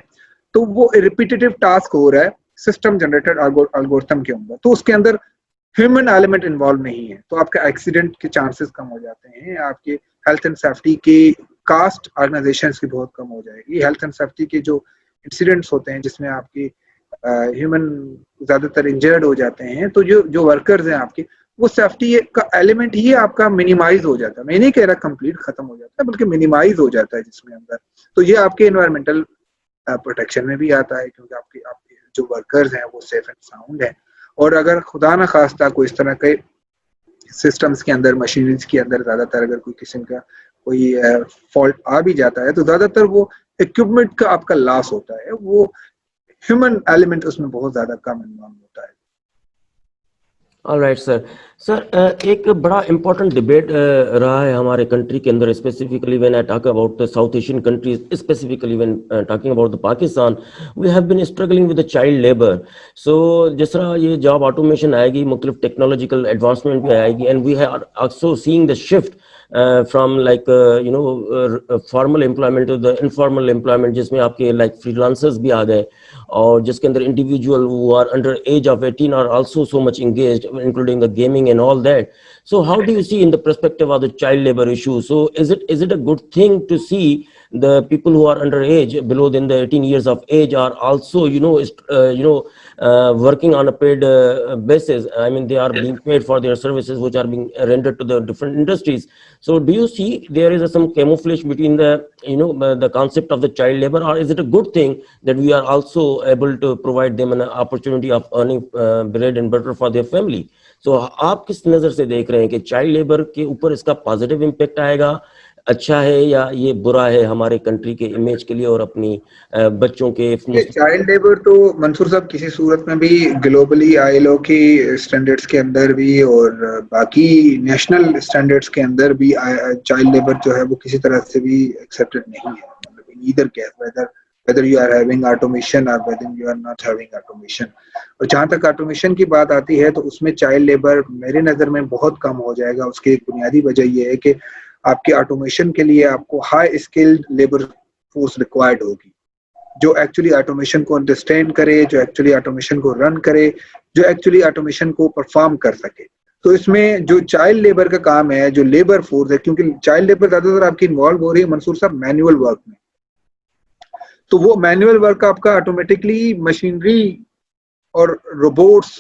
تو وہ ریپیٹیٹیو ٹاسک ہو رہا ہے سسٹم جنریٹڈ الگورتھم کے اندر, تو اس کے اندر ہیومن ایلیمنٹ انوالو نہیں ہے, تو آپ کے ایکسیڈنٹ کے چانسز کم ہو جاتے ہیں. آپ کے ہیلتھ اینڈ سیفٹی کی کاسٹ آرگنائزیشنز کی بہت کم ہو جائے گی. ہیلتھ اینڈ سیفٹی کے جو انسیڈنٹس ہوتے ہیں جس میں آپ کی ہیومن زیادہ تر انجرڈ ہو جاتے ہیں, تو جو ورکرز ہیں آپ کے, وہ سیفٹی کا ایلیمنٹ ہی آپ کا منیمائز ہو جاتا ہے. میں نہیں کہہ رہا کمپلیٹ ختم ہو جاتا ہے, بلکہ منیمائز ہو جاتا ہے جس میں اندر. تو یہ آپ کے انوائرمنٹل پروٹیکشن میں بھی آتا ہے کیونکہ آپ کے جو ورکرز ہیں وہ سیف اینڈ ساؤنڈ ہیں. اور اگر خدا نہ خواستہ کوئی اس طرح کے سسٹمز کے اندر, مشینریز کے اندر زیادہ تر اگر کوئی قسم کا کوئی فالٹ آ بھی جاتا ہے تو زیادہ تر وہ اکوپمنٹ کا آپ کا لاس ہوتا ہے, وہ ہیومن ایلیمنٹ اس میں بہت زیادہ کم انوالو ہوتا ہے. Alright sir. Sir, ایک بڑا امپورٹنٹ ڈبیٹ رہا ہے ہمارے کنٹری کے اندر, specifically when I talk about the South Asian countries, specifically when talking about the Pakistan, we have been struggling with the child labor. So جس طرح یہ جاب آٹومیشن آئے گی, مختلف ٹیکنالوجیکل ایڈوانسمنٹ بھی آئے گی, and we are also seeing the shift from like formal employment to the informal employment, جس میں آپ کے like freelancers بھی آ گئے, اور جس کے اندر individual who are under age of 18 are also so much engaged, including the gaming and all that. So how do you see in the perspective of the child labor issue? So is it a good thing to see the people who are under age, below than the 18 years of age, are also working on a paid basis? I mean, they are being paid for their services which are being rendered to the different industries. So do you see there is some camouflage between the concept of the child labor, or is it a good thing that we are also able to provide them an opportunity of earning bread and butter for their family? So آپ کس نظر سے دیکھ رہے ہیں کہ child labour کے اوپر اس کا پازیٹیو امپیکٹ آئے گا, اچھا ہے, یا یہ برا ہے ہمارے کنٹری کے امیج کے لیے اور اپنی بچوں کے؟ چائلڈ لیبر تو منصور صاحب کسی صورت میں بھی گلوبلی ILO کی اسٹینڈرڈس کے اندر بھی اور باقی نیشنل اسٹینڈرڈس کے اندر بھی چائلڈ لیبر جو ہے وہ کسی طرح سے بھی ایکسیپٹڈ نہیں ہے. مطلب either case, whether you are having automation or whether you are not having automation. اور جہاں تک آٹومیشن کی بات آتی ہے تو اس میں چائلڈ لیبر میرے نظر میں بہت کم ہو جائے گا. اس کی ایک بنیادی وجہ یہ ہے کہ آپ کی آٹومیشن کے لیے آپ کو high skilled labour force required ہوگی, جو ایکچولی آٹومیشن کو انڈرسٹینڈ کرے, جو ایکچولی آٹومیشن کو رن کرے, جو ایکچولی آٹومیشن کو پرفارم کر سکے. تو اس میں جو چائلڈ لیبر کا کام ہے, جو لیبر فورس ہے, کیونکہ چائلڈ لیبر زیادہ تر آپ کی انوالو ہو رہی ہے منصور صاحب مینوئل ورک میں, تو وہ مینوئل ورک آپ کا آٹومیٹکلی مشینری اور روبوٹس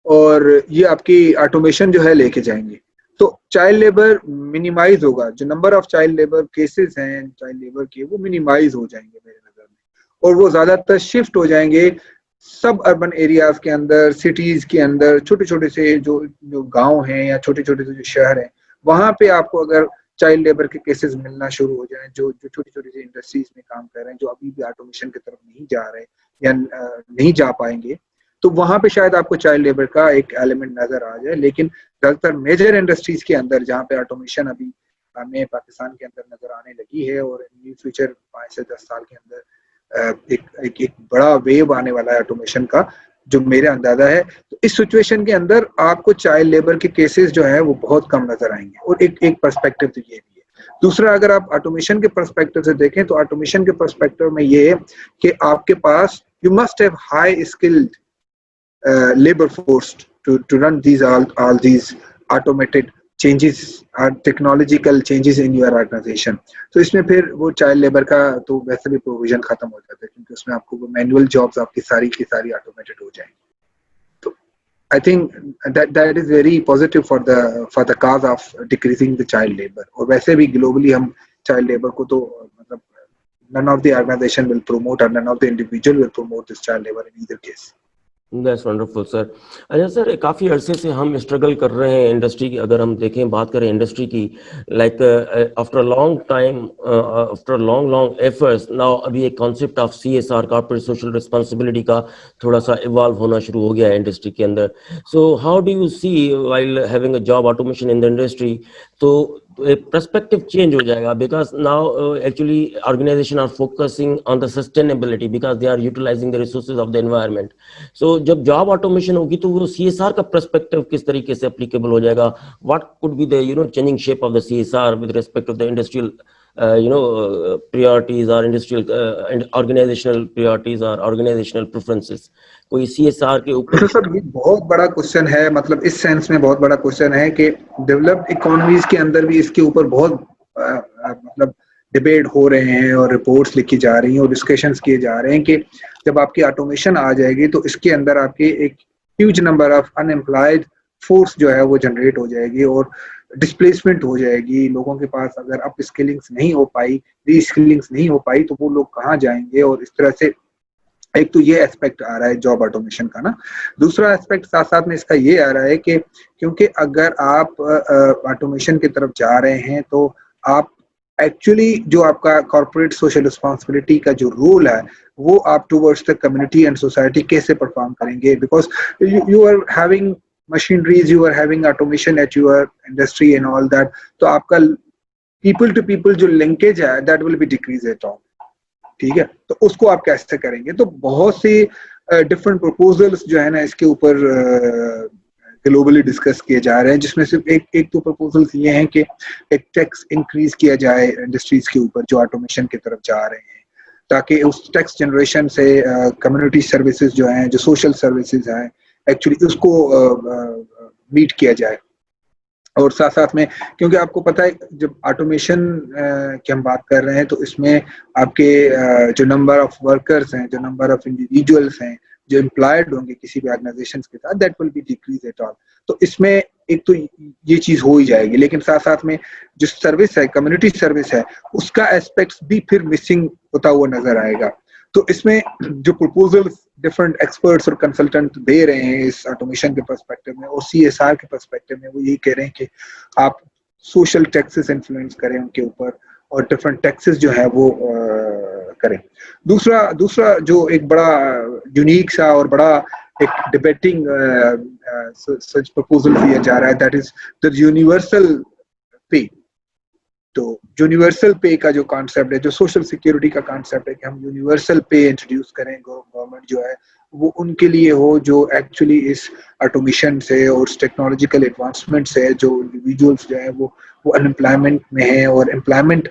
اور یہ آپ کی آٹومیشن جو ہے لے کے جائیں گے. تو چائلڈ لیبر منیمائز ہوگا, جو number of child labour cases ہیں چائلڈ لیبر کے وہ منیمائز ہو جائیں گے میرے نظر میں, اور وہ زیادہ تر شفٹ ہو جائیں گے سب اربن ایریاز کے اندر, سٹیز کے اندر, چھوٹے چھوٹے سے جو گاؤں ہیں یا چھوٹے چھوٹے سے جو شہر ہیں, وہاں پہ آپ کو اگر چائلڈ لیبر کے کیسز ملنا شروع ہو جائیں, جو چھوٹی چھوٹی سی انڈسٹریز میں کام کر رہے ہیں, جو ابھی بھی آٹومیشن کی طرف نہیں جا رہے یا نہیں جا پائیں گے, تو وہاں پہ شاید آپ کو چائلڈ لیبر کا ایک ایلیمنٹ نظر آ جائے. لیکن زیادہ تر میجر انڈسٹریز کے اندر جہاں پہ آٹومیشن ابھی ہمیں پاکستان کے اندر نظر آنے لگی ہے, اور نیو فیوچر 5 سے 10 سال کے اندر ایک بڑا ویو آنے والا ہے آٹومیشن کا, جو میرا اندازہ ہے. تو اس سچویشن کے اندر آپ کو چائلڈ لیبر کے کیسز جو ہیں وہ بہت کم نظر آئیں گے. اور ایک پرسپیکٹو تو یہ بھی ہے. دوسرا اگر آپ آٹومیشن کے پرسپیکٹو سے دیکھیں تو آٹومیشن کے پرسپیکٹو میں یہ ہے کہ آپ کے پاس you must have high skilled labor force to run all these automated changes or technological changes in your organization. تو اس میں پھر وہ چائلڈ لیبر کا تو ویسے بھی پروویژن ختم ہو جاتا ہے کیونکہ اس میں آپ کو وہ مینوئل جابس آپ کی ساری آٹومیٹڈ ہو جائیں گی. تو I think that is very positive for the cause of decreasing the child labor. اور ویسے بھی گلوبلی ہم چائلڈ لیبر کو تو مطلب none of the organization will promote or none of the individual will promote this child labor in either case. That's wonderful, sir. اچھا سر, کافی عرصے سے ہم اسٹرگل کر رہے ہیں انڈسٹری کی. اگر ہم دیکھیں بات کریں انڈسٹری کی, like after long time, after long efforts, now ابھی ایک concept of CSR, corporate social responsibility کا تھوڑا سا ایوالو ہونا شروع ہو گیا ہے انڈسٹری کے اندر. So how do you see while having a job automation in the industry? تو پرسپیکٹو چینج ہو جائے گا, because now actually organisation are focusing on the sustainability because they are utilising the resources of the environment. So جب job automation ہوگی تو وہ CSR کا perspective کس طریقے سے اپلیکیبل ہو جائے گا؟ What could be the changing shape of the CSR with respect to the industrial priorities or industrial organizational priorities or organizational preferences? کوئی CSR کے اوپر سر یہ بہت بڑا کوشچن ہے, مطلب اس سینس میں بہت بڑا کوشچن ہے کہ ڈیولپڈ اکانومیز کے اندر بھی اس کے اوپر بہت مطلب ڈبیٹ ہو رہے ہیں اور رپورٹس لکھی جا رہی ہیں اور ڈسکشنز کیے جا رہے ہیں کہ جب آپ کی آٹومیشن آ جائے گی تو اس کے اندر آپ کے ایک huge number of unemployed force جو ہے وہ جنریٹ ہو جائے گی اور ڈسپلیسمنٹ ہو جائے گی. لوگوں کے پاس اگر اپ اسکلنگس نہیں ہو پائی, ری اسکلنگس نہیں ہو پائی تو وہ لوگ کہاں جائیں گے؟ اور اس طرح سے ایک تو یہ اسپیکٹ آ رہا ہے جاب آٹومیشن کا نا. دوسرا اسپیکٹ ساتھ ساتھ میں اس کا یہ آ رہا ہے کہ کیونکہ اگر آپ آٹومیشن کی طرف جا رہے ہیں تو آپ ایکچولی جو آپ کا کارپوریٹ سوشل رسپانسبلٹی کا جو رول ہے وہ آپ towards the community and society کیسے پرفارم کریں گے؟ Because you are having machineries, you are having automation at your industry and all that, تو آپ کا people to people جو linkage ہے that will be decreased at all. ٹھیک ہے, تو اس کو آپ کیسے کریں گے؟ تو بہت سی ڈفرینٹ پروپوزلس جو ہے نا اس کے اوپر گلوبلی ڈسکس کیے جا رہے ہیں, جس میں صرف ایک تو پروپوزلس یہ ہیں کہ ایک ٹیکس انکریز کیا جائے انڈسٹریز کے اوپر جو آٹومیشن کی طرف جا رہے ہیں, تاکہ اس ٹیکس جنریشن سے کمیونٹی سروسز جو ہیں, جو سوشل سروسز ہیں, ایکچولی اس کو میٹ کیا جائے. اور ساتھ ساتھ میں کیونکہ آپ کو پتہ ہے جب آٹومیشن کی ہم بات کر رہے ہیں تو اس میں آپ کے جو نمبر آف ورکرز ہیں, جو نمبر آف انڈیویجولس ہیں جو امپلائڈ ہوں گے کسی بھی آرگنائزیشن کے ساتھ, that will be decrease at all. تو اس میں ایک تو یہ چیز ہو ہی جائے گی, لیکن ساتھ ساتھ میں جو سروس ہے, کمیونٹی سروس ہے, اس کا اسپیکٹس بھی پھر مسنگ ہوتا ہوا نظر آئے گا. تو اس میں جو پروپوزل ڈفرنٹ ایکسپرٹس اور کنسلٹنٹ دے رہے ہیں اس آٹومیشن کے پرسپیکٹو میں اور CSR کے پرسپیکٹو میں, وہ یہی کہہ رہے ہیں کہ آپ سوشل ٹیکسز انفلوئنس کریں ان کے اوپر اور ڈفرنٹ ٹیکسز جو ہے وہ کریں. دوسرا جو ایک بڑا یونیک سا اور بڑا ایک ڈبیٹنگ سچ پرپوزل دیا جا رہا ہے, دیٹ از دا یونیورسل پے. تو یونیورسل پے کا جو کانسیپٹ ہے, جو سوشل سیکیورٹی کا کانسیپٹ ہے کہ ہم یونیورسل پے انٹروڈیوس کریں, گورنمنٹ جو ہے وہ ان کے لیے ہو جو ایکچولی اس آٹومیشن سے اور اس ٹیکنالوجیکل ایڈوانسمنٹ سے جو انڈیویجولس جو ہیں وہ ان امپلائمنٹ میں ہیں اور امپلائمنٹ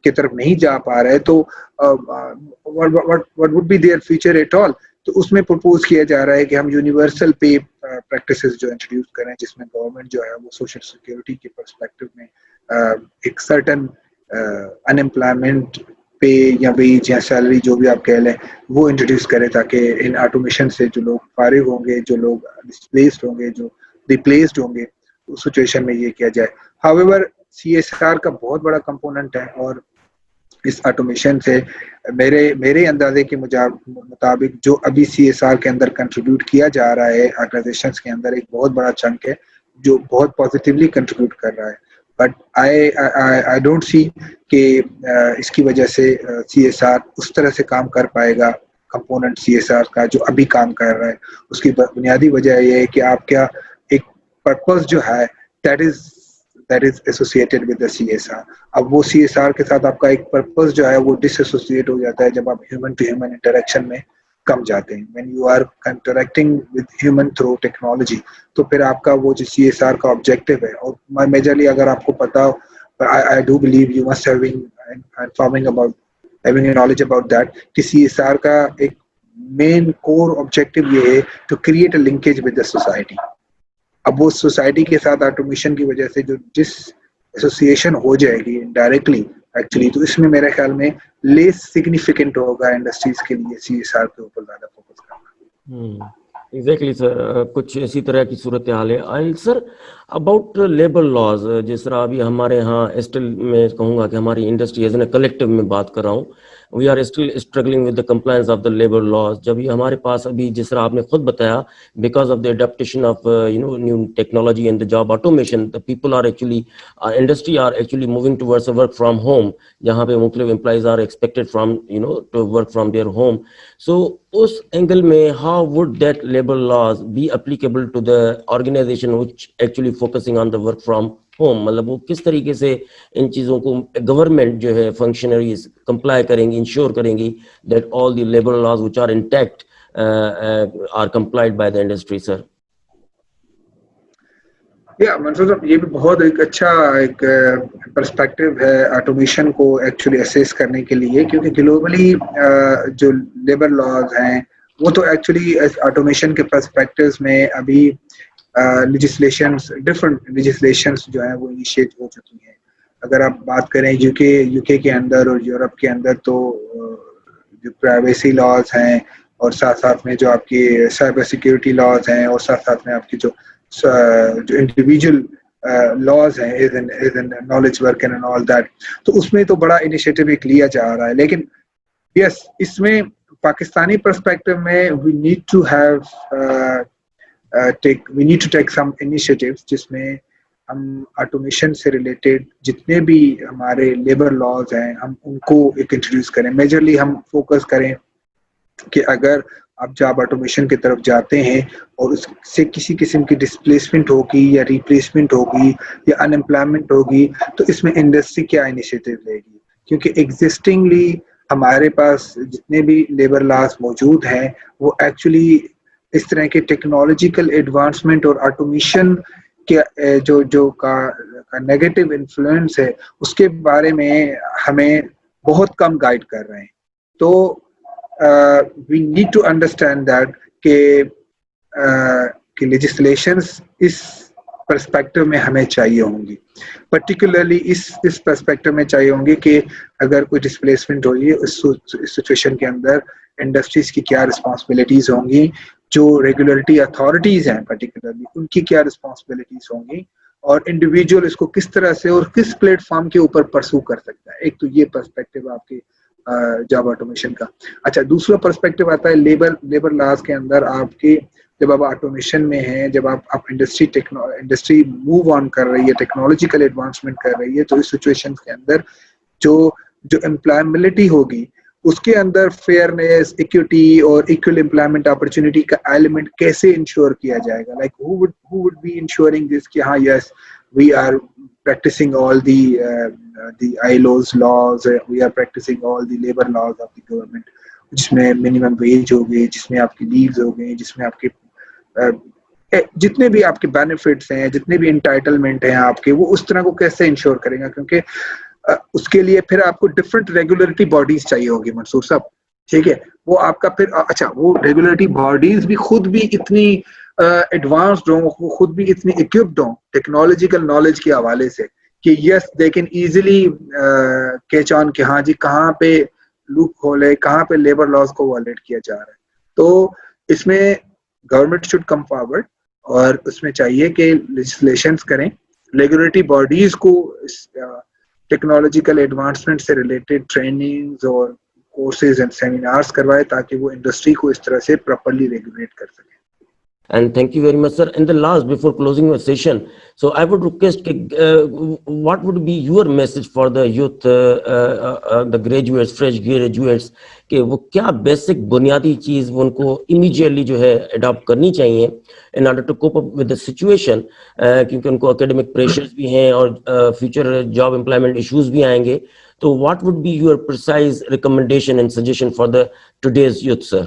کی طرف نہیں جا پا رہے, تو what would be their future at all. تو اس میں پرپوز کیا جا رہا ہے کہ ہم یونیورسل پے پریکٹسز جو انٹروڈیوس کریں, جس میں گورنمنٹ جو ہے وہ سوشل سیکیورٹی کے پرسپیکٹو میں ایک سرٹن ان امپلائمنٹ پے یا ویج یا سیلری جو بھی آپ کہہ لیں وہ انٹروڈیوس کرے, تاکہ ان آٹومیشن سے جو لوگ فارغ ہوں گے, جو لوگ ڈسپلیسڈ ہوں گے, جو ریپلیسڈ ہوں گے, اس سچویشن میں یہ کیا جائے. ہاویور CSR کا بہت بڑا کمپوننٹ ہے اور اس آٹومیشن سے میرے اندازے کے مطابق جو ابھی CSR کے اندر کنٹریبیوٹ کیا جا رہا ہے آرگنائزیشنز کے اندر, ایک بہت بڑا چنک ہے جو بہت پازیٹیولی کنٹریبیوٹ کر رہا ہے. بٹ I don't see کہ اس کی وجہ سے CSR اس طرح سے کام کر پائے گا. کمپوننٹ CSR کا جو ابھی کام کر رہا ہے اس کی بنیادی وجہ یہ ہے کہ آپ کیا ایک پرپز جو ہے that is associated with the CSR. اب وہ CSR کے ساتھ آپ کا ایک پرپز جو ہے وہ ڈس ایسوسیٹ ہو جاتا ہے جب آپ ہیومن ٹو ہیومن انٹریکشن میں کم جاتے ہیں. when you are interacting with human through technology, تو پھر آپ کا وہ جو CSR کا آبجیکٹیو ہے, اور میجرلی اگر آپ کو پتا ہو, I do believe you must having a knowledge about that, کہ CSR کا ایک مین کور آبجیکٹیو یہ ہے to create a linkage with the society. اب وہ سوسائٹی کے ساتھ آٹومیشن کی وجہ سے جو جس ایسوسیشن ہو جائے گی ڈائریکٹلی ایکچولی, تو اس میں میرے خیال میں لیس سگنیفیکنٹ ہوگا انڈسٹریز کے لیے CSR کے اوپر زیادہ فوکس کرنا. ایگزیکٹلی سر, کچھ اسی طرح کی صورتحال ہے. And sir about labour laws, جس طرح ابھی ہمارے ہاں اسٹل میں کہوں گا کہ ہماری انڈسٹری ایز این کلیکٹیو میں بات کر رہا ہوں, we are still struggling with the compliance of the labour laws. جب یہ ہمارے پاس ابھی جس طرح آپ نے خود بتایا, because of the adaptation of new technology and the job automation, the people are actually industry are actually moving towards work from home, جہاں پہ مختلف employees are expected from to work from their home. So اس angle میں how would that labour laws be applicable to the organisation which actually focusing on the work from home? مطلب وہ کس طریقے سے ان چیزوں کو گورنمنٹ جو ہے فنکشنریز کمپلائی کریں گی, انشور کریں گی that all the labour laws which are intact are complied by the industry. Sir Mansoor Sahib, یہ بھی بہت ایک اچھا ایک پرسپیکٹو ہے آٹومیشن کو ایکچولی اسیس کرنے کے لیے, کیونکہ گلوبلی جو لیبر لاز ہیں وہ تو ایکچولی آٹومیشن کے پرسپیکٹوز میں ابھی لیجسلیشنس, ڈفرنٹ لیجسلیشنس جو ہیں وہ انیشیٹ ہو چکی ہیں. اگر آپ بات کریں یو کے کے اندر اور یورپ کے اندر, تو جو پرائیویسی لاز ہیں اور ساتھ ساتھ میں جو آپ کی سائبر سیکیورٹی لاز ہیں, اور ساتھ ساتھ میں آپ کی جو انڈیویجول لاز ہیں as an knowledge work and all that, تو اس میں تو بڑا انیشیٹو ایک لیا جا رہا ہے. لیکن یس, اس میں پاکستانی پرسپیکٹو میں we need to take some initiatives, جس میں ہم آٹومیشن سے ریلیٹڈ جتنے بھی ہمارے لیبر لاز ہیں ہم ان کو ایک انٹروڈیوس کریں. میجرلی ہم فوکس کریں کہ اگر آپ جاب آٹومیشن کی طرف جاتے ہیں اور اس سے کسی قسم کی ڈسپلیسمنٹ ہوگی یا ریپلیسمنٹ ہوگی یا ان امپلائمنٹ ہوگی, تو اس میں انڈسٹری کیا انیشیٹو لے گی, کیونکہ ایگزسٹنگلی ہمارے پاس جتنے بھی لیبر لاز موجود ہیں وہ ایکچولی اس طرح کے ٹیکنالوجیکل ایڈوانسمنٹ اور آٹومیشن کے جو کا نیگیٹو انفلوئنس ہے اس کے بارے میں ہمیں بہت کم گائیڈ کر رہے ہیں. تو we need to understand that کہ legislations اس پرسپیکٹو میں ہمیں چاہیے ہوں گی, پرٹیکولرلی اس پرسپیکٹو میں چاہیے ہوں گی کہ اگر کوئی ڈسپلیسمنٹ ہوئی ہے اس سچویشن کے اندر انڈسٹریز کی کیا رسپانسبلٹیز ہوں گی, جو ریگولیٹری اتھارٹیز ہیں پرٹیکولرلی ان کی کیا رسپانسبلٹیز ہوں گی, اور انڈیویجول اس کو کس طرح سے اور کس پلیٹ فارم کے اوپر پرسو کر سکتا ہے. ایک تو یہ پرسپیکٹو آپ کے جاب آٹومیشن کا. اچھا, دوسرا پرسپیکٹو آتا ہے لیبر لاز کے اندر. آپ کے جب آپ آٹومیشن میں ہیں, جب آپ انڈسٹری موو آن کر رہی ہے, ٹیکنالوجیکل ایڈوانسمنٹ کر رہی ہے, تو اس سچویشن کے اندر جو امپلائمبلٹی ہوگی اس کے اندر فیئرنیس, ایکوٹی اور ایکول امپلائمنٹ اپرچونٹی کا ایلیمنٹ کیسے انشور کیا جائے گا. Like who would be ensuring this کہ ہاں یس we are practicing all the ILO's laws, we are practicing all the labor laws of the government, جس میں منیمم ویج ہو گئی, جس میں آپ کی لیوز ہو گئی, جس میں آپ کے جتنے بھی آپ کے بینیفٹس ہیں, جتنے بھی انٹائٹلمنٹ ہیں آپ کے, وہ اس طرح کو کیسے انشور کریں گا, کیونکہ اس کے لیے پھر آپ کو ڈفرنٹ ریگولیٹری باڈیز چاہیے ہوگی منصور صاحب. ٹھیک ہے, وہ آپ کا پھر اچھا وہ ریگولیٹری باڈیز بھی خود بھی اتنی ایڈوانسڈ ہوں, خود بھی اتنی اکوپڈ ہوں ٹیکنالوجیکل نالج کے حوالے سے کہ یس دے کین ایزیلی کیچ آن کہ ہاں جی کہاں پہ لوپ ہول ہے, کہاں پہ لیبر لاز کو وائلیٹ کیا جا رہا ہے. تو اس میں گورنمنٹ شوڈ کم فارورڈ, اور اس میں چاہیے کہ لیجسلیشنز کریں, ریگولیٹری باڈیز کو ٹیکنالوجیکل ایڈوانسمنٹ سے ریلیٹڈ ٹریننگز اور کورسز اینڈ سیمینارز کروائے تاکہ وہ انڈسٹری کو اس طرح سے پراپرلی ریگولیٹ کر سکیں. And thank you very much, sir. And the last, before closing your session, so I would request, what would be your message for the youth, the graduates, fresh graduates, کہ وہ کیا basic بنیادی چیز ان کو immediately جو ہے adapt کرنی چاہیے in order to cope up with the situation, کیونکہ ان کو اکیڈمک پریشرز بھی ہیں اور فیوچر جاب امپلائمنٹ ایشوز بھی آئیں گے. تو what would be your precise recommendation and suggestion for the today's youth, sir?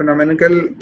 phenomenal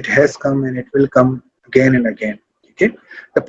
it has come and it will come again and again. Okay, the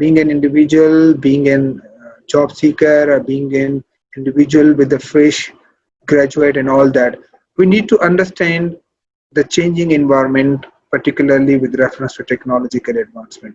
being an individual, being an job seeker, or being an individual with a fresh graduate and all that, we need to understand the changing environment, particularly with reference to technological advancement.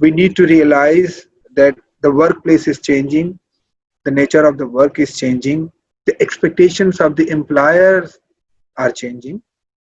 we need to realize that the workplace is changing, the nature of the work is changing, the expectations of the employers are changing.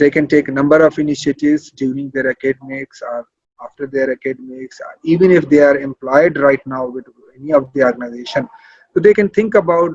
they can take a number of initiatives during their academics or after their academics, even if they are employed right now with any of the organization. So they can think about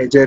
major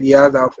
areas of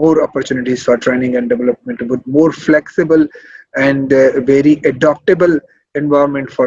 more opportunities for training and development, with more flexible and very adaptable environment for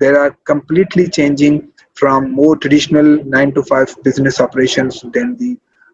there are completely changing from more traditional 9 to 5 business operations than the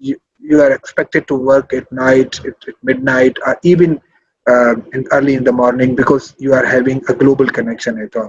you are expected to work at night, at midnight, or even early in the morning because you are having a global connection at all.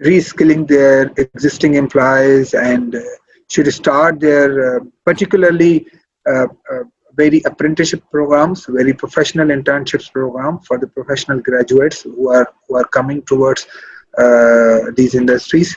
reskilling their existing employees and should start their particularly very apprenticeship programs, very professional internships program for the professional graduates who are coming towards these industries,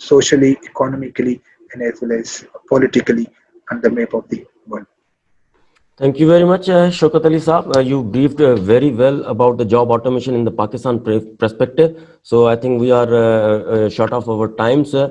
socially, economically, and as well as politically on the map of the world. Thank you very much, Shaukat Ali Saab. You briefed very well about the job automation in the Pakistan perspective. So I think we are short of our time, sir.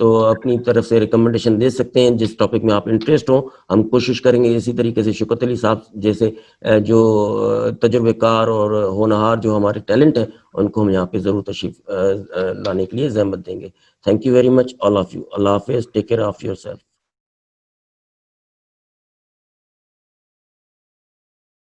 تو اپنی طرف سے recommendation دے سکتے ہیں جس topic میں آپ interest ہوں. ہم کوشش کریں گے اسی طریقے سے شوکت علی صاحب جیسے جو تجربے کار اور ہونہار جو ہمارے ٹیلنٹ ہیں ان کو ہم یہاں پہ ضرور تشریف لانے کے لیے زحمت دیں گے. Thank you very much all of you. اللہ حافظ. Take care of your self.